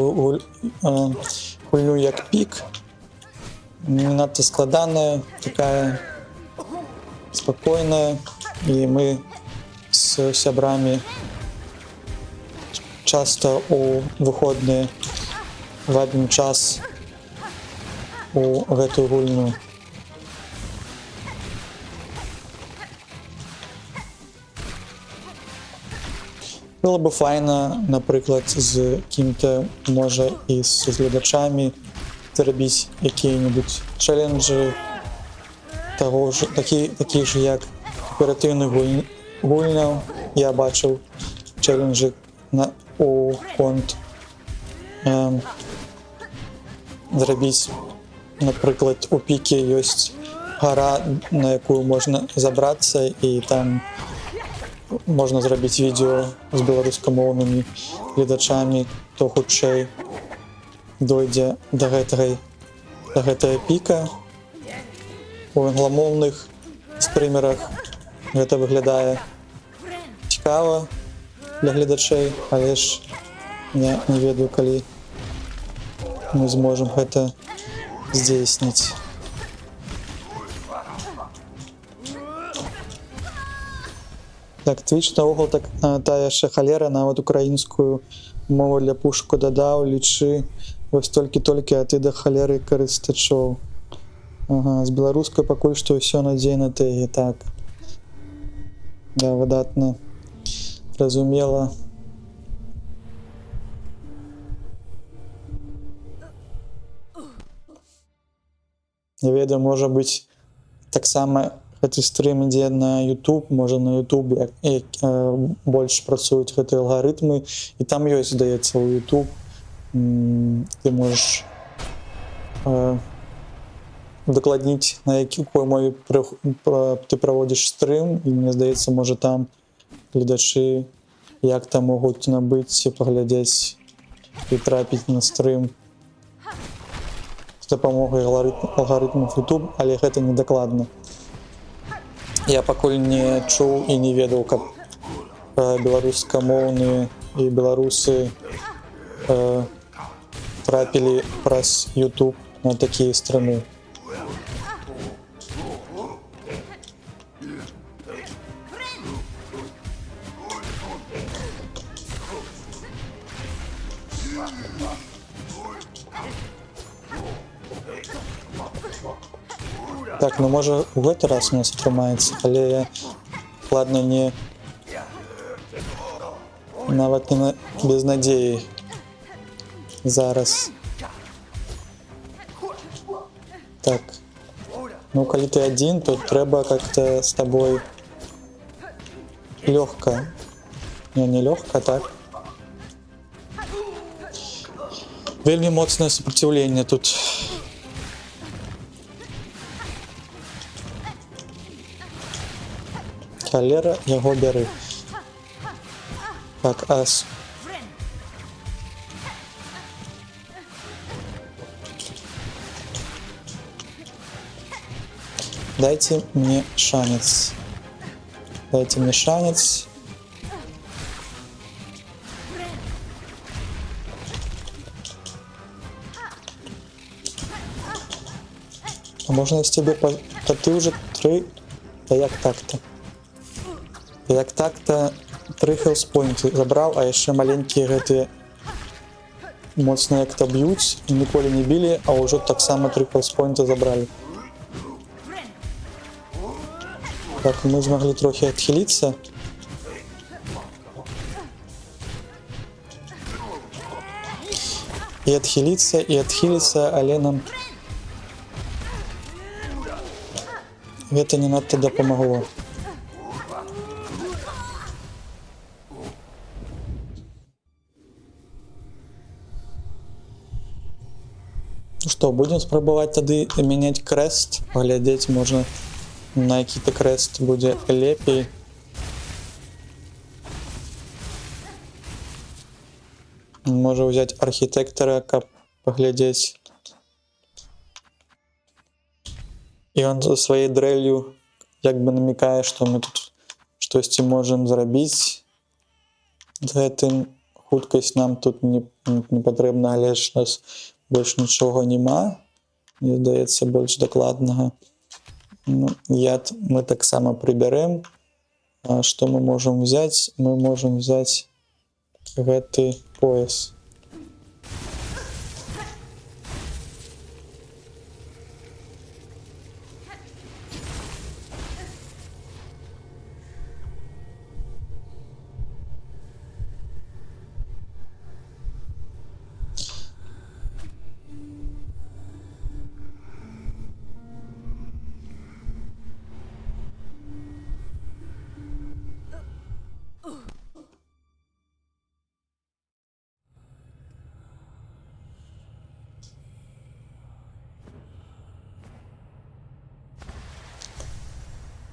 гульню, як Пік. Не надта складаная, такая спакойная, і мы з сябрамі часта у выходныя вабім час у гэтую гульню. Было бы файна, напрыклад, з кім-то, можа, і з гледачамі зрабіць якія-небудзь чэлленджы такіх ж, як кааператыўных гульняў. Я бачыў чэлленджы у конт зрабіць, напрыклад, у Піке ёсць гара, на якую можна забрацца і там можна зрабіць відео з беларускамоўнымі гледачамі, то хутчэй дойдзе да гэтага піка. У англамоўных стрымерах гэта выглядае цікава для гледачэй, але ж я не ведаю, калі мы зможам гэта здзейсніць. Так, Twitch наогул так тая яшчэ халера, нават украінскую мову для пушку дадаў, лічы вось толькі-толькі, а ты да халеры карыстачоў. Ага, з беларускай пакуль што ўсё надзейна тэгі, так. Да, выдатна. Разумела. Не ведаю, можа быць, таксама гэты стрым ідзе на YouTube, можа на YouTube больш працуюць гэтыя алгарытмы, і там ёсць, здаецца, у YouTube. Ты можаш дакладніць, на якой мове ты праводзіш стрым, і мне здаецца, можа там гледачы як там могуць набыць, паглядзець і трапіць на стрым з дапамогай алгарытмаў YouTube, але гэта недакладна. Я пакуль не чуў і не ведаў, каб беларускамоўныя і беларусы трапілі праз YouTube на такія стрымы. Так, ну можа у гэты раз у нас атрымаецца, але я ладно не нават не без надзеі зараз. Так, ну калі ты адзін, то трэба как-то с тобой лёгка. Не лёгка, так. Вельмі моцнае супраціўленне тут. Халера яго бяры. Так, ас. Дайте мне шанец. Дайте мне шанец. А можно я с тебе А ты уже 3... Да як так-то? Як так-то 3 хелспойнты забраў, а яшчэ маленькія гэтыя моцна як-то б'юць і ніколі не білі, а ўжо таксама 3 хелспойнты забралі. Так, мы змаглі трохі адхіліцца. І адхіліцца, але нам гэта не надта дапамагло. Ну што, будзем спрабаваць тады мяняць крэст, паглядзець, можна на які-то крэст будзе лепей. Можа ўзяць архітэктара, каб паглядзець. І он за сваей дрэлью як бы намікае, што мы тут штосьці можам зрабіць. З гэтым хуткасць нам тут не патрэбна, але ж нас больш нічога няма. Мне здаецца, больш дакладнага. Ну, яд мы таксама прыбярэм. А што мы можам взяць? Мы можам взяць гэты пояс.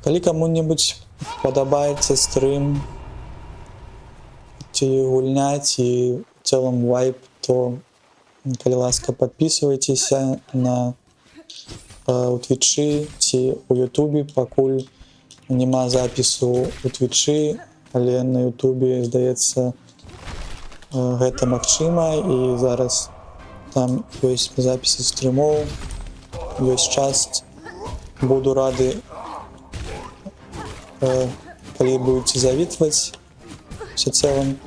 Калі каму-небудзь падабаецца стрым ці гульня, ці в цэлым вайб, то калі ласка подписывайтеся на у твічы ці у ютубе, пакуль няма запісу у твічы, але на ютубе, здаецца, гэта магчыма, і зараз там ёсць запісы стрымоў, ёсць час. Буду рады, калі будете завітваць всецэлым.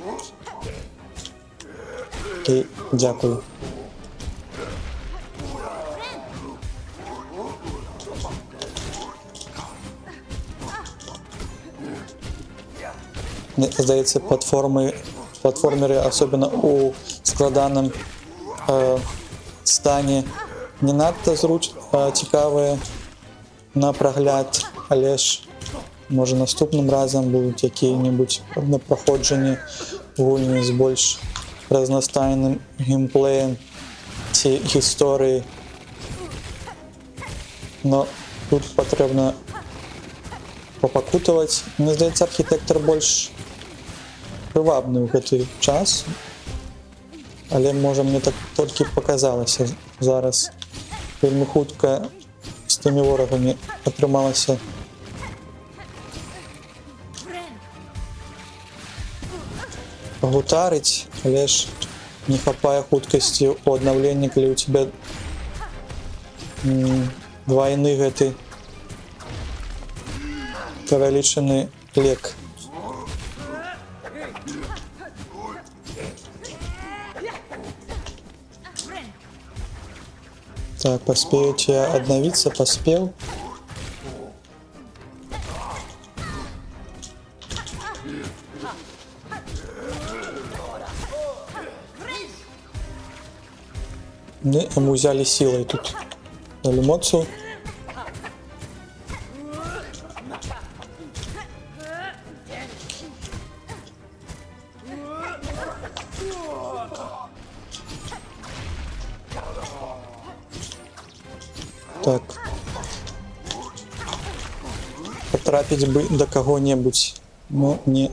І дзякую. Мне здаецца, платформеры, особенно у складаным стане, не надта цікавыя на прагляд, але ж можа наступным разам будуць якія-небудзь на праходжанні гульні з больш разнастайным геймплеем ці гісторыі. Но тут патрэбна попакутаваць. Мне здаецца, архітэктар больш прывабны ў гэты час, але можа мне так толькі паказалася зараз. Вельмі хутка з тымі ворагамі атрымалася пагутарыць, але ж не хапае хуткасці ў аднаўленні, калі ў цябе двайны гэты павялічаны лек. Так, поспеете обновиться, поспел. Ну, мы взяли силой тут. Дали моцу. Так. Потрапить бы до кого-нибудь, но не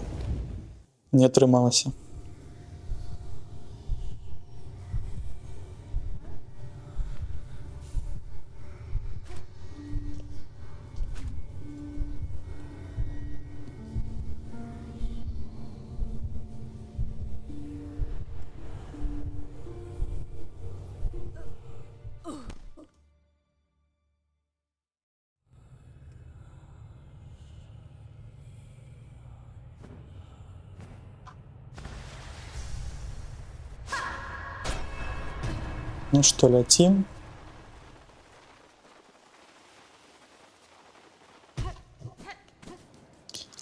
атрымалася. Ну что, летим.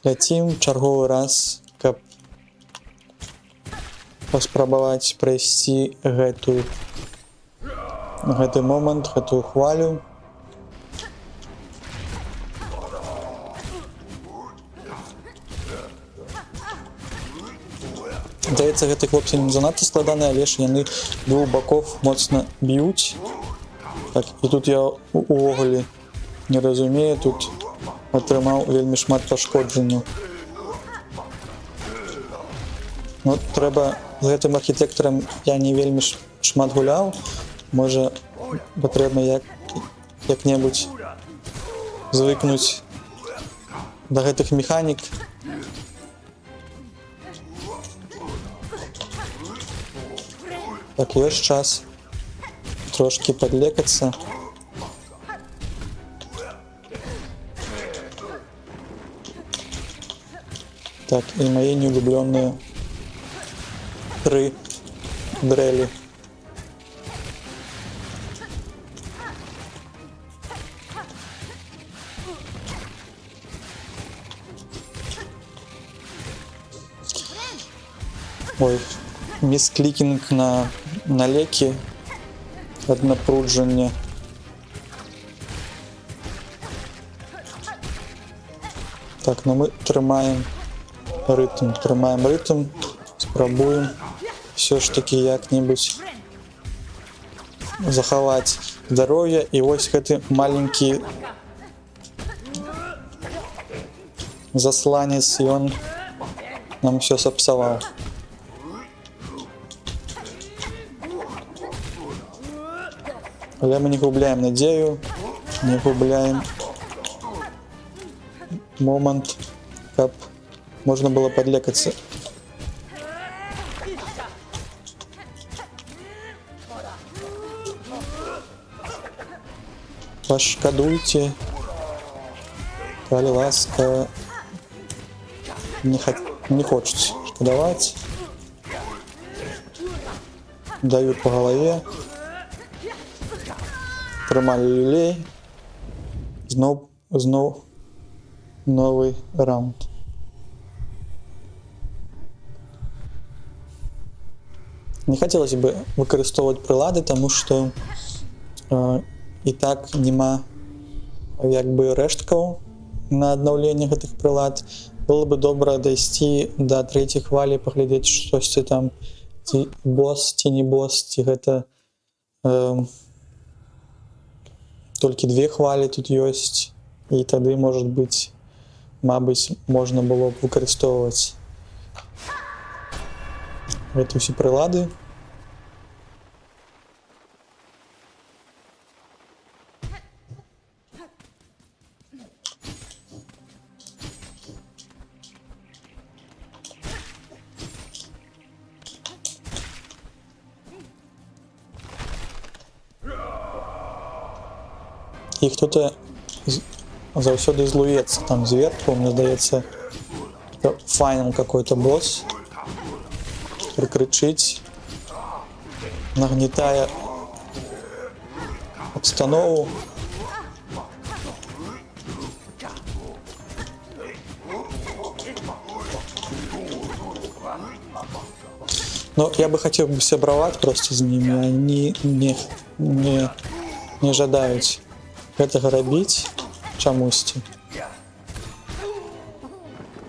Летим чарговы раз, каб паспрабаваць прайсці гэты момант, гэтую хвалю. Здаецца, гэты хлопцы не занадта складаны, але ж яны двух баков моцна б'юць. Так, і тут я увогуле не разумею, тут атрымаў вельмі шмат пашкоджанняў. Ну, трэба з гэтым архітэктарам, я не вельмі шмат гуляў, можа патрэбна як-небудзь звыкнуць да гэтых механік. Так, ёсць час трошки подлекаться. Так, и мои неулюбленные 3 дрели. Ой, мискликинг на леки от напруження. Так, ну мы трымаем рытм, спрабуем все ж таки як-нибудь захаваць здароўе. І вось гэты маленькі засланец, и он нам все сапсовал. Але мы не губляем надею, не губляем момент, как можно было подлекаться. Пошкодуйте, коли ласка, не хочется шкодовать. Дают по голове. Тримали люлей. Знов новый раунд. Не хотелось бы використовувати прилади, тому що і так нема якби решткаў на аднаўленне гэтых прилад. Было бы добра дайсці до трэцяй хвалі, паглядзець штосьці там, ці босс, ці не босс, ці гэта толькі 2 хвалі тут ёсць, і тады, может быть, мабыць, можна было б выкарыстоўваць гэты ўсе прилады. І хто-то заўсёды злуецца там зверху, мне здаецца, файнал какой-то босс, прикричить, нагнетая обстанову. Но я бы хотел бы сябраваць просто з ними, а не жадаюць гэтага рабіць чамусьці.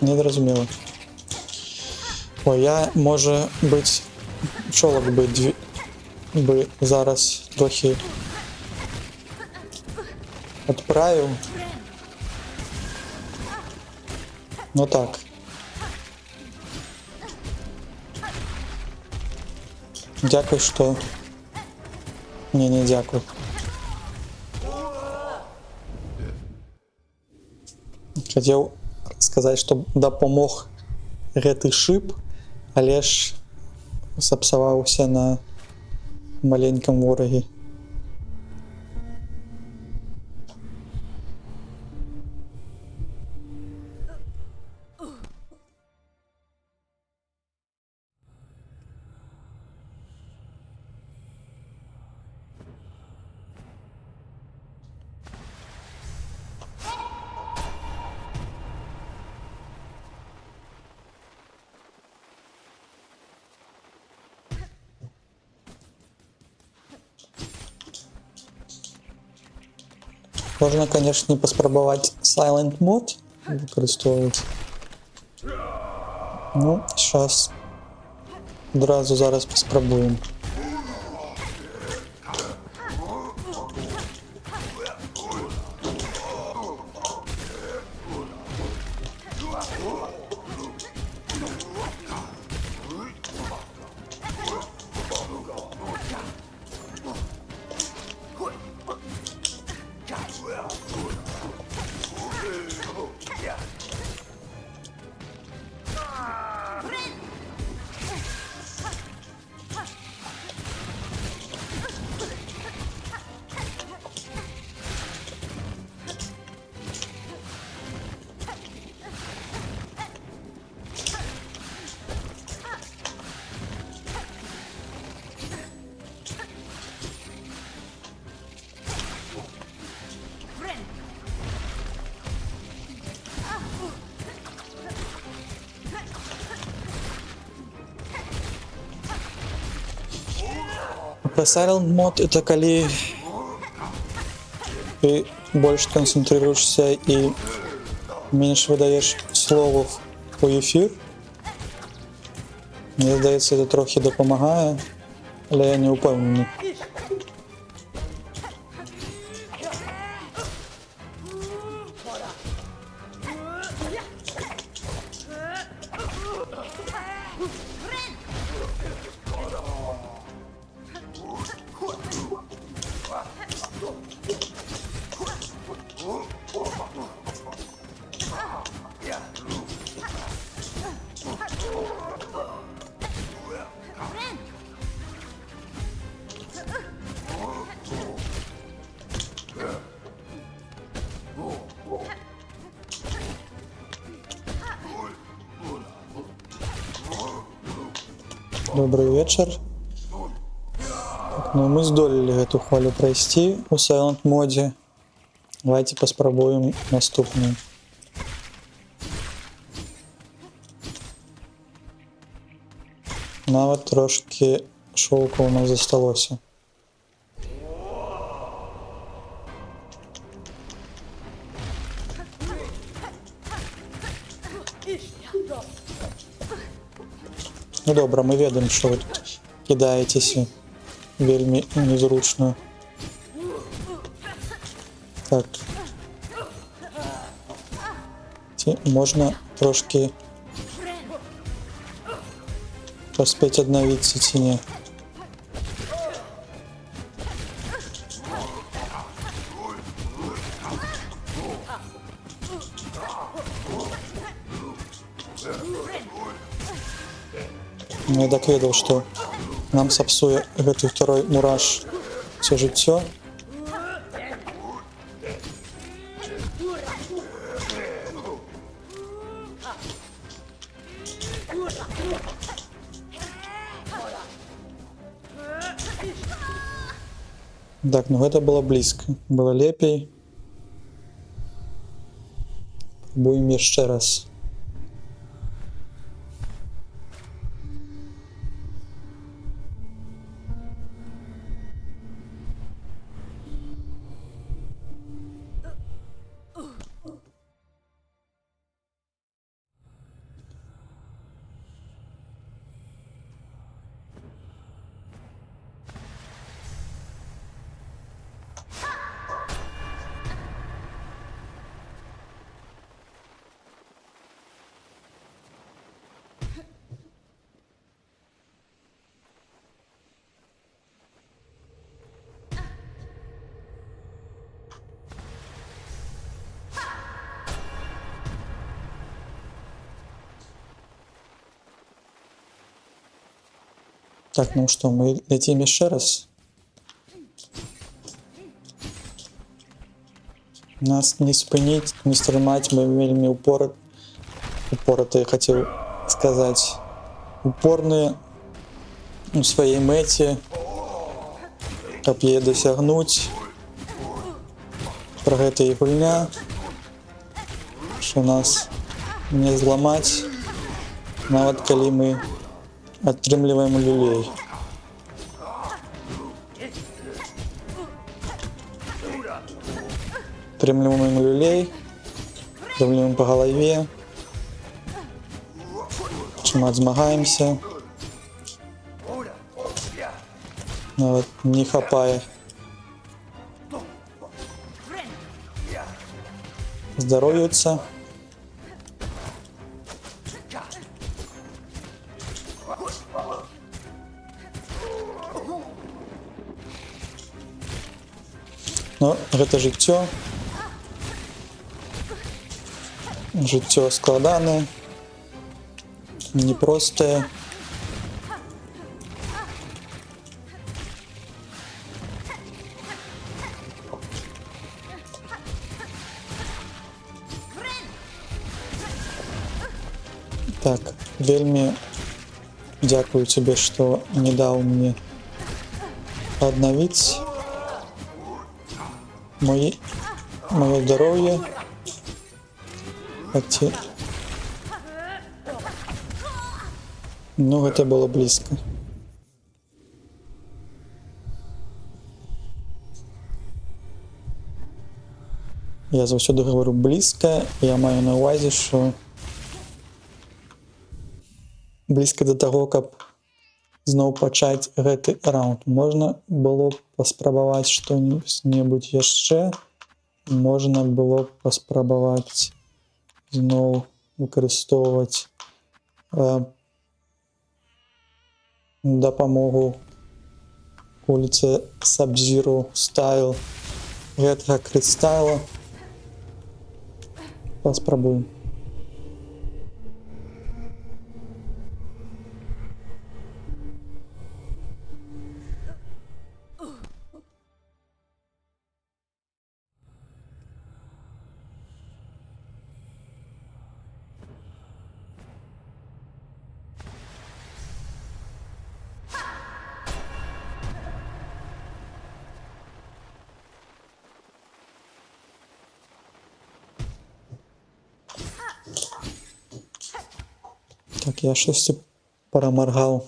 Незразумела. Ой, я, можа быць, пчолак бы зараз трохі адправіў. Ну так. Дзякуй, што... Не дзякуй. Хацеў сказаць, што дапамог гэты шып, але ж сапсаваўся на маленькам ворагі. Можна, конечно, паспрабаваць Silent Mode выкарыстоўваць. Ну, сейчас адразу зараз паспрабуем. Silent Mode — это калі ты больш канцэнтруешься і менш выдаеш словаў у эфір. Мне здаецца, это трохі дапамагае, але я не ўпэўнены. Добрый вечер. Так, ну мы здолелі гэту хвалю прайсці у Silent моде. Давайте паспрабуем наступную. Нават трошки шоўка у нас засталося. Ну добра, мы ведаем, што вы тут кідаецеся вельмі незручна. Так. Ці можна трошки паспець аднавіцца ці не? Я так ведаў, што нам сапсуе гэты второй мураш все жыццё. Так, ну гэта было блізка. Было лепей. Будем яшчэ раз. Так, ну что, мы летим еще раз. Нас не спынить, не стрымать, мы вельмі упоротые, хотел сказать, упорные у своей мэце, каб яе досягнуть. Про гэта і гульня, что нас не зламаць, нават калі мы атрымліваем люлей. Атрымліваем люлей, атрымліваем по галаве, шмат змагаемся, нават не хапае. Здаровьюцца. Но гэта жыццё. Жыццё складанае, непростае. Так, вельмі дзякую тебе, што не даў мне аднавіць моё здароўе. Ну, гэта было блізка. Я заўсёды говорю блізка, я маю на ўвазе, што блізка да таго, каб зноў пачаць гэты раунд. Можна было паспрабаваць што-небудзь яшчэ, можна было паспрабаваць зноў выкарыстоўваць дапамогу улицы Sub-Zero стайл гэтага крыстала. Паспрабуем. Так, я щось проморгав.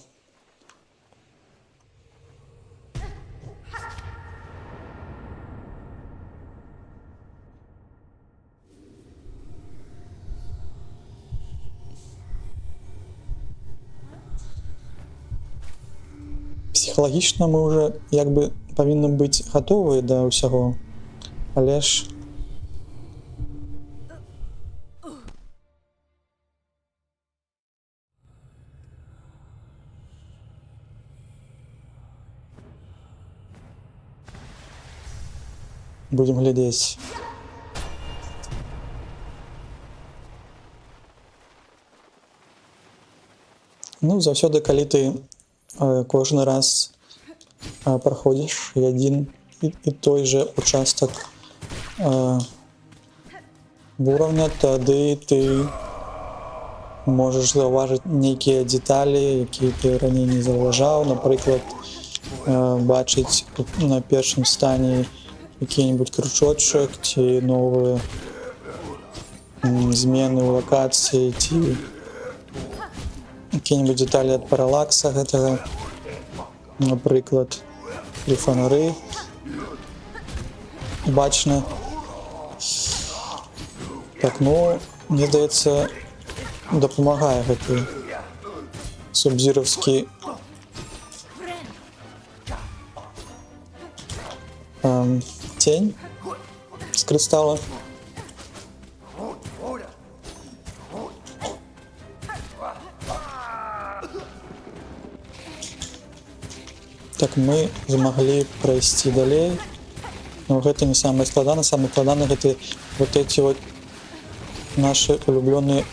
Психалагічна ми вже якби повинні бути готові до усього, але ж будемо глядіти. Ну, заўсёды, калі ты кожны раз праходзіш адзін і той жа участак уровня, тады ты можаш заўважыць нейкія дэталі, якія ты раней не заўважаў, напрыклад, бачыць на першым стане які-небудзь кручочак ці новыя змены ў лакацыі, ці якія-небудзь дэталі ад паралакса гэтага, напрыклад, пры фонары бачна. Так, ну, мне здаецца, дапамагае гэты субзіравскі тень з крыстала. Так, мы змаглі прайсці далей, но гэта не самае складанае. Самае складанае гэта вот эти вот наши улюбленные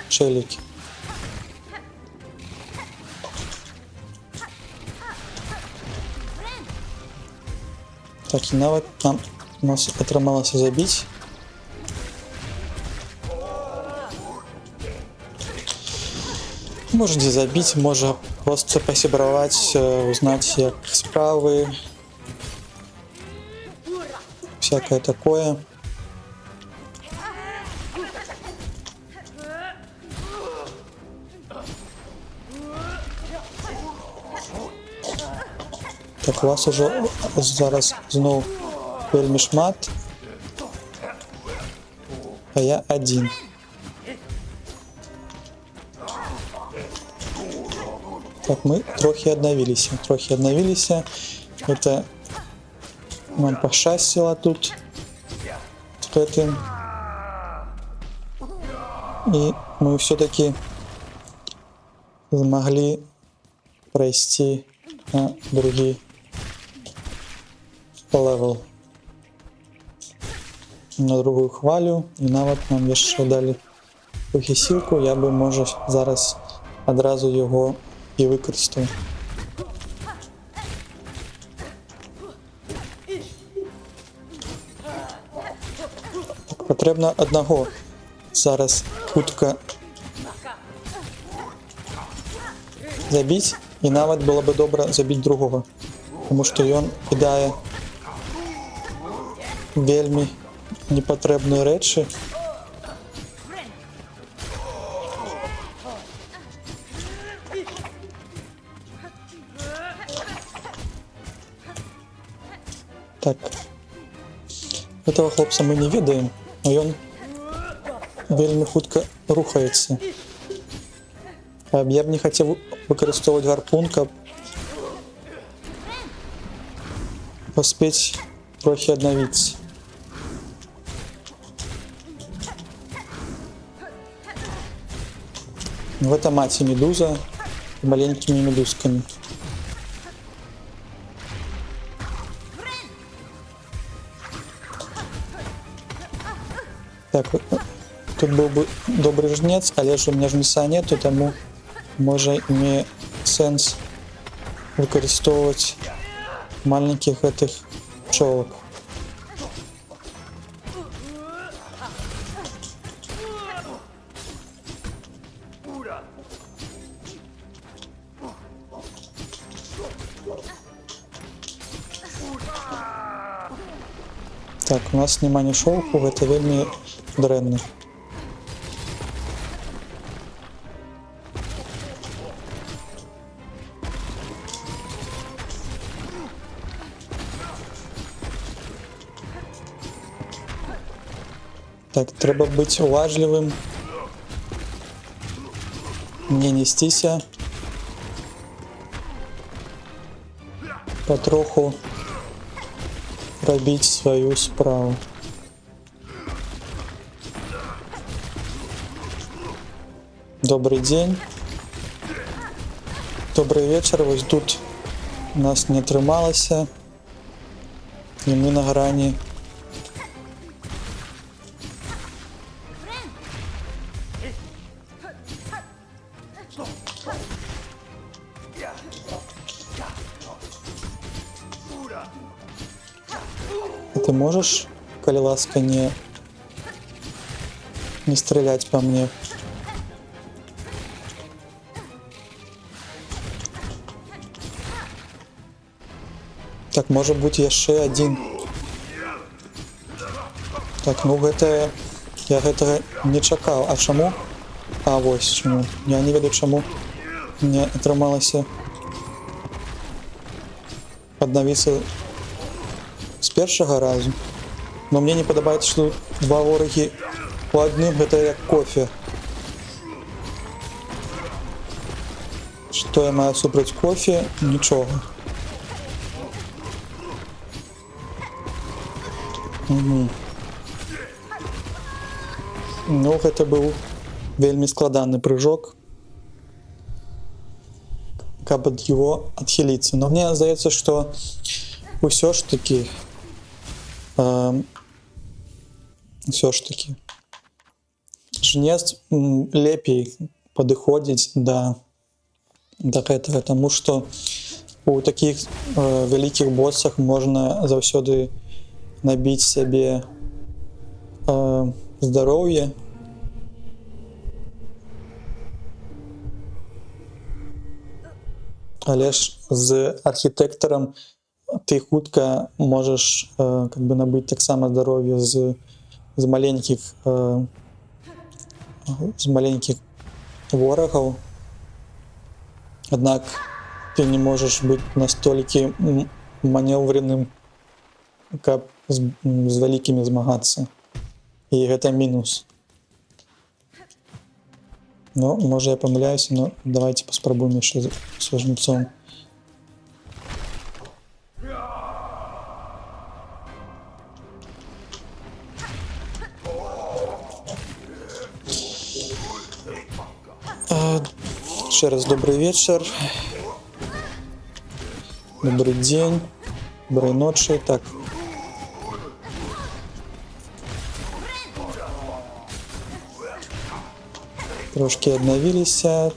челики. Так, і нават нам у нас атрымалася забіць. Можете забіць, можа просто пасябраваць, узнаць як справы, всякое такое. Так, вас уже зараз зноў вельмі шмат, а я адзін. Так, мы трохи аднавіліся. Это нам пашчасціла тут гэтым. І мы все-таки змаглі прайсці на другі левел, на другую хвалю, і нават нам яшчэ далі похісілку. Я би, може, зараз адразу його і використав. Так, потрібно одного зараз хутка забіць, і нават було б добре забіць другого, тому що ён кидає вельмі непотрібні речі. Так, этого хлопца мы не ведаем, но ён вельмі хутка рухаецца. Я б не хацеў выкарыстоўваць гарпун, каб паспець трохі аднавіцца. Гэта маці медуза з маленькімі медузкамі. Так, тут быў бы добры жнец, але ж у меня жнеца нету, таму можа не сэнс выкарыстоўваць маленькіх гэтых пчолак. Так, у нас няма ні шоўку, гэта вельмі дрэнна. Так, треба бути уважливим. Не нестися. Потроху робіть свою справу. Добрий день. Добрий вечір. Ось тут нас не трималося. І ми на грані. Ты можешь, коли ласка, не стрелять по мне? Так, может быть, яшчэ один. Так, ну гэта... Я гэтага не чакаў. А чаму? А, вось чаму. Я не ведаю, чаму не атрымалася аднавіцца з першага разу. Но мне не падабаецца, што два ворагі у адным, гэта як кофе. Што я маю супраць кофе? Нічога. Ну, гэта быў вельмі складаны прыжок, каб ад яго адхіліцца. Но мне здаецца, што ўсё ж такі жнец лепей падыходзіць да гэтага, таму што у такіх вялікіх боссах можна заўсёды набіць сябе здароўе. Але ж з архітэктарам ты хутка можаш как бы набыць таксама здароўе з маленькіх ворагаў. Аднак ты не можаш быць настолькі манеўреным, каб з вялікімі змагацца. І гэта мінус. Ну, можа я памыляюся, но давайте паспрабуем яшчэ са жнецом. Еще раз добрый вечер, добрый день, доброй ночи. Так. Трошки аднавіліся,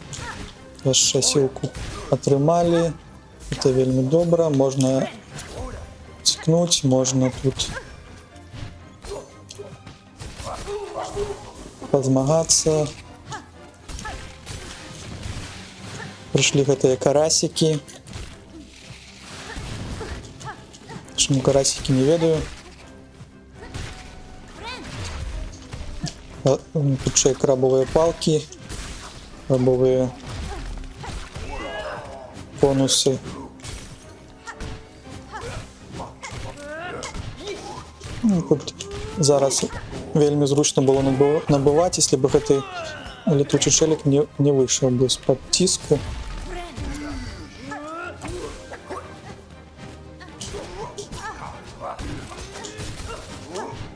яшчэ сілку атрымалі. Это вельмі добра, можна цікнуць, можна тут пазмагацца. Прыйшлі гэтыя карасікі. Чаму карасікі, не ведаю. Хутчэй крабовыя палкі, крабовыя конусы. Тут зараз вельмі зручна было набываць, если бы гэты летучий шелік не выйшаў бы з-пад ціску.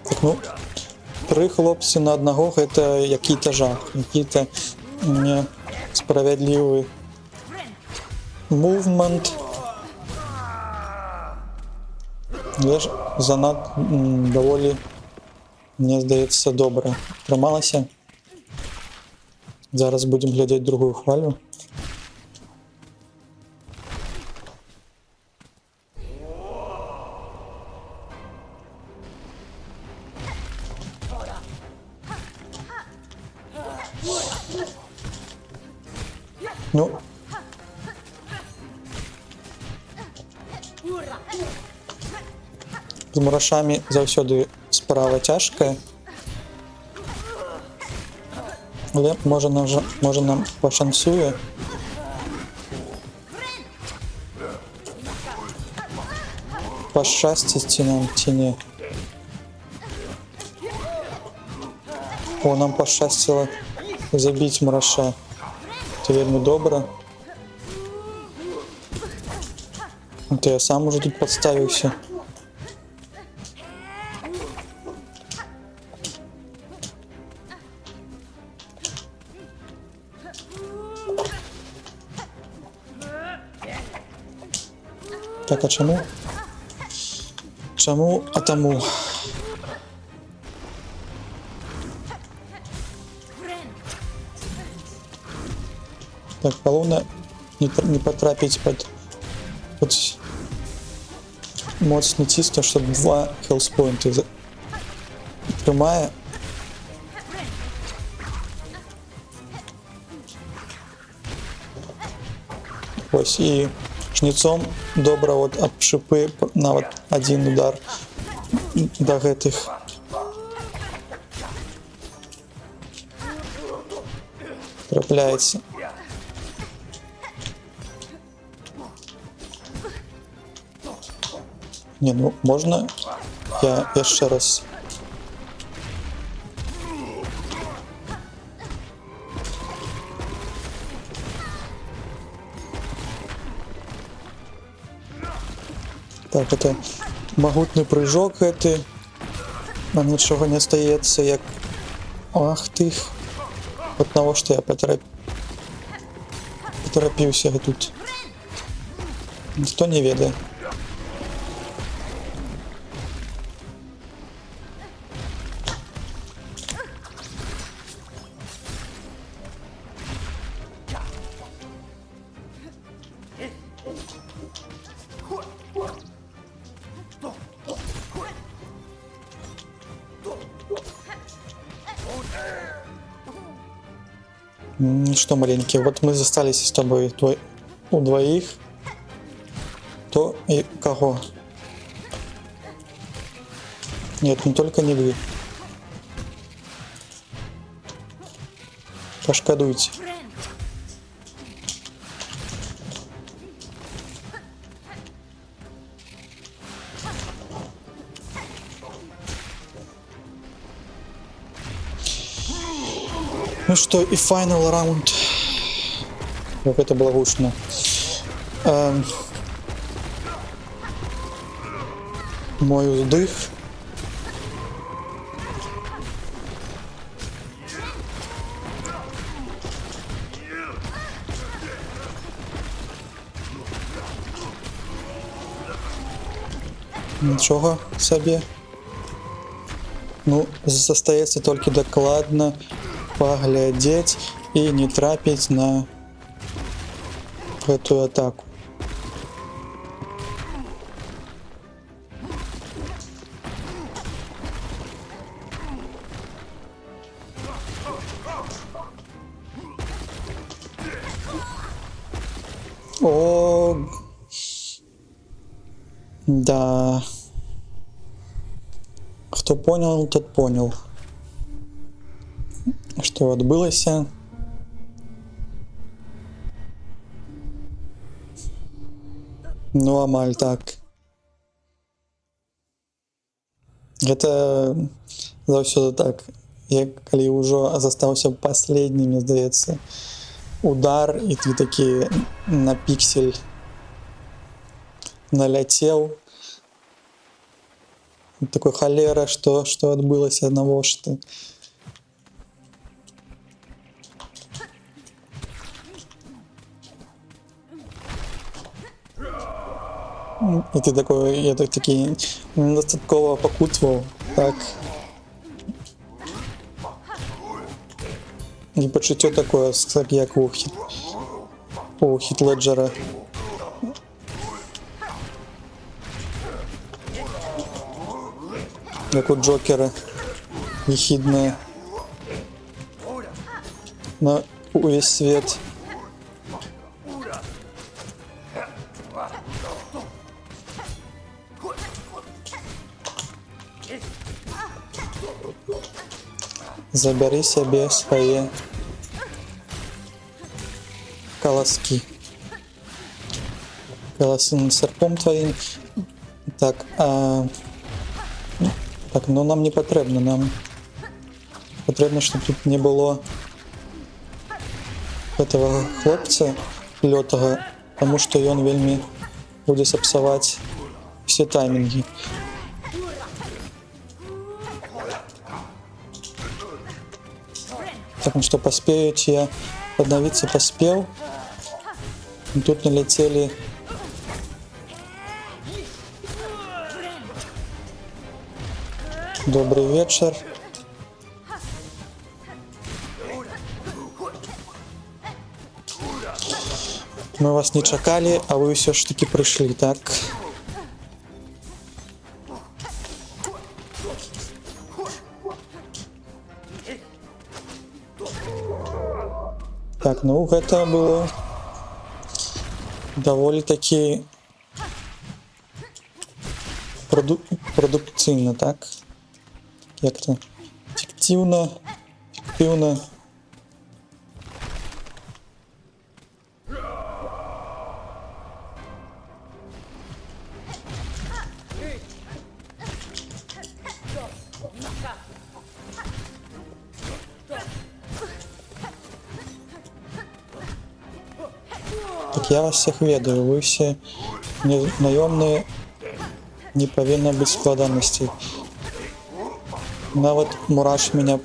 Так, ну, 3 хлопцы на аднаго — гэта які-то жах, які-то несправядлівы мувмент. Але ж занадта даволі, мне здаецца, добра атрымалася. Зараз будем глядзець другую хвалю. Ну, з мурашамі заўсёды справа цяжкая. Але можа нам пашанцуе. Пашчасціць ці нам, ці не. О, нам пощастило забить мраша. Это вельми добра. Это я сам уже тут подставился. Так, а чому? Чому, а тому? Так, головне не потрапить под моцне тісто, щоб 2 хелспойнти тримає. Ось, і жнецом добра от об шипи на от один удар до гэтых. Трапляється. Не, ну можна я ще раз. Так, это могутний прыжок гэты. Нам нічого не стаецца, як... Ах ты! От того, що я поторопився тут. Ніхто не ведає. Что, маленький, вот мы застались с тобой у двоих. То и кого? Нет, не только не вы. Пошкодуйте. Ну что, и финал раунд. Как это благоушно. Мой вдых. Нічого собі. Ну, застаецца толькі дакладна паглядзець і не трапіць на гэтую атаку. О, да. Хто понял, тот понял. Што адбылася. Ну, амаль так. Гэта заўсёды так. Я калі ўжо застаўся паследні, мне здаецца, удар, і ты такі на піксель наляцеў. Такой холера, что отбылось одного, что... И ты такой, я такие недостатково покутывал, так. И почуття такое, как у Хит Леджера. Як у Джокера, ехидная на увесь свет. Забери себе свои колоски. Колосы серпом твоим. Так, так, ну нам не потрібно, нам Потрібно, щоб тут не було этого хлопця лютого, тому що він вельми буде сапсувати всі таймінги. Так, ну что, поспеете, я подновиться поспел. И тут налетели добрый вечер. Мы вас не чакали, а вы все ж таки пришли, так? Так, ну гэта было даволі-таки прадукцыйна, так? Як-то эффективно. Так я вас всех ведаю, вы все наемные, не повинно быть складанностей. Нават мураш меня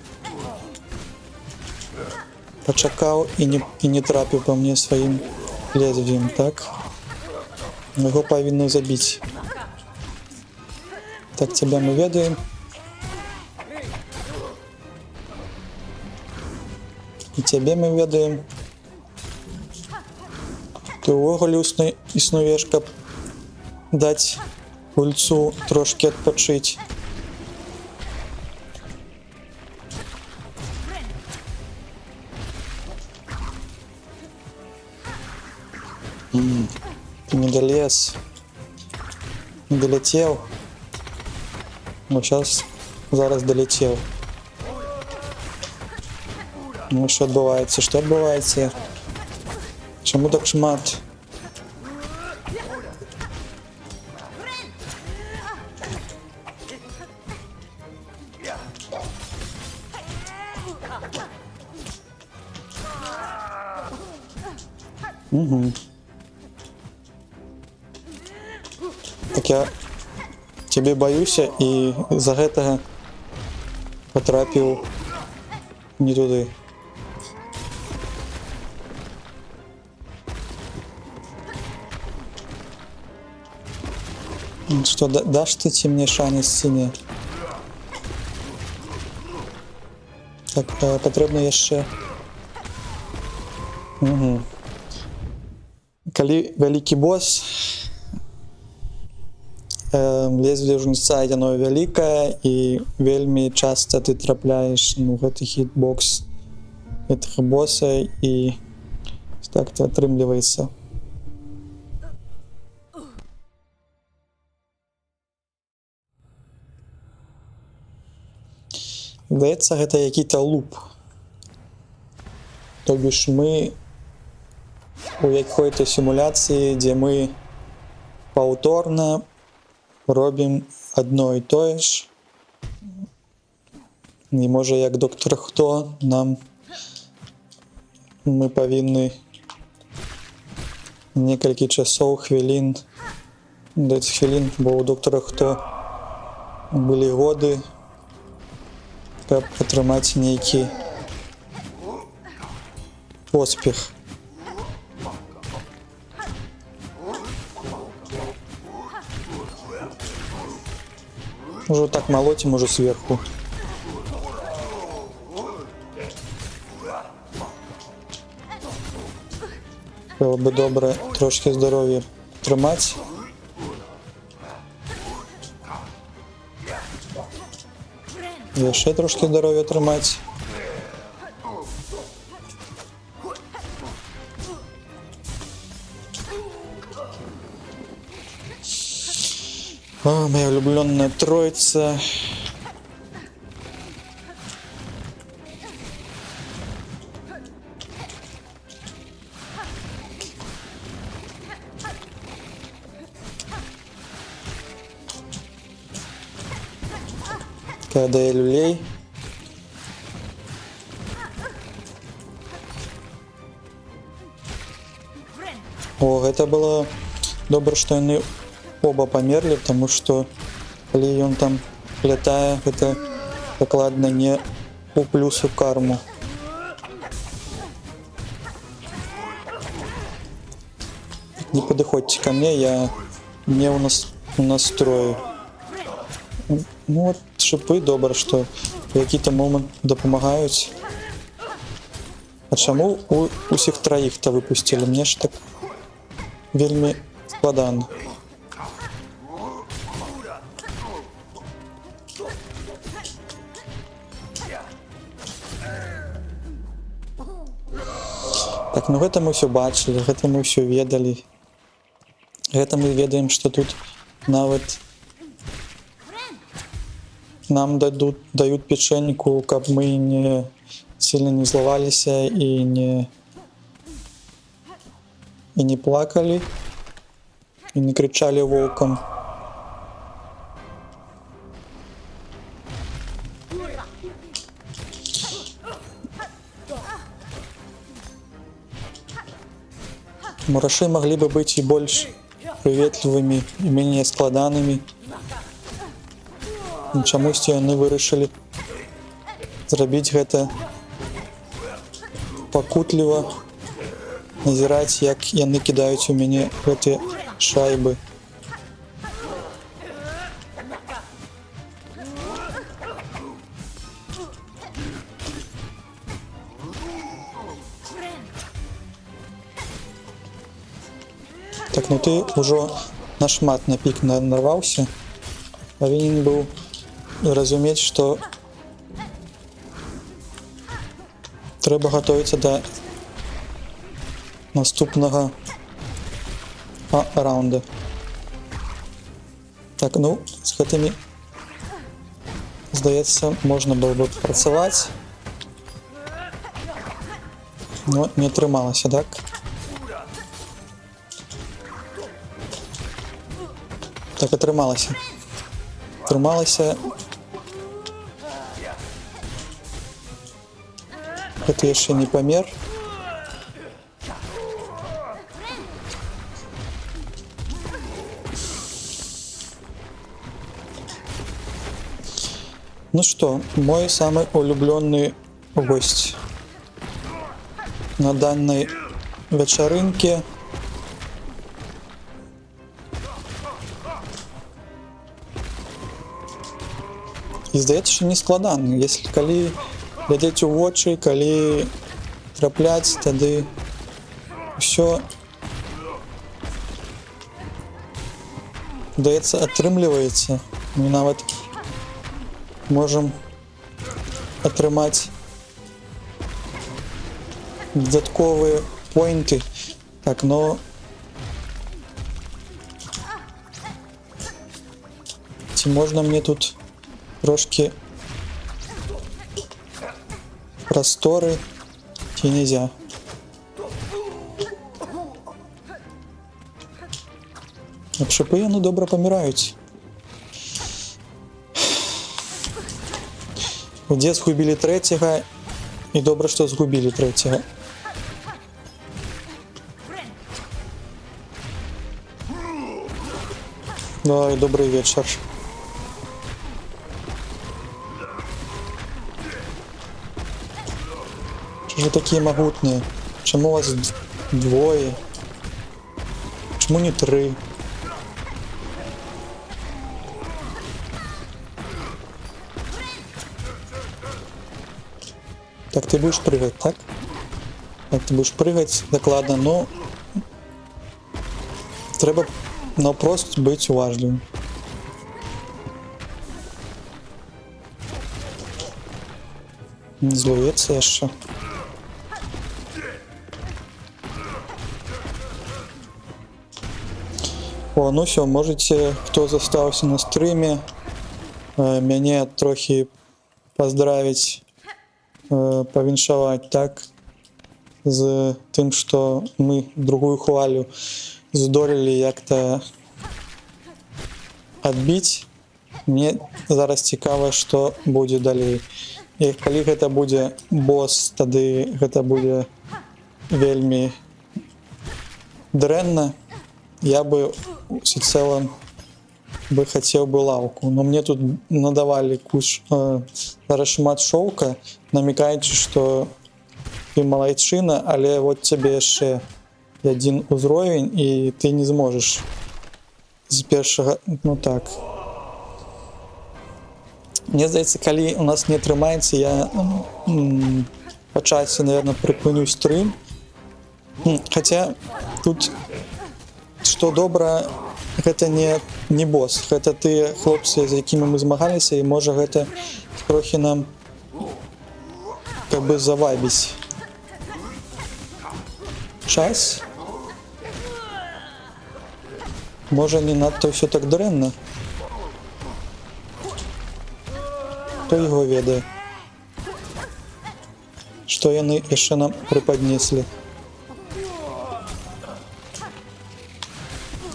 почакал и не трапил по мне своим лезвием, так? Его повинны забить. Так, тебя мы ведаем. И тебе мы ведаем. Ты увогуле існуєш, каб даць гульцу трошки адпачыць. Ты не долез, не долетел. Ну зараз долетел. Ну що відбувається? Що відбувається? Чому так шмат? Угу. Так я тебе боюся і за гэтага потрапіў не туды. Что, дашь ты мне шанец синий? Так, потрібно яшчэ. Угу. Калі вялікі босс, лезвие жнеца яно вялікае і вельмі часта ты трапляеш гэты хітбокс гэтага босса і так-то атрымліваецца. Здаецца, гэта які-то луп. То бишь мы у якой-то сімуляцыі, дзе мы паўторна робім адно і тое ж. І можа, як доктор Хто, мы павінны некалькі часоў, хвілін, даць хвілін, бо у доктора Хто былі годы, каб атрымаць нейкі поспех. Уже так молотим уже сверху. Было бы добре трошки здоров'я тримати. І ще трошки здоров'я тримати. О, моя улюбленная троица. Когда я люлей. О, гэта было добра, што яны оба памерлі, потому што калі ён там лятае, гэта дакладна не у плюс у карму. Не падыходзьце ко мне, я не ў настрою. Ну вот шипы добра, што в які-то момант дапамагаюць. А чаму усіх траіх-то выпусцілі? Мне ж так вельмі складана. Так, ну гэта мы ўсё бачылі, гэта мы ўсё ведалі. Гэта мы ведаем, што тут нават нам даюць печеньку, каб мы не сильно не злаваліся і не плакалі, і не крычалі волкам. Мурашы маглі бы быць і больш прыветлівымі і меней складанымі. Чамусьці яны вырашылі зрабіць гэта пакутліва, назіраць, як яны кідаюць у мяне гэтыя шайбы. Так, ну ты ўжо нашмат на пік нарваўся. Павінен быў разумець, што трэба гатовіцца да наступнага раунда. Так, ну, з гэтымі, здаецца, можна было бы працаваць, но не атрымалася, так? Так, атрымалася. Атрымалася. Гэта яшчэ не памер. Ну что, мой самый улюбленный гость на данной вечеринке. І здаецца, що не складана. Если калі глядзець у вочы, калі трапляць, тады ўсё, здаецца, атрымліваецца. Мы нават можам атрымаць дадатковыя поінты. Так, но ці можна мне тут трошки просторы, ці нельзя? Шипы яны добра паміраюць. Дзе згубілі трэцяга, і добра, што згубілі трэцяга. Ой, добрый вечер. Чего же такие могутные? Чему у вас двое? Почему не 3? Так, ты будешь прыгать, так? Так, ты будешь прыгать, докладно, но треба просто быть уважливым. Не злуецца яшчэ. О, ну все, можете, хто застаўся на стрыме, мяне трохі поздравіць, павіншаваць, так, з тым, што мы другую хвалю здолелі як-то адбіць. Мне зараз цікава, што будзе далей. І калі гэта будзе босс, тады гэта будзе вельмі дрэнна, я бы всецело бы хотел бы лаўку, но мне тут надавали зараз шмат шоўка, намекаючы, што ты малайчына, але вот тебе яшчэ один узровень, і ты не зможаш з першага, ну так. Мне здаецца, калі у нас не атрымаецца, я па часе, наверное, прыпыню стрым. Хаця тут што добра, гэта не босс, гэта тыя хлопцы, з якімі мы змагаліся, і можа гэта трохі нам как бы завабіць час. Можа не надта ўсё так дрэнна. Хто яго ведае? Што яны яшчэ нам прыпаднеслі?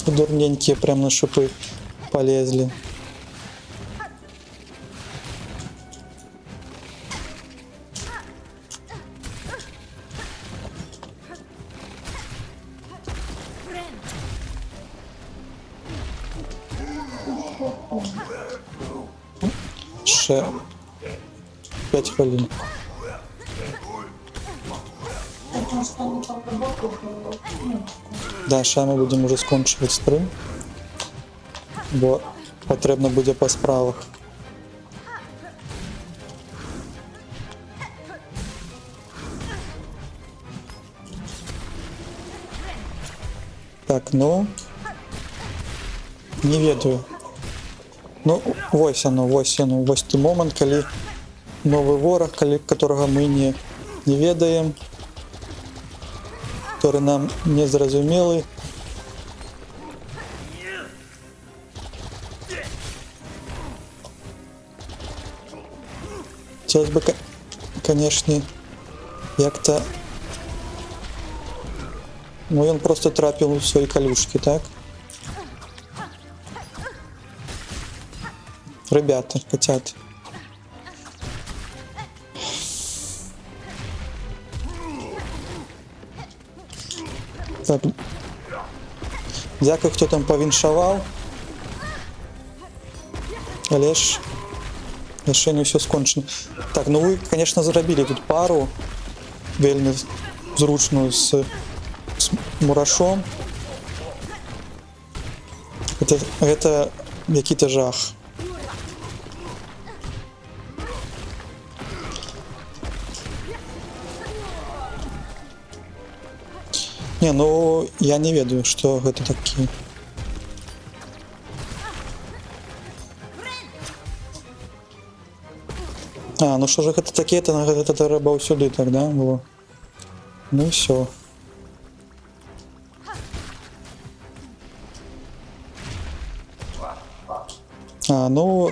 Дурненькие прям на шипы полезли. Ще 5 хвилин. Потому что они там работают, Да, ще ми будемо вже скончувати стрим, бо потрібно буде по справах. Так, ну не ведаю. Ну, вось оно, вось той момент, калі новый ворог, которого мы не ведаем, который нам не зразумелы. Хотелось бы, конечно, як-то... Ну, он просто трапил в свои колючки, так? Ребята, котят. Так. Дякую, хто там повіншаваў. Але ж яшчэ не ўсё скончана. Так, ну вы, конечно, зрабілі тут пару вельмі зручную з мурашом. Это які-то жах. Не, ну я не ведаю, што гэта такі. А, ну што ж гэта такі, гэта трэба ўсюды тогда было. Ну всё. А, ну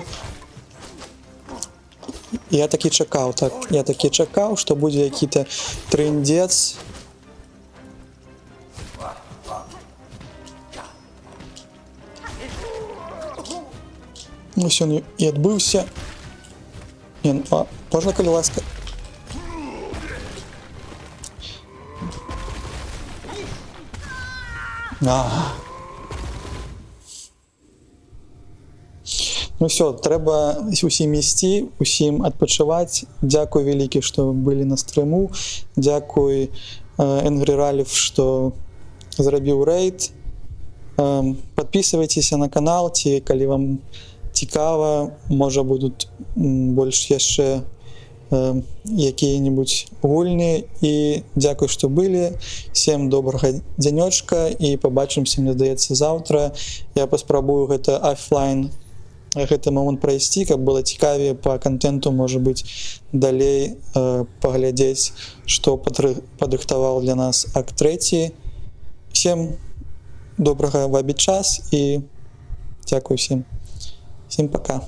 я такі чакаў, што будзе які-то трындец. Ну, сёння і адбыўся. Не, а, можна, калі ласка? Ну все, трэба усім ісці, усім адпачываць. Дзякуй вялікі, што былі на стрыму. Дзякуй Angry Ralph, што зрабіў рэйд. Подписывайтеся на канал, ці калі вам цікава, можа будуць больш яшчэ якія-небудзь гульні. І дзякуй, што былі. Всем добрага дзянёчка і пабачымся, мне здаецца, заўтра. Я паспрабую гэта офлайн гэты момант прайсці, каб было цікавее па контенту, можа быць, далей паглядзець, што падрыхтаваў для нас акт 3. Всем добрага вабіць час і дзякуй всім. Всім пока.